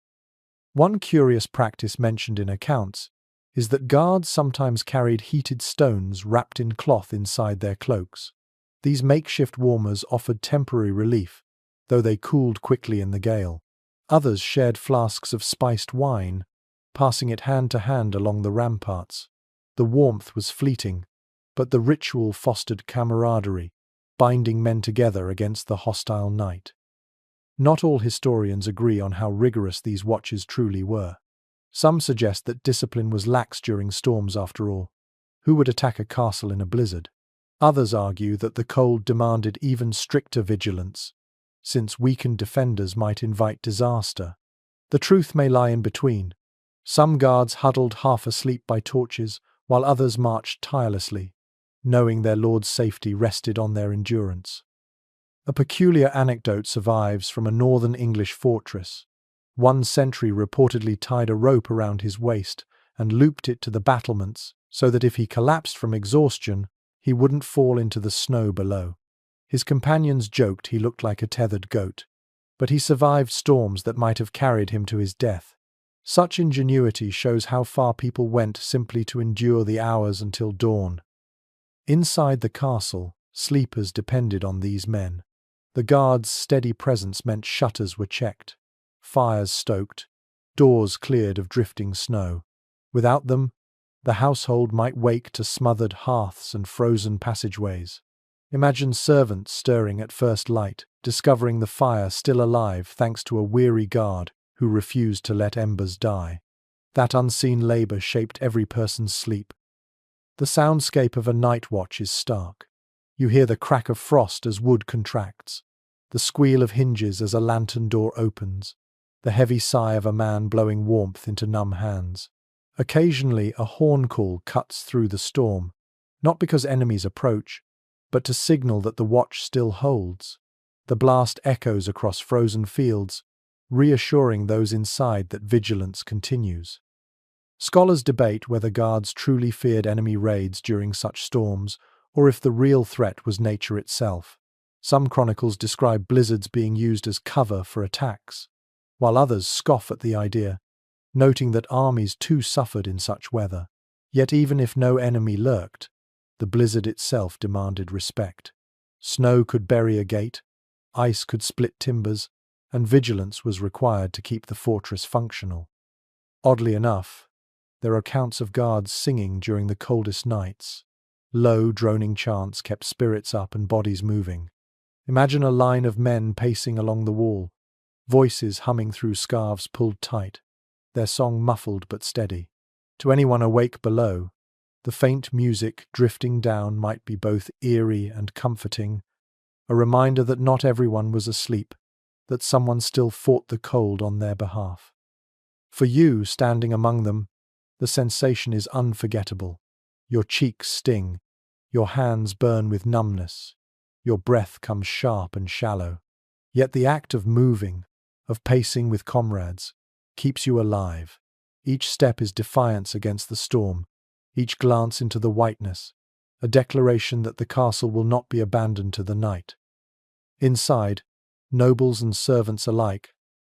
Speaker 1: One curious practice mentioned in accounts is that guards sometimes carried heated stones wrapped in cloth inside their cloaks. These makeshift warmers offered temporary relief, though they cooled quickly in the gale. Others shared flasks of spiced wine, passing it hand to hand along the ramparts. The warmth was fleeting, but the ritual fostered camaraderie, binding men together against the hostile night. Not all historians agree on how rigorous these watches truly were. Some suggest that discipline was lax during storms after all. Who would attack a castle in a blizzard? Others argue that the cold demanded even stricter vigilance, since weakened defenders might invite disaster. The truth may lie in between. Some guards huddled half asleep by torches, while others marched tirelessly, knowing their lord's safety rested on their endurance. A peculiar anecdote survives from a northern English fortress. One sentry reportedly tied a rope around his waist and looped it to the battlements so that if he collapsed from exhaustion, he wouldn't fall into the snow below. His companions joked he looked like a tethered goat, but he survived storms that might have carried him to his death. Such ingenuity shows how far people went simply to endure the hours until dawn. Inside the castle, sleepers depended on these men. The guards' steady presence meant shutters were checked, fires stoked, doors cleared of drifting snow. Without them, the household might wake to smothered hearths and frozen passageways. Imagine servants stirring at first light, discovering the fire still alive thanks to a weary guard who refused to let embers die. That unseen labor shaped every person's sleep. The soundscape of a night watch is stark. You hear the crack of frost as wood contracts, the squeal of hinges as a lantern door opens, the heavy sigh of a man blowing warmth into numb hands. Occasionally, a horn call cuts through the storm, not because enemies approach, but to signal that the watch still holds. The blast echoes across frozen fields, reassuring those inside that vigilance continues. Scholars debate whether guards truly feared enemy raids during such storms, or if the real threat was nature itself. Some chronicles describe blizzards being used as cover for attacks, while others scoff at the idea, noting that armies too suffered in such weather. Yet even if no enemy lurked, the blizzard itself demanded respect. Snow could bury a gate, ice could split timbers, and vigilance was required to keep the fortress functional. Oddly enough, there are accounts of guards singing during the coldest nights. Low, droning chants kept spirits up and bodies moving. Imagine a line of men pacing along the wall, voices humming through scarves pulled tight, their song muffled but steady. To anyone awake below, the faint music drifting down might be both eerie and comforting, a reminder that not everyone was asleep, that someone still fought the cold on their behalf. For you, standing among them, the sensation is unforgettable. Your cheeks sting, your hands burn with numbness, your breath comes sharp and shallow. Yet the act of moving, of pacing with comrades, keeps you alive. Each step is defiance against the storm, each glance into the whiteness, a declaration that the castle will not be abandoned to the night. Inside, nobles and servants alike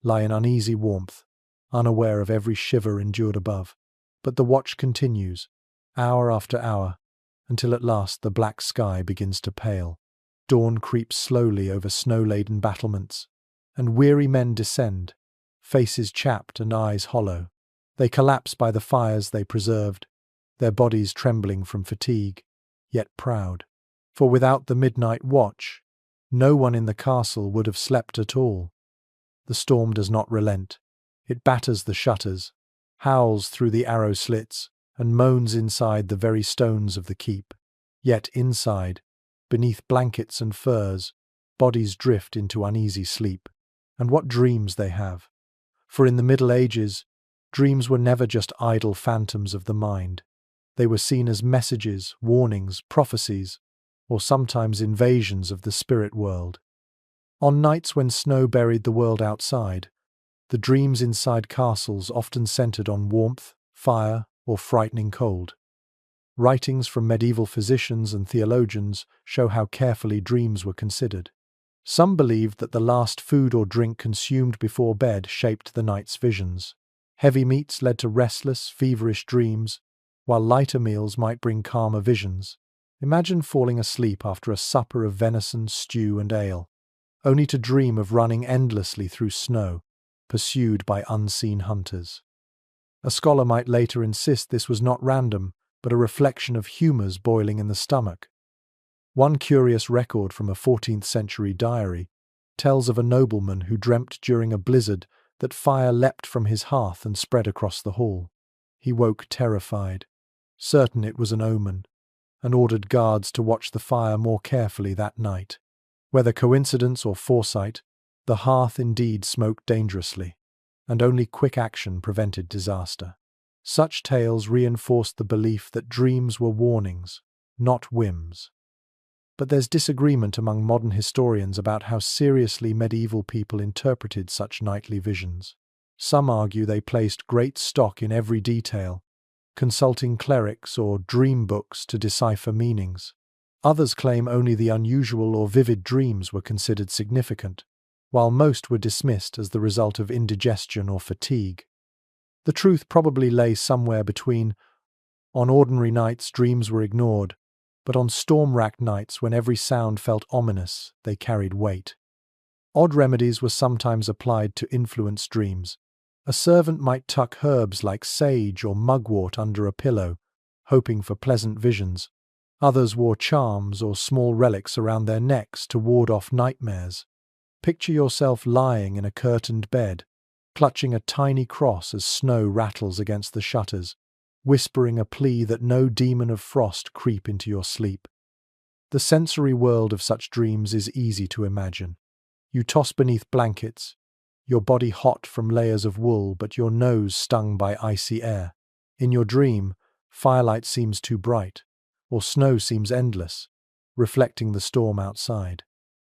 Speaker 1: lie in uneasy warmth, unaware of every shiver endured above. But the watch continues, hour after hour, until at last the black sky begins to pale. Dawn creeps slowly over snow-laden battlements, and weary men descend, faces chapped and eyes hollow. They collapse by the fires they preserved, their bodies trembling from fatigue, yet proud. For without the midnight watch, no one in the castle would have slept at all. The storm does not relent. It batters the shutters, howls through the arrow slits, and moans inside the very stones of the keep. Yet inside, beneath blankets and furs, bodies drift into uneasy sleep. And what dreams they have! For in the Middle Ages, dreams were never just idle phantoms of the mind. They were seen as messages, warnings, prophecies, or sometimes invasions of the spirit world. On nights when snow buried the world outside, the dreams inside castles often centered on warmth, fire, or frightening cold. Writings from medieval physicians and theologians show how carefully dreams were considered. Some believed that the last food or drink consumed before bed shaped the night's visions. Heavy meats led to restless, feverish dreams, while lighter meals might bring calmer visions. Imagine falling asleep after a supper of venison, stew, and ale, only to dream of running endlessly through snow, pursued by unseen hunters. A scholar might later insist this was not random, but a reflection of humours boiling in the stomach. One curious record from a 14th century diary tells of a nobleman who dreamt during a blizzard that fire leapt from his hearth and spread across the hall. He woke terrified, certain it was an omen, and ordered guards to watch the fire more carefully that night. Whether coincidence or foresight, the hearth indeed smoked dangerously, and only quick action prevented disaster. Such tales reinforced the belief that dreams were warnings, not whims. But there's disagreement among modern historians about how seriously medieval people interpreted such nightly visions. Some argue they placed great stock in every detail, consulting clerics or dream books to decipher meanings. Others claim only the unusual or vivid dreams were considered significant, while most were dismissed as the result of indigestion or fatigue. The truth probably lay somewhere between. On ordinary nights, dreams were ignored, but on storm-racked nights, when every sound felt ominous, they carried weight. Odd remedies were sometimes applied to influence dreams. A servant might tuck herbs like sage or mugwort under a pillow, hoping for pleasant visions. Others wore charms or small relics around their necks to ward off nightmares. Picture yourself lying in a curtained bed, clutching a tiny cross as snow rattles against the shutters, whispering a plea that no demon of frost creep into your sleep. The sensory world of such dreams is easy to imagine. You toss beneath blankets, your body hot from layers of wool but your nose stung by icy air. In your dream, firelight seems too bright, or snow seems endless, reflecting the storm outside.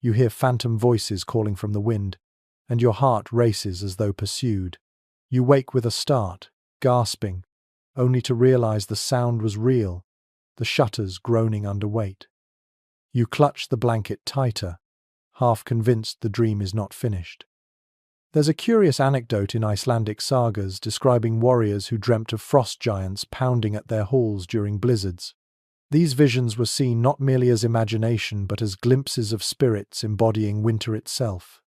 Speaker 1: You hear phantom voices calling from the wind, and your heart races as though pursued. You wake with a start, gasping, only to realize the sound was real, the shutters groaning under weight. You clutch the blanket tighter, half convinced the dream is not finished. There's a curious anecdote in Icelandic sagas describing warriors who dreamt of frost giants pounding at their halls during blizzards. These visions were seen not merely as imagination but as glimpses of spirits embodying winter itself.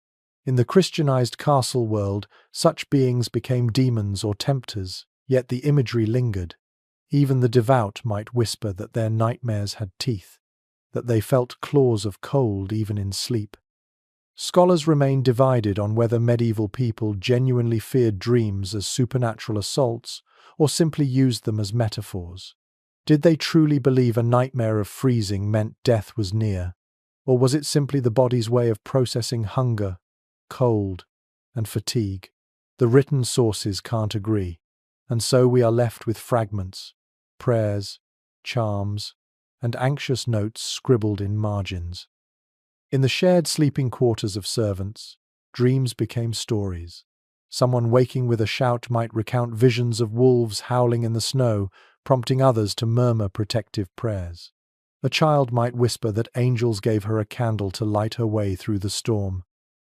Speaker 1: In the Christianized castle world, such beings became demons or tempters, yet the imagery lingered. Even the devout might whisper that their nightmares had teeth, that they felt claws of cold even in sleep. Scholars remain divided on whether medieval people genuinely feared dreams as supernatural assaults or simply used them as metaphors. Did they truly believe a nightmare of freezing meant death was near, or was it simply the body's way of processing hunger, cold, and fatigue? The written sources can't agree, and so we are left with fragments, prayers, charms, and anxious notes scribbled in margins. In the shared sleeping quarters of servants, dreams became stories. Someone waking with a shout might recount visions of wolves howling in the snow, prompting others to murmur protective prayers. A child might whisper that angels gave her a candle to light her way through the storm,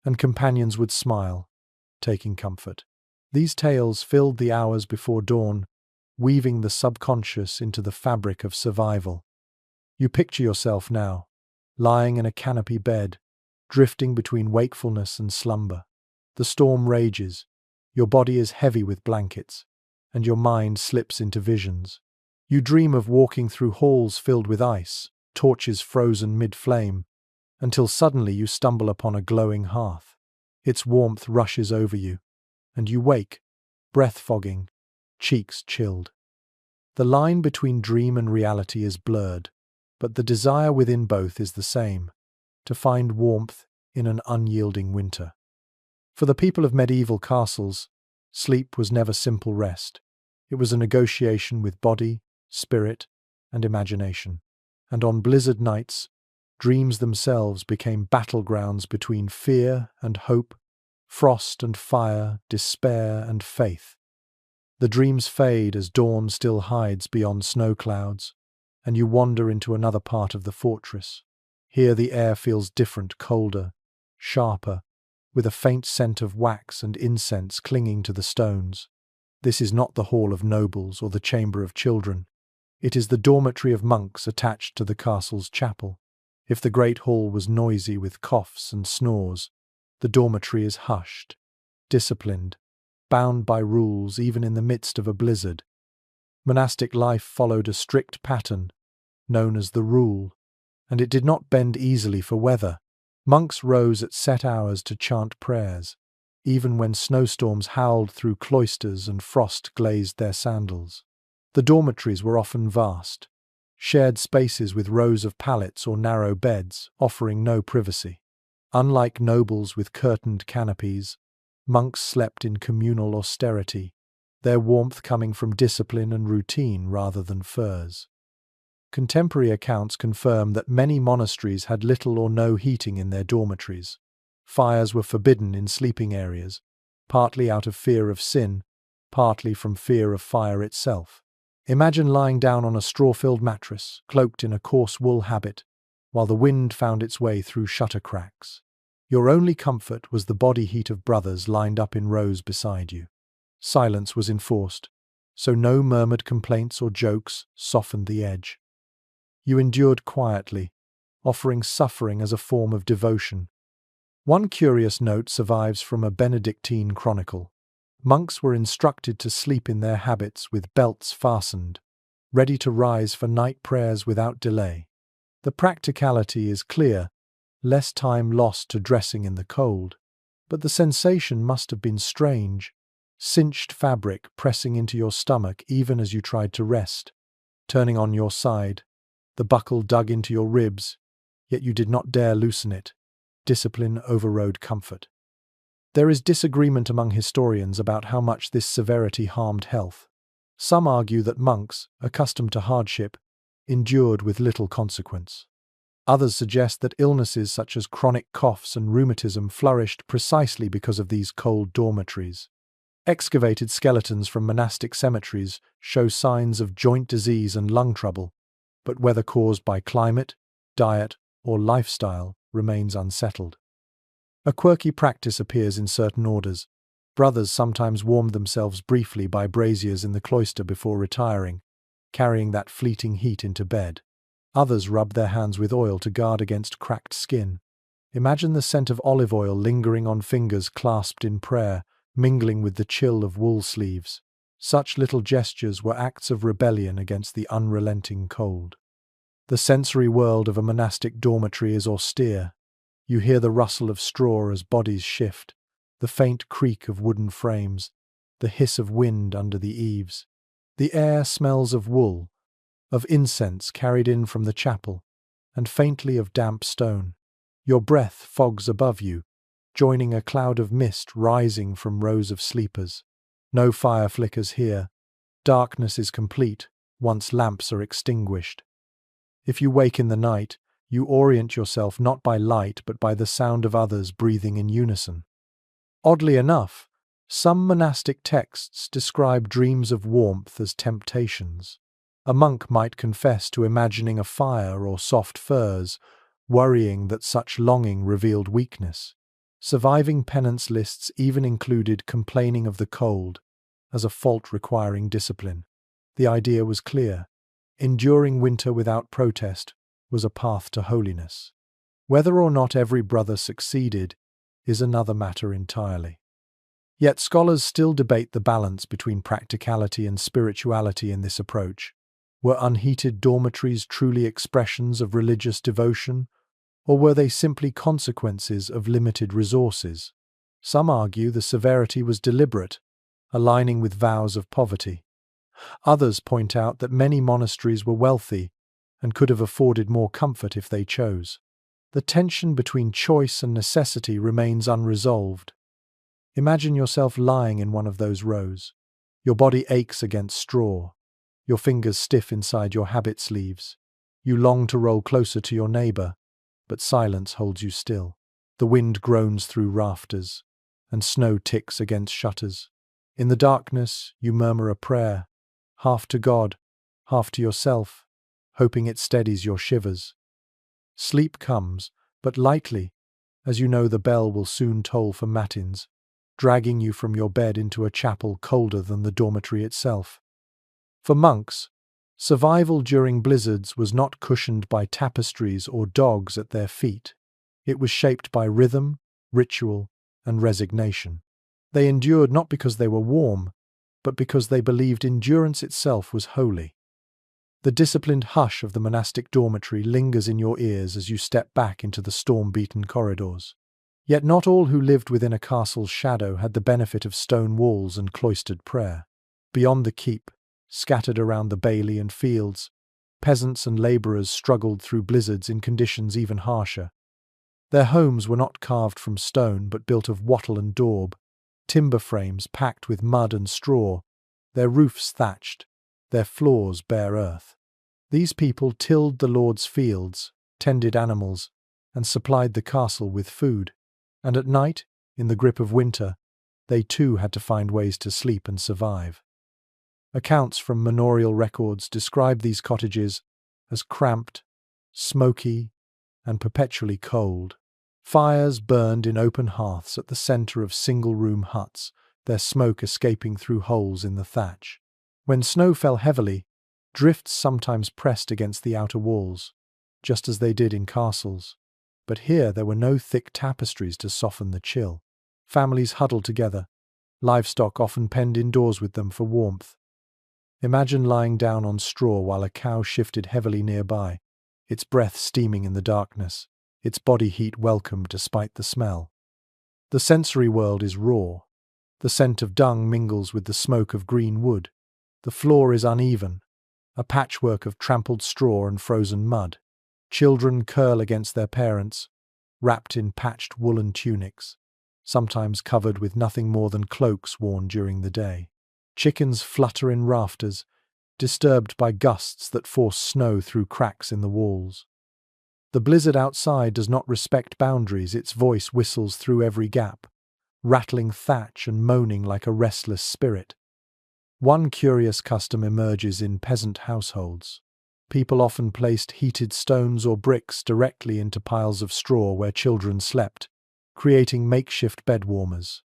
Speaker 1: and companions would smile, taking comfort. These tales filled the hours before dawn, weaving the subconscious into the fabric of survival. You picture yourself now, lying in a canopy bed, drifting between wakefulness and slumber. The storm rages, your body is heavy with blankets, and your mind slips into visions. You dream of walking through halls filled with ice, torches frozen mid-flame, until suddenly you stumble upon a glowing hearth. Its warmth rushes over you, and you wake, breath fogging, cheeks chilled. The line between dream and reality is blurred, but the desire within both is the same: to find warmth in an unyielding winter. For the people of medieval castles, sleep was never simple rest. It was a negotiation with body, spirit, and imagination. And on blizzard nights, dreams themselves became battlegrounds between fear and hope, frost and fire, despair and faith. The dreams fade as dawn still hides beyond snow clouds, and you wander into another part of the fortress. Here the air feels different, colder, sharper, with a faint scent of wax and incense clinging to the stones. This is not the hall of nobles or the chamber of children. It is the dormitory of monks attached to the castle's chapel. If the great hall was noisy with coughs and snores, the dormitory is hushed, disciplined, bound by rules even in the midst of a blizzard. Monastic life followed a strict pattern, known as the rule, and it did not bend easily for weather. Monks rose at set hours to chant prayers, even when snowstorms howled through cloisters and frost glazed their sandals. The dormitories were often vast, shared spaces with rows of pallets or narrow beds, offering no privacy. Unlike nobles with curtained canopies, monks slept in communal austerity, their warmth coming from discipline and routine rather than furs. Contemporary accounts confirm that many monasteries had little or no heating in their dormitories. Fires were forbidden in sleeping areas, partly out of fear of sin, partly from fear of fire itself. Imagine lying down on a straw-filled mattress, cloaked in a coarse wool habit, while the wind found its way through shutter cracks. Your only comfort was the body heat of brothers lined up in rows beside you. Silence was enforced, so no murmured complaints or jokes softened the edge. You endured quietly, offering suffering as a form of devotion. One curious note survives from a Benedictine chronicle. Monks were instructed to sleep in their habits with belts fastened, ready to rise for night prayers without delay. The practicality is clear: less time lost to dressing in the cold. But the sensation must have been strange: cinched fabric pressing into your stomach even as you tried to rest, turning on your side, the buckle dug into your ribs, yet you did not dare loosen it. Discipline overrode comfort. There is disagreement among historians about how much this severity harmed health. Some argue that monks, accustomed to hardship, endured with little consequence. Others suggest that illnesses such as chronic coughs and rheumatism flourished precisely because of these cold dormitories. Excavated skeletons from monastic cemeteries show signs of joint disease and lung trouble, but whether caused by climate, diet, or lifestyle remains unsettled. A quirky practice appears in certain orders. Brothers sometimes warmed themselves briefly by braziers in the cloister before retiring, carrying that fleeting heat into bed. Others rubbed their hands with oil to guard against cracked skin. Imagine the scent of olive oil lingering on fingers clasped in prayer, mingling with the chill of wool sleeves. Such little gestures were acts of rebellion against the unrelenting cold. The sensory world of a monastic dormitory is austere. You hear the rustle of straw as bodies shift, the faint creak of wooden frames, the hiss of wind under the eaves. The air smells of wool, of incense carried in from the chapel, and faintly of damp stone. Your breath fogs above you, joining a cloud of mist rising from rows of sleepers. No fire flickers here. Darkness is complete once lamps are extinguished. If you wake in the night, you orient yourself not by light but by the sound of others breathing in unison. Oddly enough, some monastic texts describe dreams of warmth as temptations. A monk might confess to imagining a fire or soft furs, worrying that such longing revealed weakness. Surviving penance lists even included complaining of the cold as a fault requiring discipline. The idea was clear. Enduring winter without protest was a path to holiness. Whether or not every brother succeeded is another matter entirely. Yet scholars still debate the balance between practicality and spirituality in this approach. Were unheated dormitories truly expressions of religious devotion, or were they simply consequences of limited resources? Some argue the severity was deliberate, aligning with vows of poverty. Others point out that many monasteries were wealthy and could have afforded more comfort if they chose. The tension between choice and necessity remains unresolved. Imagine yourself lying in one of those rows. Your body aches against straw, your fingers stiff inside your habit sleeves. You long to roll closer to your neighbor, but silence holds you still. The wind groans through rafters, and snow ticks against shutters. In the darkness, you murmur a prayer, half to God, half to yourself, hoping it steadies your shivers. Sleep comes, but lightly, as you know the bell will soon toll for matins, dragging you from your bed into a chapel colder than the dormitory itself. For monks, survival during blizzards was not cushioned by tapestries or dogs at their feet. It was shaped by rhythm, ritual, and resignation. They endured not because they were warm, but because they believed endurance itself was holy. The disciplined hush of the monastic dormitory lingers in your ears as you step back into the storm-beaten corridors. Yet not all who lived within a castle's shadow had the benefit of stone walls and cloistered prayer. Beyond the keep, scattered around the bailey and fields, peasants and labourers struggled through blizzards in conditions even harsher. Their homes were not carved from stone but built of wattle and daub, timber frames packed with mud and straw, their roofs thatched, their floors bare earth. These people tilled the Lord's fields, tended animals, and supplied the castle with food. And at night, in the grip of winter, they too had to find ways to sleep and survive. Accounts from manorial records describe these cottages as cramped, smoky, and perpetually cold. Fires burned in open hearths at the centre of single-room huts, their smoke escaping through holes in the thatch. When snow fell heavily, drifts sometimes pressed against the outer walls, just as they did in castles. But here there were no thick tapestries to soften the chill. Families huddled together, livestock often penned indoors with them for warmth. Imagine lying down on straw while a cow shifted heavily nearby, its breath steaming in the darkness, its body heat welcomed despite the smell. The sensory world is raw. The scent of dung mingles with the smoke of green wood. The floor is uneven, a patchwork of trampled straw and frozen mud. Children curl against their parents, wrapped in patched woolen tunics, sometimes covered with nothing more than cloaks worn during the day. Chickens flutter in rafters, disturbed by gusts that force snow through cracks in the walls. The blizzard outside does not respect boundaries, its voice whistles through every gap, rattling thatch and moaning like a restless spirit. One curious custom emerges in peasant households. People often placed heated stones or bricks directly into piles of straw where children slept, creating makeshift bed warmers.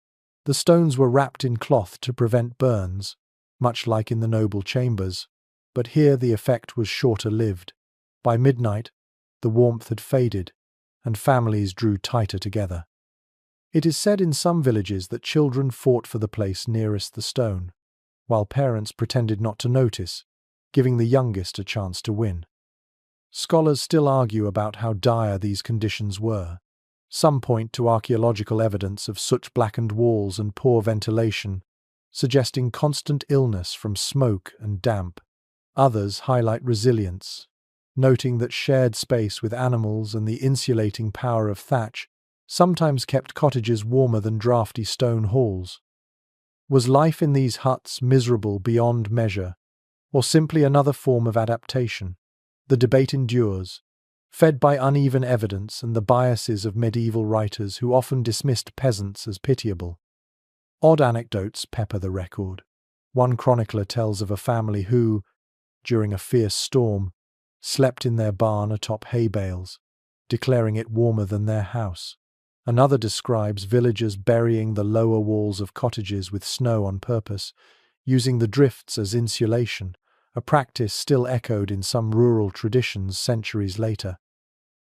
Speaker 1: The stones were wrapped in cloth to prevent burns, much like in the noble chambers, but here the effect was shorter-lived. By midnight, the warmth had faded, and families drew tighter together. It is said in some villages that children fought for the place nearest the stone, while parents pretended not to notice, giving the youngest a chance to win. Scholars still argue about how dire these conditions were. Some point to archaeological evidence of soot-blackened walls and poor ventilation, suggesting constant illness from smoke and damp. Others highlight resilience, noting that shared space with animals and the insulating power of thatch sometimes kept cottages warmer than draughty stone halls. Was life in these huts miserable beyond measure, or simply another form of adaptation? The debate endures, fed by uneven evidence and the biases of medieval writers who often dismissed peasants as pitiable. Odd anecdotes pepper the record. One chronicler tells of a family who, during a fierce storm, slept in their barn atop hay bales, declaring it warmer than their house. Another describes villagers burying the lower walls of cottages with snow on purpose, using the drifts as insulation, a practice still echoed in some rural traditions centuries later.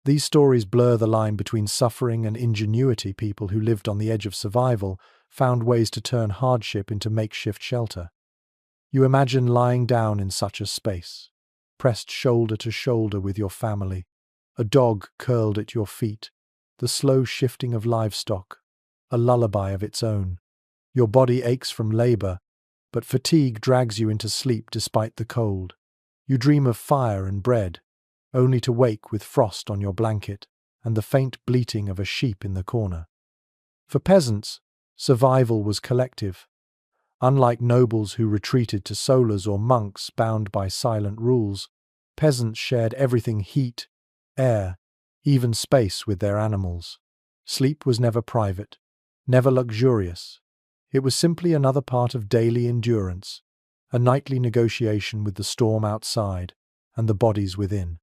Speaker 1: These stories blur the line between suffering and ingenuity. People who lived on the edge of survival found ways to turn hardship into makeshift shelter. You imagine lying down in such a space, pressed shoulder to shoulder with your family, a dog curled at your feet, the slow shifting of livestock, a lullaby of its own. Your body aches from labor, but fatigue drags you into sleep despite the cold. You dream of fire and bread, only to wake with frost on your blanket and the faint bleating of a sheep in the corner. For peasants, survival was collective. Unlike nobles who retreated to solas or monks bound by silent rules, peasants shared everything: heat, air, even space with their animals. Sleep was never private, never luxurious. It was simply another part of daily endurance, a nightly negotiation with the storm outside and the bodies within.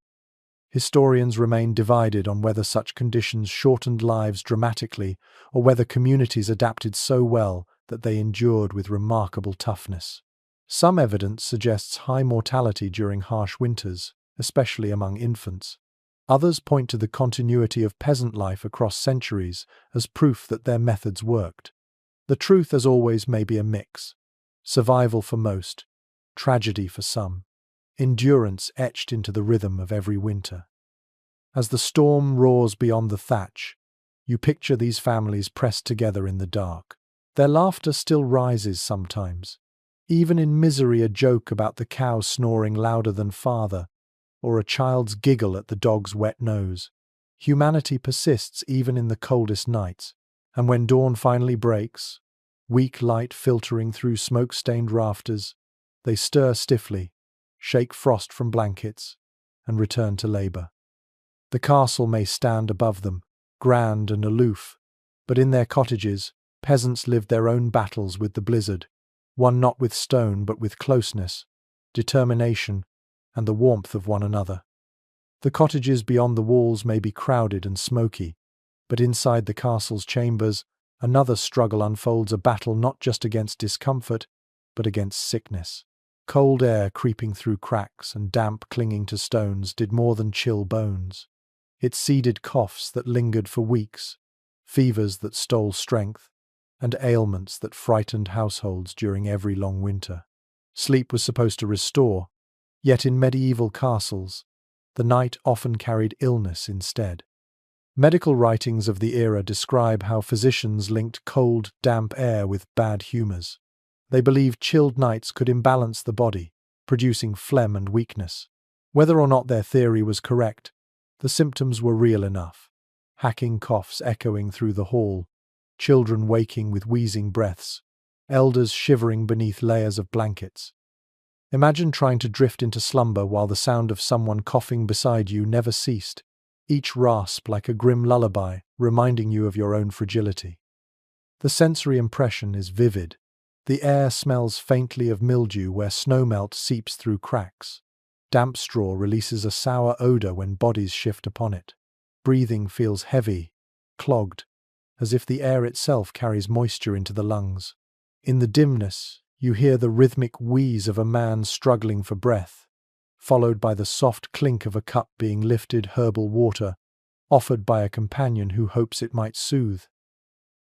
Speaker 1: Historians remain divided on whether such conditions shortened lives dramatically or whether communities adapted so well that they endured with remarkable toughness. Some evidence suggests high mortality during harsh winters, especially among infants. Others point to the continuity of peasant life across centuries as proof that their methods worked. The truth, as always, may be a mix. Survival for most, tragedy for some, endurance etched into the rhythm of every winter. As the storm roars beyond the thatch, you picture these families pressed together in the dark. Their laughter still rises sometimes. Even in misery, a joke about the cow snoring louder than father, or a child's giggle at the dog's wet nose. Humanity persists even in the coldest nights, and when dawn finally breaks, weak light filtering through smoke-stained rafters, they stir stiffly, shake frost from blankets, and return to labor. The castle may stand above them, grand and aloof, but in their cottages, peasants lived their own battles with the blizzard, won not with stone but with closeness, determination, and the warmth of one another. The cottages beyond the walls may be crowded and smoky, but inside the castle's chambers, another struggle unfolds, a battle not just against discomfort, but against sickness. Cold air creeping through cracks and damp clinging to stones did more than chill bones. It seeded coughs that lingered for weeks, fevers that stole strength, and ailments that frightened households during every long winter. Sleep was supposed to restore, yet in medieval castles, the night often carried illness instead. Medical writings of the era describe how physicians linked cold, damp air with bad humors. They believed chilled nights could imbalance the body, producing phlegm and weakness. Whether or not their theory was correct, the symptoms were real enough. Hacking coughs echoing through the hall, children waking with wheezing breaths, elders shivering beneath layers of blankets. Imagine trying to drift into slumber while the sound of someone coughing beside you never ceased, each rasp like a grim lullaby, reminding you of your own fragility. The sensory impression is vivid. The air smells faintly of mildew where snowmelt seeps through cracks. Damp straw releases a sour odor when bodies shift upon it. Breathing feels heavy, clogged, as if the air itself carries moisture into the lungs. In the dimness, you hear the rhythmic wheeze of a man struggling for breath, followed by the soft clink of a cup being lifted, herbal water, offered by a companion who hopes it might soothe.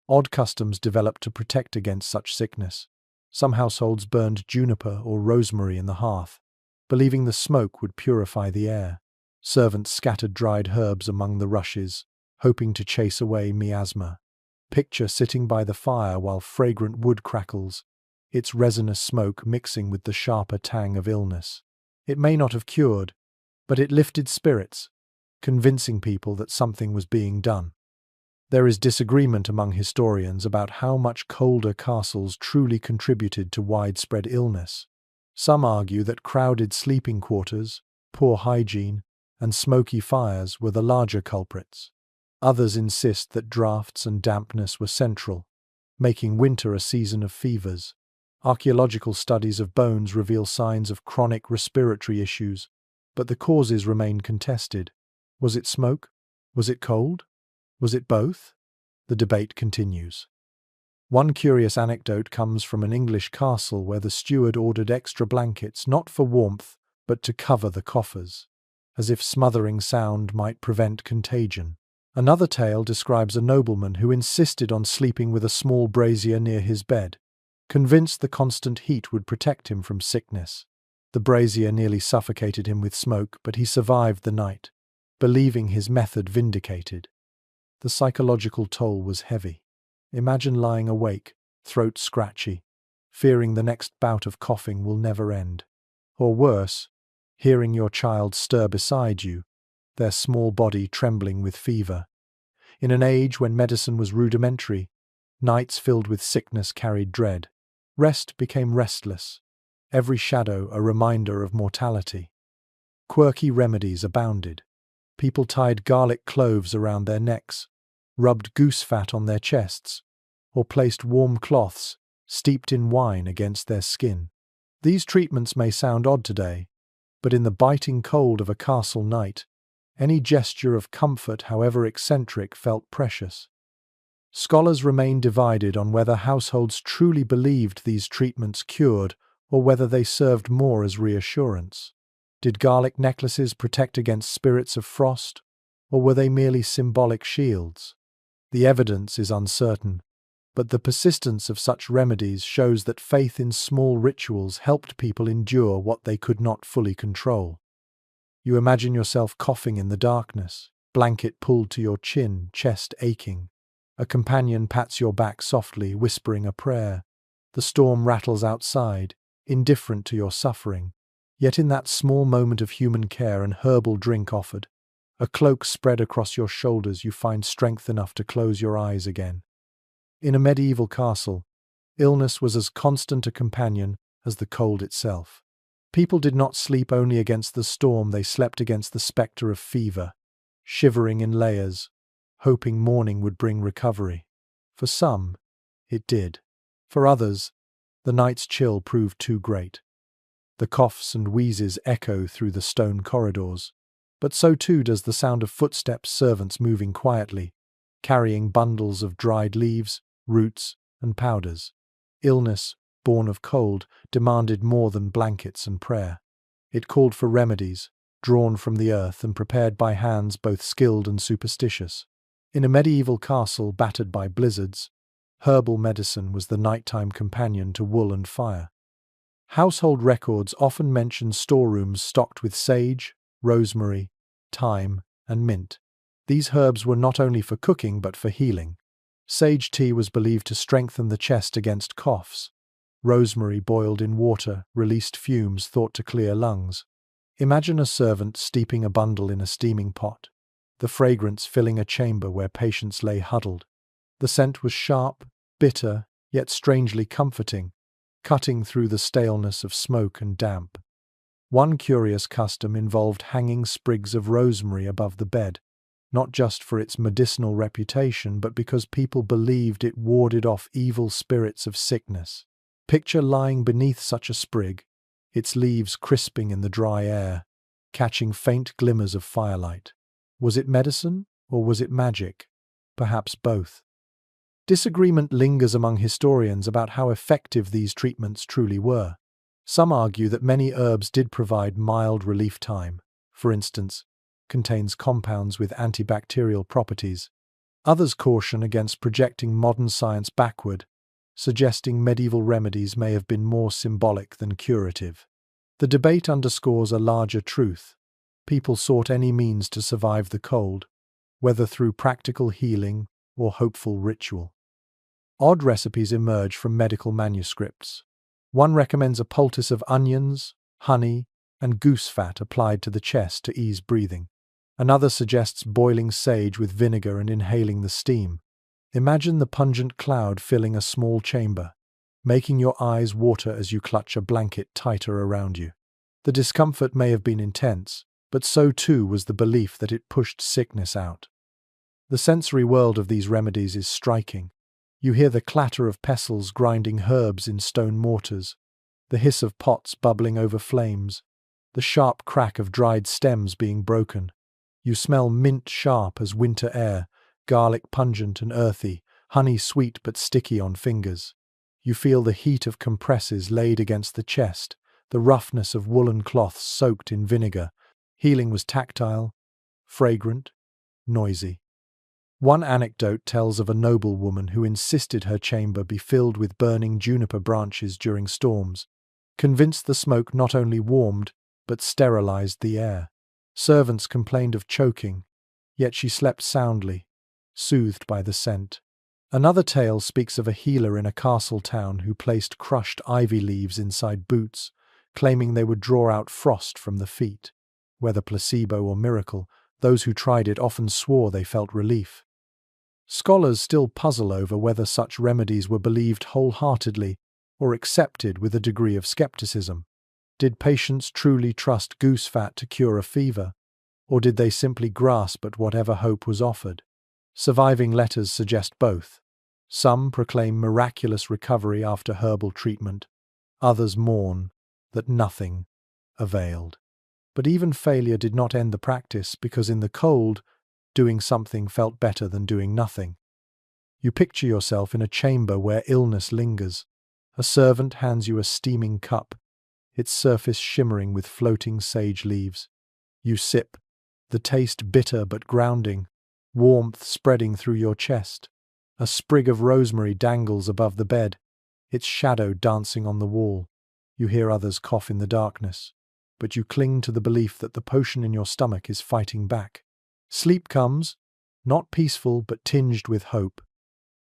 Speaker 1: Odd customs developed to protect against such sickness. Some households burned juniper or rosemary in the hearth, believing the smoke would purify the air. Servants scattered dried herbs among the rushes, hoping to chase away miasma. Picture sitting by the fire while fragrant wood crackles, its resinous smoke mixing with the sharper tang of illness. It may not have cured, but it lifted spirits, convincing people that something was being done. There is disagreement among historians about how much colder castles truly contributed to widespread illness. Some argue that crowded sleeping quarters, poor hygiene, and smoky fires were the larger culprits. Others insist that drafts and dampness were central, making winter a season of fevers. Archaeological studies of bones reveal signs of chronic respiratory issues, but the causes remain contested. Was it smoke? Was it cold? Was it both? The debate continues. One curious anecdote comes from an English castle where the steward ordered extra blankets not for warmth, but to cover the coffers, as if smothering sound might prevent contagion. Another tale describes a nobleman who insisted on sleeping with a small brazier near his bed, convinced the constant heat would protect him from sickness. The brazier nearly suffocated him with smoke, but he survived the night, believing his method vindicated. The psychological toll was heavy. Imagine lying awake, throat scratchy, fearing the next bout of coughing will never end. Or worse, hearing your child stir beside you, their small body trembling with fever. In an age when medicine was rudimentary, nights filled with sickness carried dread. Rest became restless, every shadow a reminder of mortality. Quirky remedies abounded. People tied garlic cloves around their necks, rubbed goose fat on their chests, or placed warm cloths, steeped in wine, against their skin. These treatments may sound odd today, but in the biting cold of a castle night, any gesture of comfort, however eccentric, felt precious. Scholars remain divided on whether households truly believed these treatments cured or whether they served more as reassurance. Did garlic necklaces protect against spirits of frost, or were they merely symbolic shields? The evidence is uncertain, but the persistence of such remedies shows that faith in small rituals helped people endure what they could not fully control. You imagine yourself coughing in the darkness, blanket pulled to your chin, chest aching. A companion pats your back softly, whispering a prayer. The storm rattles outside, indifferent to your suffering. Yet in that small moment of human care, an herbal drink offered, a cloak spread across your shoulders, you find strength enough to close your eyes again. In a medieval castle, illness was as constant a companion as the cold itself. People did not sleep only against the storm, they slept against the spectre of fever, shivering in layers, hoping morning would bring recovery. For some, it did. For others, the night's chill proved too great. The coughs and wheezes echo through the stone corridors, but so too does the sound of footsteps, servants moving quietly, carrying bundles of dried leaves, roots, and powders. Illness, born of cold, demanded more than blankets and prayer. It called for remedies, drawn from the earth and prepared by hands both skilled and superstitious. In a medieval castle battered by blizzards, herbal medicine was the nighttime companion to wool and fire. Household records often mention storerooms stocked with sage, rosemary, thyme, and mint. These herbs were not only for cooking but for healing. Sage tea was believed to strengthen the chest against coughs. Rosemary boiled in water released fumes thought to clear lungs. Imagine a servant steeping a bundle in a steaming pot, the fragrance filling a chamber where patients lay huddled. The scent was sharp, bitter, yet strangely comforting, cutting through the staleness of smoke and damp. One curious custom involved hanging sprigs of rosemary above the bed, not just for its medicinal reputation, but because people believed it warded off evil spirits of sickness. Picture lying beneath such a sprig, its leaves crisping in the dry air, catching faint glimmers of firelight. Was it medicine, or was it magic? Perhaps both. Disagreement lingers among historians about how effective these treatments truly were. Some argue that many herbs did provide mild relief. Thyme, for instance, contains compounds with antibacterial properties. Others caution against projecting modern science backward, suggesting medieval remedies may have been more symbolic than curative. The debate underscores a larger truth. People sought any means to survive the cold, whether through practical healing or hopeful ritual. Odd recipes emerge from medical manuscripts. One recommends a poultice of onions, honey, and goose fat applied to the chest to ease breathing. Another suggests boiling sage with vinegar and inhaling the steam. Imagine the pungent cloud filling a small chamber, making your eyes water as you clutch a blanket tighter around you. The discomfort may have been intense, but so too was the belief that it pushed sickness out. The sensory world of these remedies is striking. You hear the clatter of pestles grinding herbs in stone mortars, the hiss of pots bubbling over flames, the sharp crack of dried stems being broken. You smell mint sharp as winter air, garlic pungent and earthy, honey sweet but sticky on fingers. You feel the heat of compresses laid against the chest, the roughness of woolen cloths soaked in vinegar. Healing was tactile, fragrant, noisy. One anecdote tells of a noblewoman who insisted her chamber be filled with burning juniper branches during storms, convinced the smoke not only warmed, but sterilized the air. Servants complained of choking, yet she slept soundly, soothed by the scent. Another tale speaks of a healer in a castle town who placed crushed ivy leaves inside boots, claiming they would draw out frost from the feet. Whether placebo or miracle, those who tried it often swore they felt relief. Scholars still puzzle over whether such remedies were believed wholeheartedly or accepted with a degree of skepticism. Did patients truly trust goose fat to cure a fever, or did they simply grasp at whatever hope was offered? Surviving letters suggest both. Some proclaim miraculous recovery after herbal treatment, others mourn that nothing availed. But even failure did not end the practice, because in the cold, doing something felt better than doing nothing. You picture yourself in a chamber where illness lingers. A servant hands you a steaming cup, its surface shimmering with floating sage leaves. You sip, the taste bitter but grounding, warmth spreading through your chest. A sprig of rosemary dangles above the bed, its shadow dancing on the wall. You hear others cough in the darkness, but you cling to the belief that the potion in your stomach is fighting back. Sleep comes, not peaceful but tinged with hope.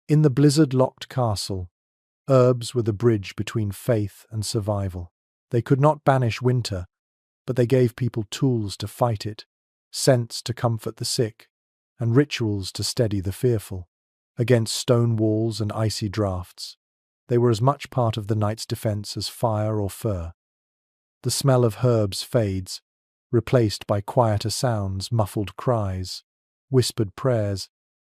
Speaker 1: In the blizzard-locked castle, herbs were the bridge between faith and survival. They could not banish winter, but they gave people tools to fight it, scents to comfort the sick, and rituals to steady the fearful. Against stone walls and icy draughts, they were as much part of the night's defense as fire or fur. The smell of herbs fades, replaced by quieter sounds, muffled cries, whispered prayers,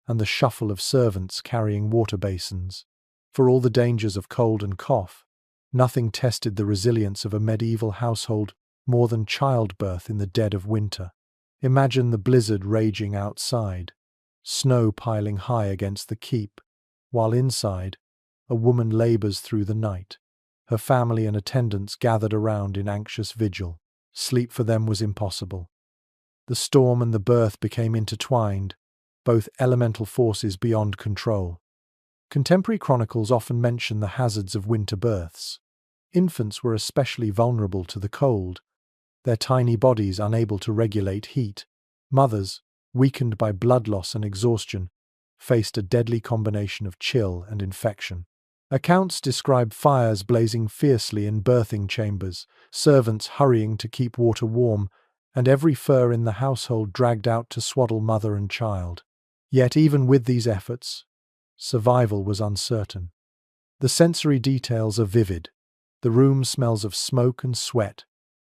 Speaker 1: and the shuffle of servants carrying water basins. For all the dangers of cold and cough, nothing tested the resilience of a medieval household more than childbirth in the dead of winter. Imagine the blizzard raging outside, snow piling high against the keep, while inside, a woman labors through the night. Her family and attendants gathered around in anxious vigil. Sleep for them was impossible. The storm and the birth became intertwined, both elemental forces beyond control. Contemporary chronicles often mention the hazards of winter births. Infants were especially vulnerable to the cold, their tiny bodies unable to regulate heat. Mothers, weakened by blood loss and exhaustion, faced a deadly combination of chill and infection. Accounts describe fires blazing fiercely in birthing chambers, servants hurrying to keep water warm, and every fur in the household dragged out to swaddle mother and child. Yet even with these efforts, survival was uncertain. The sensory details are vivid. The room smells of smoke and sweat,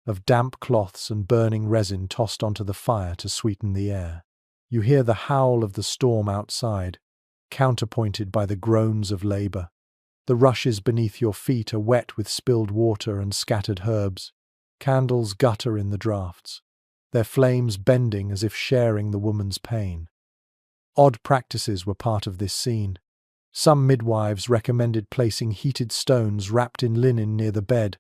Speaker 1: of damp cloths and burning resin tossed onto the fire to sweeten the air. You hear the howl of the storm outside, counterpointed by the groans of labor. The rushes beneath your feet are wet with spilled water and scattered herbs. Candles gutter in the draughts, their flames bending as if sharing the woman's pain. Odd practices were part of this scene. Some midwives recommended placing heated stones wrapped in linen near the bed,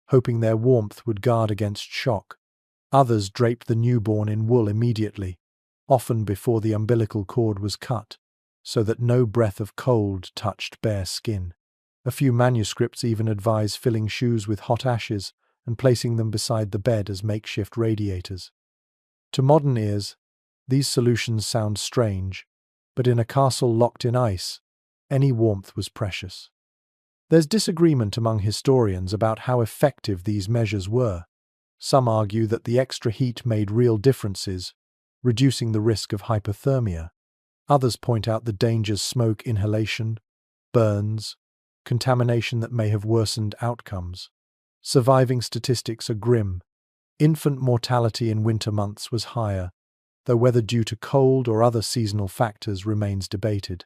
Speaker 1: hoping their warmth would guard against shock. Others draped the newborn in wool immediately, often before the umbilical cord was cut, so that no breath of cold touched bare skin. A few manuscripts even advise filling shoes with hot ashes and placing them beside the bed as makeshift radiators. To modern ears, these solutions sound strange, but in a castle locked in ice, any warmth was precious. There's disagreement among historians about how effective these measures were. Some argue that the extra heat made real differences, reducing the risk of hypothermia. Others point out the dangers smoke inhalation, burns, contamination that may have worsened outcomes. Surviving statistics are grim. Infant mortality in winter months was higher, though whether due to cold or other seasonal factors remains debated.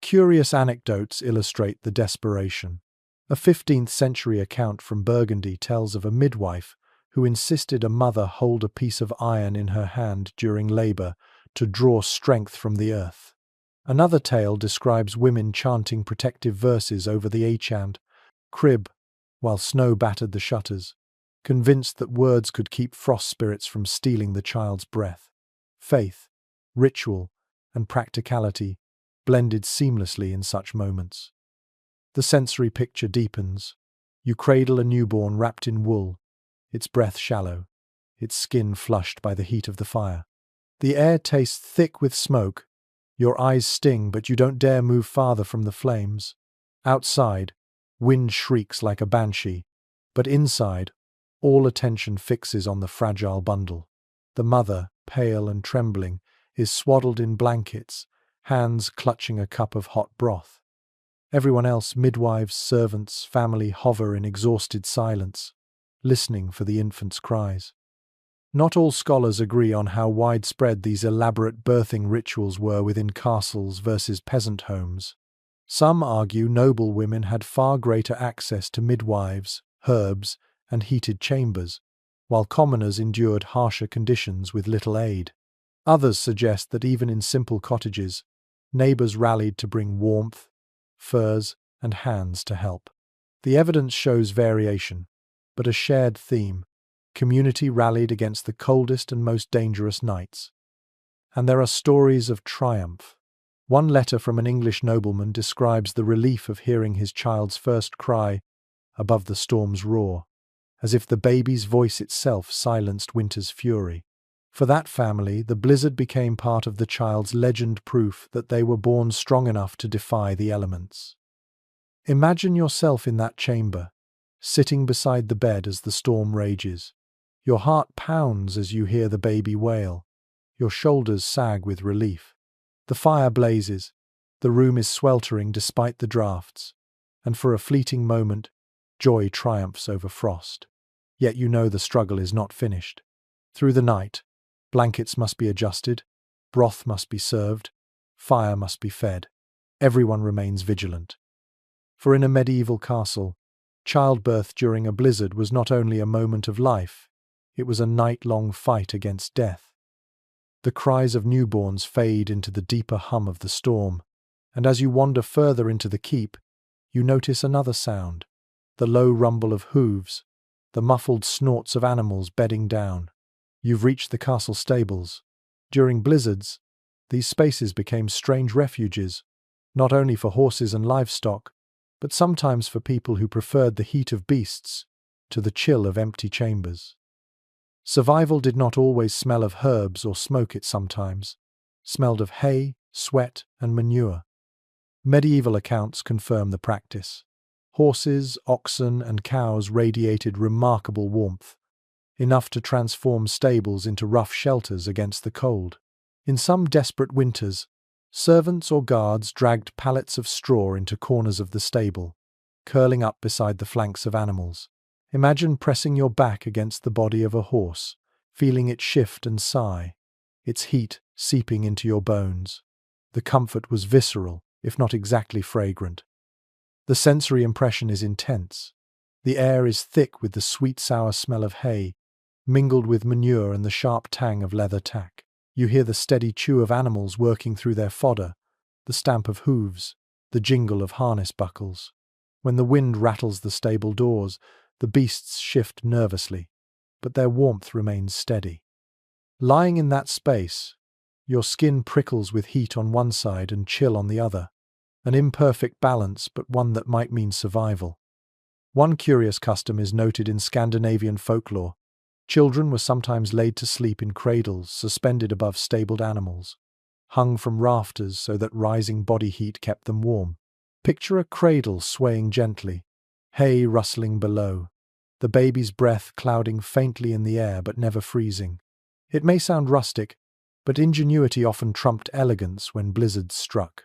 Speaker 1: Curious anecdotes illustrate the desperation. A 15th century account from Burgundy tells of a midwife who insisted a mother hold a piece of iron in her hand during labor to draw strength from the earth. Another tale describes women chanting protective verses over the ancient crib while snow battered the shutters, convinced that words could keep frost spirits from stealing the child's breath. Faith, ritual, and practicality blended seamlessly in such moments. The sensory picture deepens. You cradle a newborn wrapped in wool, its breath shallow, its skin flushed by the heat of the fire. The air tastes thick with smoke. Your eyes sting, but you don't dare move farther from the flames. Outside, wind shrieks like a banshee, but inside, all attention fixes on the fragile bundle. The mother, pale and trembling, is swaddled in blankets, hands clutching a cup of hot broth. Everyone else, midwives, servants, family, hover in exhausted silence, listening for the infant's cries. Not all scholars agree on how widespread these elaborate birthing rituals were within castles versus peasant homes. Some argue noble women had far greater access to midwives, herbs, and heated chambers, while commoners endured harsher conditions with little aid. Others suggest that even in simple cottages, neighbors rallied to bring warmth, furs, and hands to help. The evidence shows variation, but a shared theme. Community rallied against the coldest and most dangerous nights. And there are stories of triumph. One letter from an English nobleman describes the relief of hearing his child's first cry above the storm's roar, as if the baby's voice itself silenced winter's fury. For that family, the blizzard became part of the child's legend, proof that they were born strong enough to defy the elements. Imagine yourself in that chamber, sitting beside the bed as the storm rages. Your heart pounds as you hear the baby wail. Your shoulders sag with relief. The fire blazes. The room is sweltering despite the drafts. And for a fleeting moment, joy triumphs over frost. Yet you know the struggle is not finished. Through the night, blankets must be adjusted, broth must be served, fire must be fed. Everyone remains vigilant. For in a medieval castle, childbirth during a blizzard was not only a moment of life, it was a night-long fight against death. The cries of newborns fade into the deeper hum of the storm, and as you wander further into the keep, you notice another sound, the low rumble of hooves, the muffled snorts of animals bedding down. You've reached the castle stables. During blizzards, these spaces became strange refuges, not only for horses and livestock, but sometimes for people who preferred the heat of beasts to the chill of empty chambers. Survival did not always smell of herbs or smoke, it sometimes smelled of hay, sweat, and manure. Medieval accounts confirm the practice. Horses, oxen, and cows radiated remarkable warmth, enough to transform stables into rough shelters against the cold. In some desperate winters, servants or guards dragged pallets of straw into corners of the stable, curling up beside the flanks of animals. Imagine pressing your back against the body of a horse, feeling it shift and sigh, its heat seeping into your bones. The comfort was visceral, if not exactly fragrant. The sensory impression is intense. The air is thick with the sweet-sour smell of hay, mingled with manure and the sharp tang of leather tack. You hear the steady chew of animals working through their fodder, the stamp of hooves, the jingle of harness buckles. When the wind rattles the stable doors, the beasts shift nervously, but their warmth remains steady. Lying in that space, your skin prickles with heat on one side and chill on the other, an imperfect balance, but one that might mean survival. One curious custom is noted in Scandinavian folklore. Children were sometimes laid to sleep in cradles suspended above stabled animals, hung from rafters so that rising body heat kept them warm. Picture a cradle swaying gently, hay rustling below, the baby's breath clouding faintly in the air but never freezing. It may sound rustic, but ingenuity often trumped elegance when blizzards struck.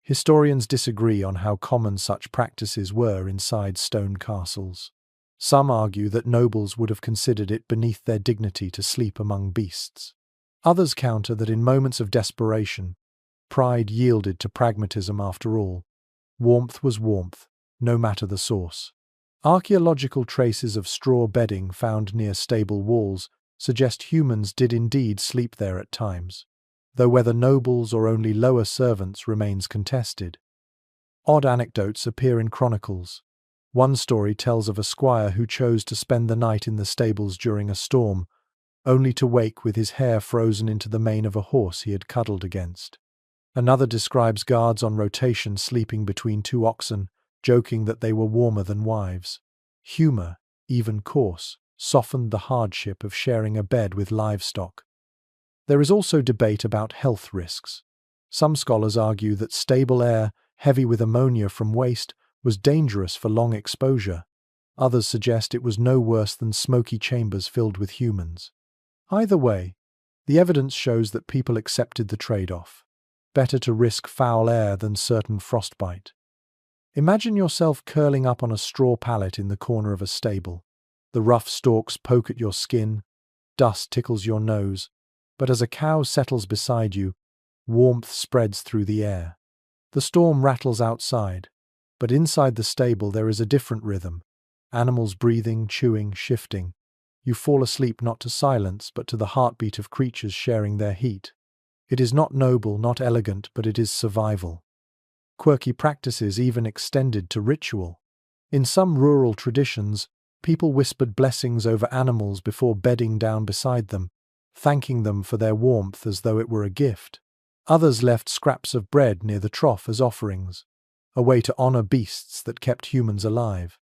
Speaker 1: Historians disagree on how common such practices were inside stone castles. Some argue that nobles would have considered it beneath their dignity to sleep among beasts. Others counter that in moments of desperation, pride yielded to pragmatism after all. Warmth was warmth, no matter the source. Archaeological traces of straw bedding found near stable walls suggest humans did indeed sleep there at times, though whether nobles or only lower servants remains contested. Odd anecdotes appear in chronicles. One story tells of a squire who chose to spend the night in the stables during a storm, only to wake with his hair frozen into the mane of a horse he had cuddled against. Another describes guards on rotation sleeping between two oxen, joking that they were warmer than wives. Humor, even coarse, softened the hardship of sharing a bed with livestock. There is also debate about health risks. Some scholars argue that stable air, heavy with ammonia from waste, was dangerous for long exposure. Others suggest it was no worse than smoky chambers filled with humans. Either way, the evidence shows that people accepted the trade-off. Better to risk foul air than certain frostbite. Imagine yourself curling up on a straw pallet in the corner of a stable. The rough stalks poke at your skin, dust tickles your nose, but as a cow settles beside you, warmth spreads through the air. The storm rattles outside, but inside the stable there is a different rhythm. Animals breathing, chewing, shifting. You fall asleep not to silence, but to the heartbeat of creatures sharing their heat. It is not noble, not elegant, but it is survival. Quirky practices even extended to ritual. In some rural traditions, people whispered blessings over animals before bedding down beside them, thanking them for their warmth as though it were a gift. Others left scraps of bread near the trough as offerings, a way to honor beasts that kept humans alive.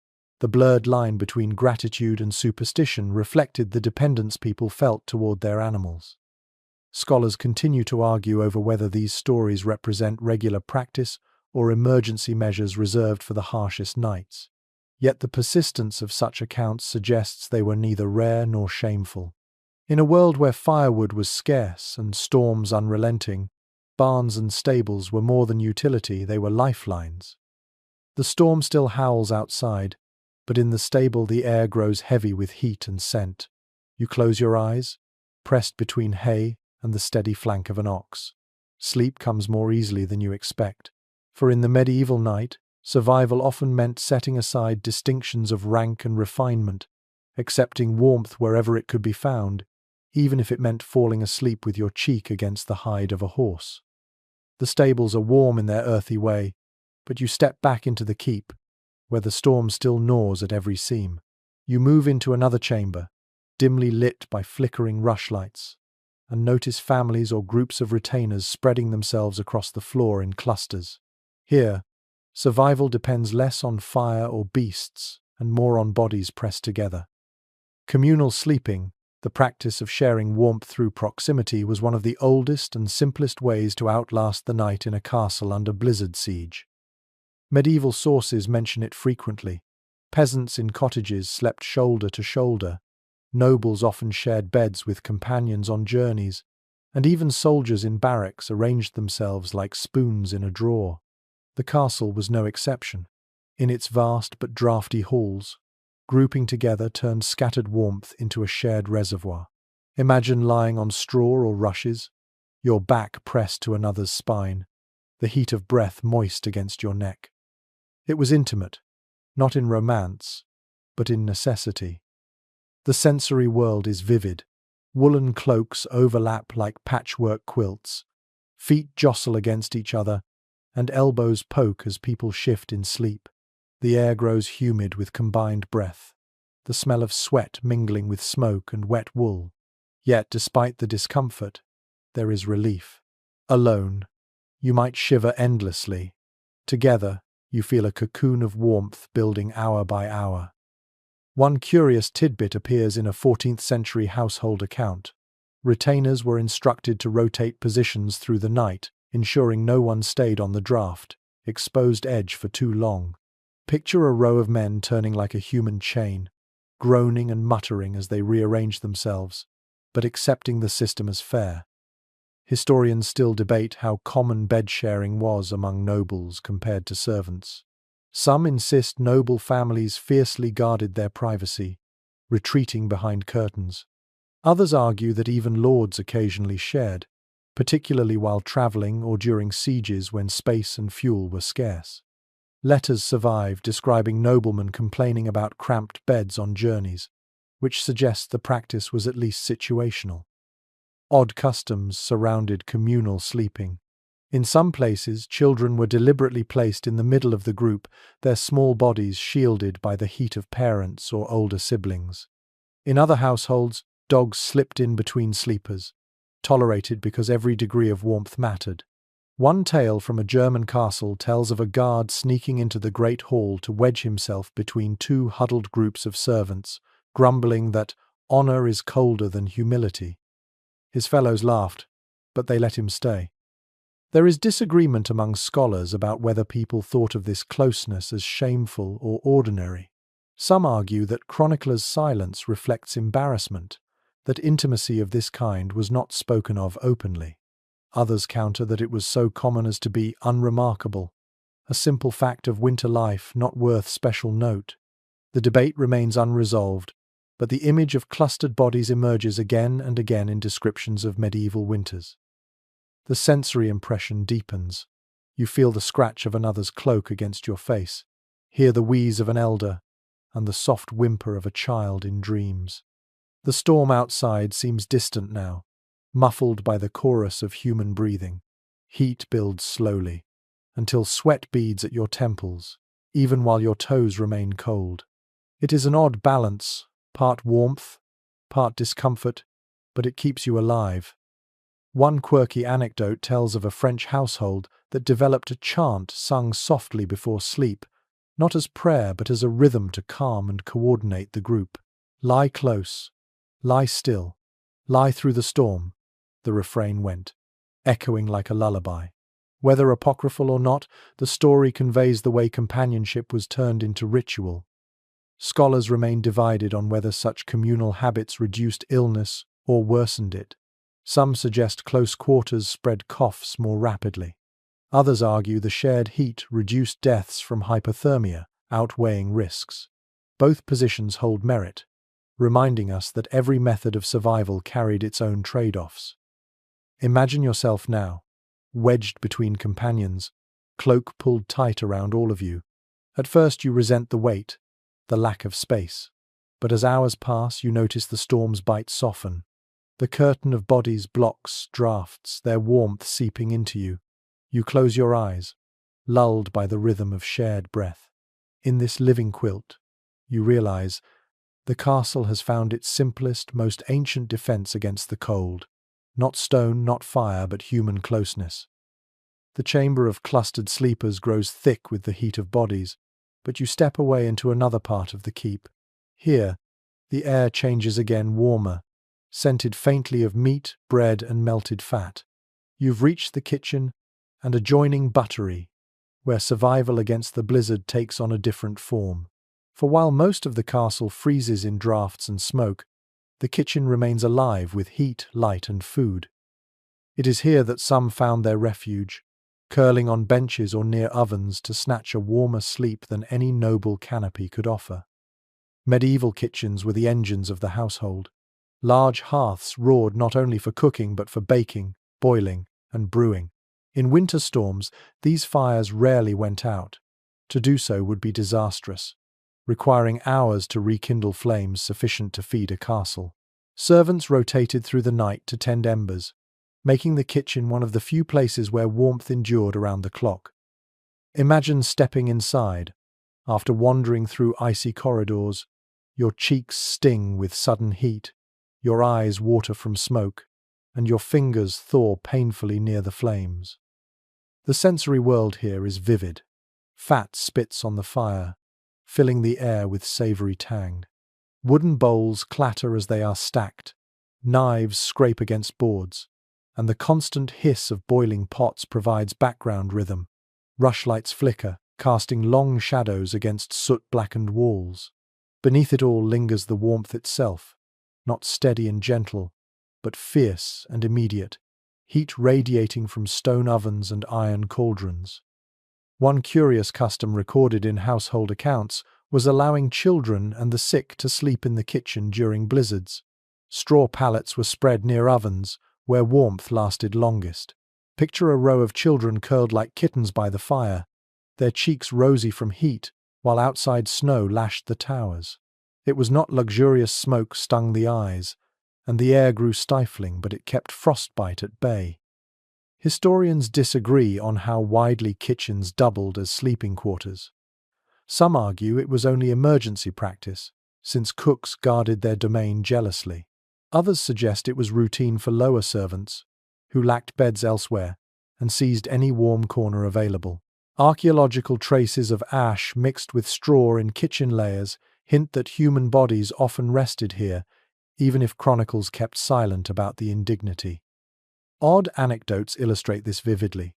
Speaker 1: The blurred line between gratitude and superstition reflected the dependence people felt toward their animals. Scholars continue to argue over whether these stories represent regular practice or emergency measures reserved for the harshest nights. Yet the persistence of such accounts suggests they were neither rare nor shameful. In a world where firewood was scarce and storms unrelenting, barns and stables were more than utility, they were lifelines. The storm still howls outside, but in the stable the air grows heavy with heat and scent. You close your eyes, pressed between hay and the steady flank of an ox. Sleep comes more easily than you expect, for in the medieval night, survival often meant setting aside distinctions of rank and refinement, accepting warmth wherever it could be found, even if it meant falling asleep with your cheek against the hide of a horse. The stables are warm in their earthy way, but you step back into the keep, where the storm still gnaws at every seam. You move into another chamber, dimly lit by flickering rushlights, and notice families or groups of retainers spreading themselves across the floor in clusters. Here, survival depends less on fire or beasts and more on bodies pressed together. Communal sleeping, the practice of sharing warmth through proximity, was one of the oldest and simplest ways to outlast the night in a castle under blizzard siege. Medieval sources mention it frequently. Peasants in cottages slept shoulder to shoulder. Nobles often shared beds with companions on journeys, and even soldiers in barracks arranged themselves like spoons in a drawer. The castle was no exception. In its vast but draughty halls, grouping together turned scattered warmth into a shared reservoir. Imagine lying on straw or rushes, your back pressed to another's spine, the heat of breath moist against your neck. It was intimate, not in romance, but in necessity. The sensory world is vivid. Woolen cloaks overlap like patchwork quilts. Feet jostle against each other, and elbows poke as people shift in sleep. The air grows humid with combined breath, the smell of sweat mingling with smoke and wet wool. Yet, despite the discomfort, there is relief. Alone, you might shiver endlessly. Together, you feel a cocoon of warmth building hour by hour. One curious tidbit appears in a 14th century household account. Retainers were instructed to rotate positions through the night, ensuring no one stayed on the draft, exposed edge for too long. Picture a row of men turning like a human chain, groaning and muttering as they rearrange themselves, but accepting the system as fair. Historians still debate how common bed sharing was among nobles compared to servants. Some insist noble families fiercely guarded their privacy, retreating behind curtains. Others argue that even lords occasionally shared, particularly while traveling or during sieges when space and fuel were scarce. Letters survive describing noblemen complaining about cramped beds on journeys, which suggests the practice was at least situational. Odd customs surrounded communal sleeping. In some places, children were deliberately placed in the middle of the group, their small bodies shielded by the heat of parents or older siblings. In other households, dogs slipped in between sleepers, tolerated because every degree of warmth mattered. One tale from a German castle tells of a guard sneaking into the great hall to wedge himself between two huddled groups of servants, grumbling that honor is colder than humility. His fellows laughed, but they let him stay. There is disagreement among scholars about whether people thought of this closeness as shameful or ordinary. Some argue that chroniclers' silence reflects embarrassment, that intimacy of this kind was not spoken of openly. Others counter that it was so common as to be unremarkable, a simple fact of winter life not worth special note. The debate remains unresolved, but the image of clustered bodies emerges again and again in descriptions of medieval winters. The sensory impression deepens. You feel the scratch of another's cloak against your face, hear the wheeze of an elder, and the soft whimper of a child in dreams. The storm outside seems distant now, muffled by the chorus of human breathing. Heat builds slowly, until sweat beads at your temples, even while your toes remain cold. It is an odd balance, part warmth, part discomfort, but it keeps you alive. One quirky anecdote tells of a French household that developed a chant sung softly before sleep, not as prayer but as a rhythm to calm and coordinate the group. Lie close, lie still, lie through the storm, the refrain went, echoing like a lullaby. Whether apocryphal or not, the story conveys the way companionship was turned into ritual. Scholars remain divided on whether such communal habits reduced illness or worsened it. Some suggest close quarters spread coughs more rapidly. Others argue the shared heat reduced deaths from hypothermia, outweighing risks. Both positions hold merit, reminding us that every method of survival carried its own trade-offs. Imagine yourself now, wedged between companions, cloak pulled tight around all of you. At first you resent the weight, the lack of space. But as hours pass, you notice the storm's bite soften. The curtain of bodies blocks drafts, their warmth seeping into you. You close your eyes, lulled by the rhythm of shared breath. In this living quilt, you realize the castle has found its simplest, most ancient defense against the cold. Not stone, not fire, but human closeness. The chamber of clustered sleepers grows thick with the heat of bodies, but you step away into another part of the keep. Here, the air changes again warmer, scented faintly of meat, bread, and melted fat. You've reached the kitchen and adjoining buttery, where survival against the blizzard takes on a different form. For while most of the castle freezes in drafts and smoke, the kitchen remains alive with heat, light, and food. It is here that some found their refuge, curling on benches or near ovens to snatch a warmer sleep than any noble canopy could offer. Medieval kitchens were the engines of the household. Large hearths roared not only for cooking but for baking, boiling, and brewing. In winter storms, these fires rarely went out. To do so would be disastrous, requiring hours to rekindle flames sufficient to feed a castle. Servants rotated through the night to tend embers, making the kitchen one of the few places where warmth endured around the clock. Imagine stepping inside, after wandering through icy corridors, your cheeks sting with sudden heat, your eyes water from smoke, and your fingers thaw painfully near the flames. The sensory world here is vivid. Fat spits on the fire, filling the air with savory tang. Wooden bowls clatter as they are stacked, knives scrape against boards, and the constant hiss of boiling pots provides background rhythm. Rushlights flicker, casting long shadows against soot-blackened walls. Beneath it all lingers the warmth itself, not steady and gentle, but fierce and immediate, heat radiating from stone ovens and iron cauldrons. One curious custom recorded in household accounts was allowing children and the sick to sleep in the kitchen during blizzards. Straw pallets were spread near ovens, where warmth lasted longest. Picture a row of children curled like kittens by the fire, their cheeks rosy from heat, while outside snow lashed the towers. It was not luxurious smoke stung the eyes, and the air grew stifling, but it kept frostbite at bay. Historians disagree on how widely kitchens doubled as sleeping quarters. Some argue it was only emergency practice, since cooks guarded their domain jealously. Others suggest it was routine for lower servants, who lacked beds elsewhere, and seized any warm corner available. Archaeological traces of ash mixed with straw in kitchen layers hint that human bodies often rested here, even if chronicles kept silent about the indignity. Odd anecdotes illustrate this vividly.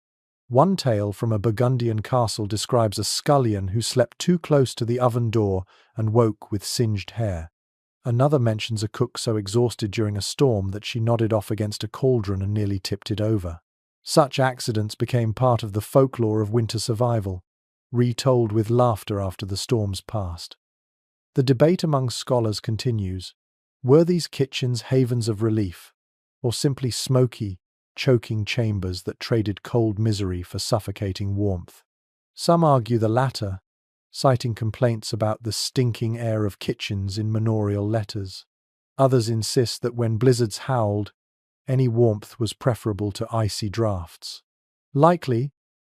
Speaker 1: One tale from a Burgundian castle describes a scullion who slept too close to the oven door and woke with singed hair. Another mentions a cook so exhausted during a storm that she nodded off against a cauldron and nearly tipped it over. Such accidents became part of the folklore of winter survival, retold with laughter after the storms passed. The debate among scholars continues. Were these kitchens havens of relief, or simply smoky, choking chambers that traded cold misery for suffocating warmth? Some argue the latter, citing complaints about the stinking air of kitchens in manorial letters. Others insist that when blizzards howled, any warmth was preferable to icy draughts. Likely,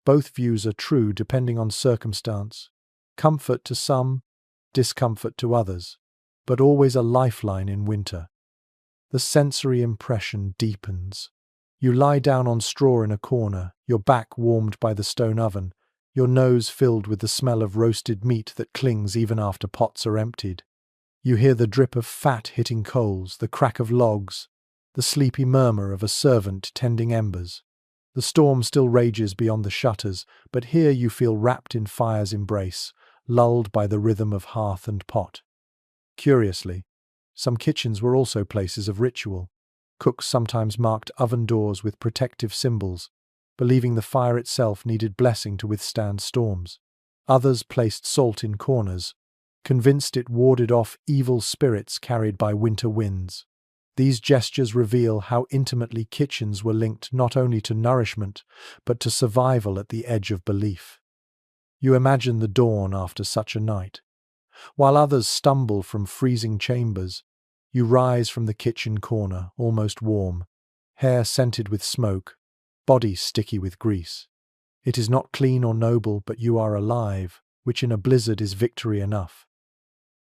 Speaker 1: both views are true depending on circumstance. Comfort to some, discomfort to others, but always a lifeline in winter. The sensory impression deepens. You lie down on straw in a corner, your back warmed by the stone oven, your nose filled with the smell of roasted meat that clings even after pots are emptied. You hear the drip of fat hitting coals, the crack of logs, the sleepy murmur of a servant tending embers. The storm still rages beyond the shutters, but here you feel wrapped in fire's embrace, lulled by the rhythm of hearth and pot. Curiously, some kitchens were also places of ritual. Cooks sometimes marked oven doors with protective symbols, believing the fire itself needed blessing to withstand storms. Others placed salt in corners, convinced it warded off evil spirits carried by winter winds. These gestures reveal how intimately kitchens were linked not only to nourishment, but to survival at the edge of belief. You imagine the dawn after such a night. While others stumble from freezing chambers, you rise from the kitchen corner, almost warm, hair scented with smoke, body sticky with grease. It is not clean or noble, but you are alive, which in a blizzard is victory enough.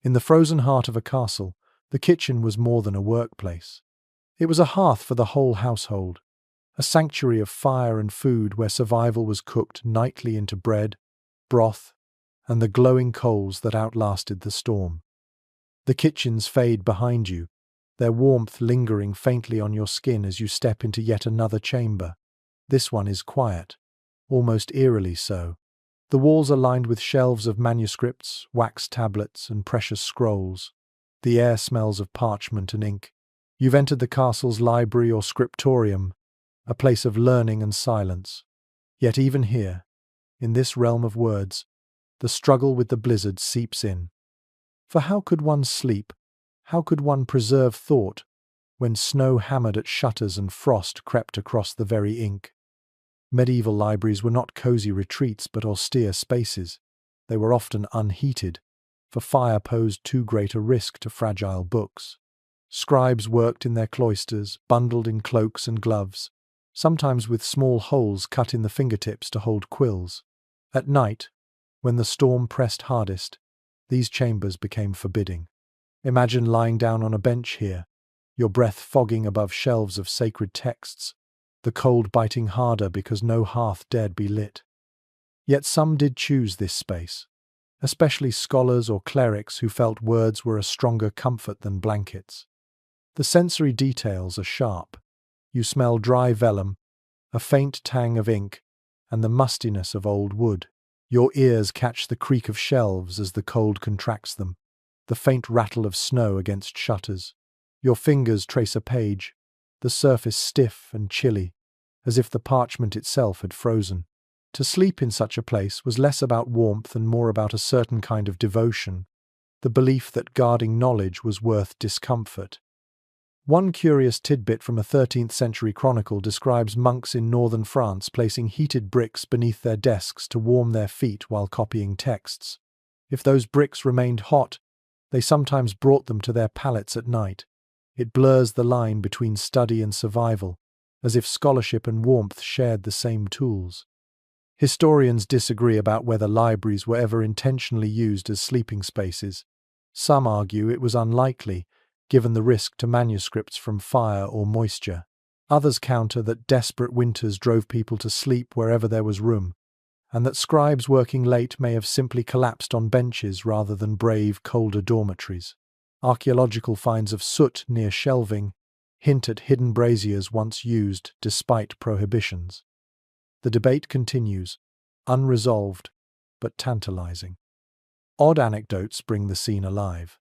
Speaker 1: In the frozen heart of a castle, the kitchen was more than a workplace. It was a hearth for the whole household, a sanctuary of fire and food where survival was cooked nightly into bread, broth, and the glowing coals that outlasted the storm. The kitchens fade behind you, their warmth lingering faintly on your skin as you step into yet another chamber. This one is quiet, almost eerily so. The walls are lined with shelves of manuscripts, wax tablets, and precious scrolls. The air smells of parchment and ink. You've entered the castle's library or scriptorium, a place of learning and silence. Yet even here, in this realm of words, the struggle with the blizzard seeps in. For how could one sleep, how could one preserve thought, when snow hammered at shutters and frost crept across the very ink? Medieval libraries were not cozy retreats but austere spaces. They were often unheated, for fire posed too great a risk to fragile books. Scribes worked in their cloisters, bundled in cloaks and gloves, sometimes with small holes cut in the fingertips to hold quills. At night, when the storm pressed hardest, these chambers became forbidding. Imagine lying down on a bench here, your breath fogging above shelves of sacred texts, the cold biting harder because no hearth dared be lit. Yet some did choose this space, especially scholars or clerics who felt words were a stronger comfort than blankets. The sensory details are sharp. You smell dry vellum, a faint tang of ink, and the mustiness of old wood. Your ears catch the creak of shelves as the cold contracts them, the faint rattle of snow against shutters. Your fingers trace a page, the surface stiff and chilly, as if the parchment itself had frozen. To sleep in such a place was less about warmth and more about a certain kind of devotion, the belief that guarding knowledge was worth discomfort. One curious tidbit from a 13th century chronicle describes monks in northern France placing heated bricks beneath their desks to warm their feet while copying texts. If those bricks remained hot, they sometimes brought them to their pallets at night. It blurs the line between study and survival, as if scholarship and warmth shared the same tools. Historians disagree about whether libraries were ever intentionally used as sleeping spaces. Some argue it was unlikely, given the risk to manuscripts from fire or moisture. Others counter that desperate winters drove people to sleep wherever there was room, and that scribes working late may have simply collapsed on benches rather than brave, colder dormitories. Archaeological finds of soot near shelving hint at hidden braziers once used despite prohibitions. The debate continues, unresolved but tantalizing. Odd anecdotes bring the scene alive.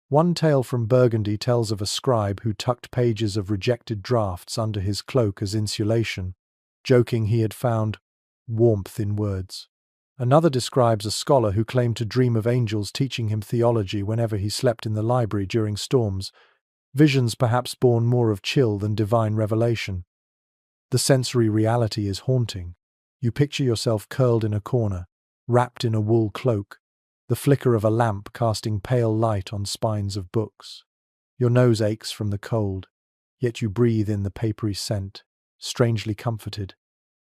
Speaker 1: One tale from Burgundy tells of a scribe who tucked pages of rejected drafts under his cloak as insulation, joking he had found warmth in words. Another describes a scholar who claimed to dream of angels teaching him theology whenever he slept in the library during storms, visions perhaps born more of chill than divine revelation. The sensory reality is haunting. You picture yourself curled in a corner, wrapped in a wool cloak, the flicker of a lamp casting pale light on spines of books. Your nose aches from the cold, yet you breathe in the papery scent, strangely comforted.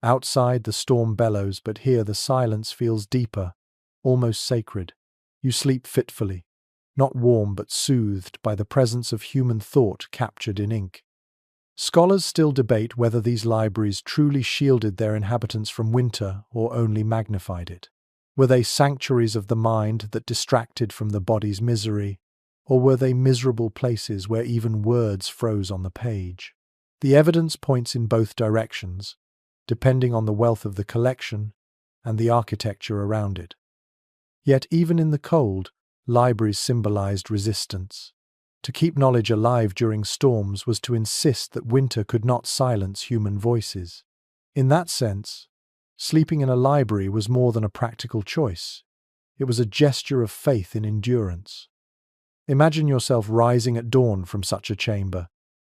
Speaker 1: Outside the storm bellows, but here the silence feels deeper, almost sacred. You sleep fitfully, not warm but soothed by the presence of human thought captured in ink. Scholars still debate whether these libraries truly shielded their inhabitants from winter or only magnified it. Were they sanctuaries of the mind that distracted from the body's misery, or were they miserable places where even words froze on the page? The evidence points in both directions, depending on the wealth of the collection and the architecture around it. Yet even in the cold, libraries symbolized resistance. To keep knowledge alive during storms was to insist that winter could not silence human voices. In that sense, sleeping in a library was more than a practical choice. It was a gesture of faith in endurance. Imagine yourself rising at dawn from such a chamber.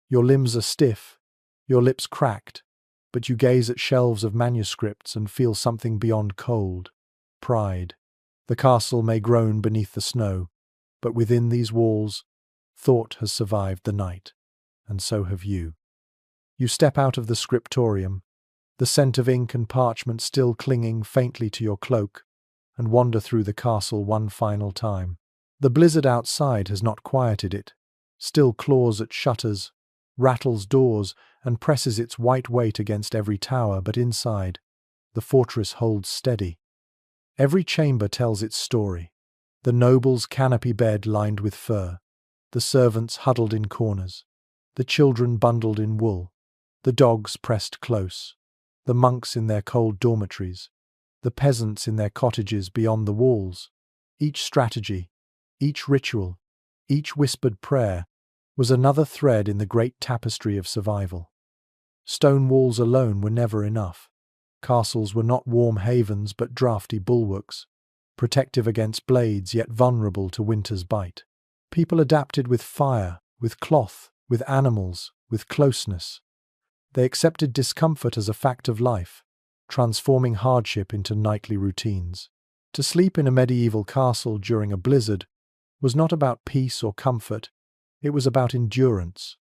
Speaker 1: Your limbs are stiff, your lips cracked, but you gaze at shelves of manuscripts and feel something beyond cold: pride. The castle may groan beneath the snow, but within these walls, thought has survived the night, and so have you. You step out of the scriptorium, the scent of ink and parchment still clinging faintly to your cloak, and wander through the castle one final time. The blizzard outside has not quieted it, still claws at shutters, rattles doors, and presses its white weight against every tower, but inside, the fortress holds steady. Every chamber tells its story. The noble's canopy bed lined with fur, the servants huddled in corners, the children bundled in wool, the dogs pressed close, the monks in their cold dormitories, the peasants in their cottages beyond the walls. Each strategy, each ritual, each whispered prayer was another thread in the great tapestry of survival. Stone walls alone were never enough. Castles were not warm havens but draughty bulwarks, protective against blades yet vulnerable to winter's bite. People adapted with fire, with cloth, with animals, with closeness. They accepted discomfort as a fact of life, transforming hardship into nightly routines. To sleep in a medieval castle during a blizzard was not about peace or comfort, it was about endurance.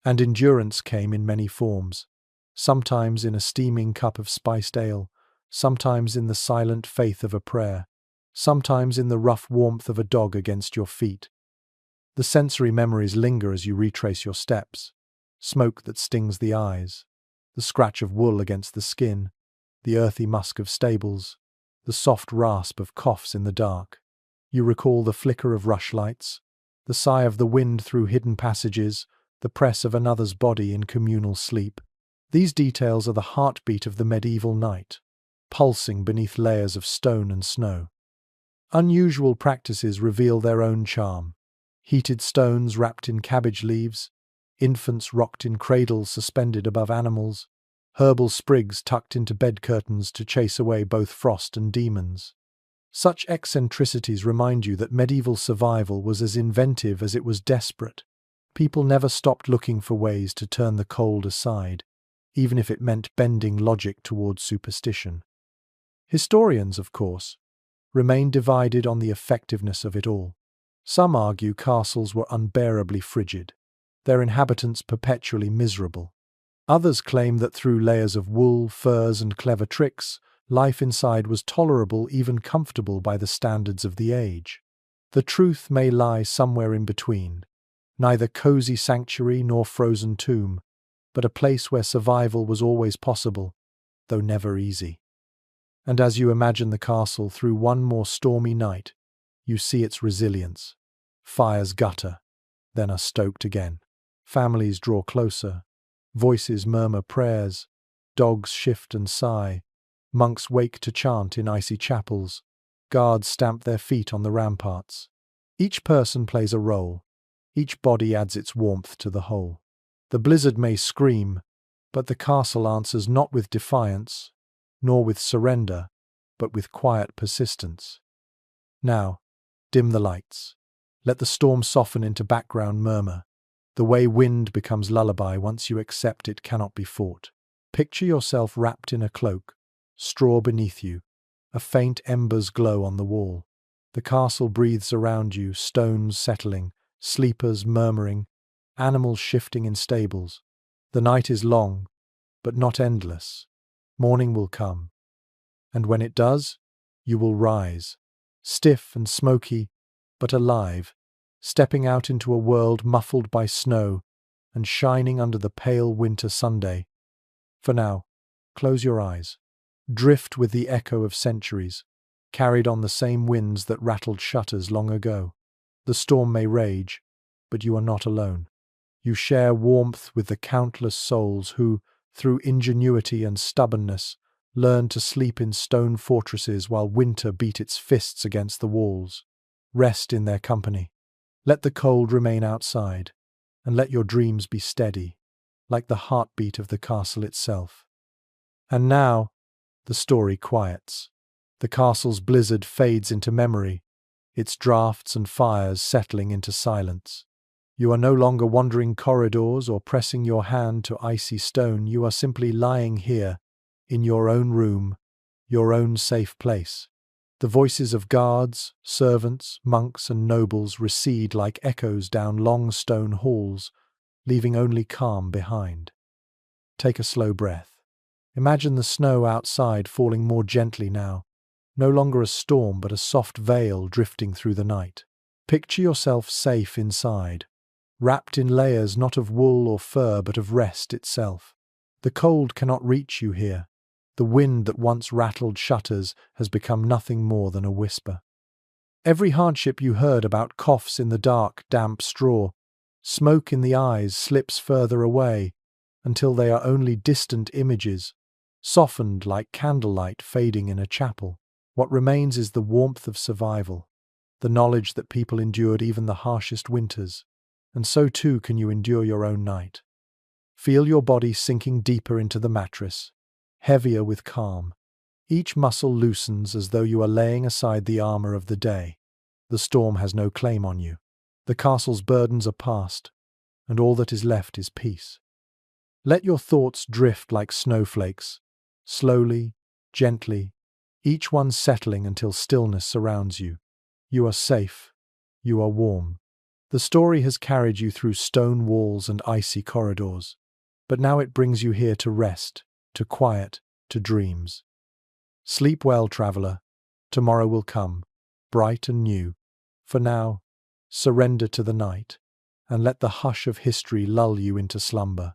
Speaker 1: And endurance came in many forms, sometimes in a steaming cup of spiced ale, sometimes in the silent faith of a prayer, sometimes in the rough warmth of a dog against your feet. The sensory memories linger as you retrace your steps: smoke that stings the eyes, the scratch of wool against the skin, the earthy musk of stables, the soft rasp of coughs in the dark. You recall the flicker of rushlights, the sigh of the wind through hidden passages, the press of another's body in communal sleep. These details are the heartbeat of the medieval night, pulsing beneath layers of stone and snow. Unusual practices reveal their own charm. Heated stones wrapped in cabbage leaves, infants rocked in cradles suspended above animals, herbal sprigs tucked into bed curtains to chase away both frost and demons. Such eccentricities remind you that medieval survival was as inventive as it was desperate. People never stopped looking for ways to turn the cold aside, even if it meant bending logic towards superstition. Historians, of course, remain divided on the effectiveness of it all. Some argue castles were unbearably frigid, their inhabitants perpetually miserable. Others claim that through layers of wool, furs, and clever tricks, life inside was tolerable, even comfortable by the standards of the age. The truth may lie somewhere in between, neither cozy sanctuary nor frozen tomb, but a place where survival was always possible, though never easy. And as you imagine the castle through one more stormy night, you see its resilience. Fires gutter, then are stoked again. Families draw closer. Voices murmur prayers. Dogs shift and sigh. Monks wake to chant in icy chapels. Guards stamp their feet on the ramparts. Each person plays a role. Each body adds its warmth to the whole. The blizzard may scream, but the castle answers not with defiance, nor with surrender, but with quiet persistence. Now, dim the lights. Let the storm soften into background murmur. The way wind becomes lullaby once you accept it cannot be fought. Picture yourself wrapped in a cloak, straw beneath you, a faint embers glow on the wall. The castle breathes around you, stones settling, sleepers murmuring, animals shifting in stables. The night is long, but not endless. Morning will come. And when it does, you will rise, stiff and smoky, but alive, stepping out into a world muffled by snow and shining under the pale winter Sunday. For now, close your eyes. Drift with the echo of centuries, carried on the same winds that rattled shutters long ago. The storm may rage, but you are not alone. You share warmth with the countless souls who, through ingenuity and stubbornness, learned to sleep in stone fortresses while winter beat its fists against the walls. Rest in their company. Let the cold remain outside, and let your dreams be steady, like the heartbeat of the castle itself. And now, the story quiets. The castle's blizzard fades into memory, its draughts and fires settling into silence. You are no longer wandering corridors or pressing your hand to icy stone. You are simply lying here, in your own room, your own safe place. The voices of guards, servants, monks, and nobles recede like echoes down long stone halls, leaving only calm behind. Take a slow breath. Imagine the snow outside falling more gently now, no longer a storm but a soft veil drifting through the night. Picture yourself safe inside, wrapped in layers not of wool or fur but of rest itself. The cold cannot reach you here. The wind that once rattled shutters has become nothing more than a whisper. Every hardship you heard about coughs in the dark, damp straw, smoke in the eyes slips further away until they are only distant images, softened like candlelight fading in a chapel. What remains is the warmth of survival, the knowledge that people endured even the harshest winters, and so too can you endure your own night. Feel your body sinking deeper into the mattress, heavier with calm. Each muscle loosens as though you are laying aside the armor of the day. The storm has no claim on you. The castle's burdens are past, and all that is left is peace. Let your thoughts drift like snowflakes, slowly, gently, each one settling until stillness surrounds you. You are safe. You are warm. The story has carried you through stone walls and icy corridors, but now it brings you here to rest, to quiet, to dreams. Sleep well, traveler. Tomorrow will come, bright and new. For now, surrender to the night, and let the hush of history lull you into slumber.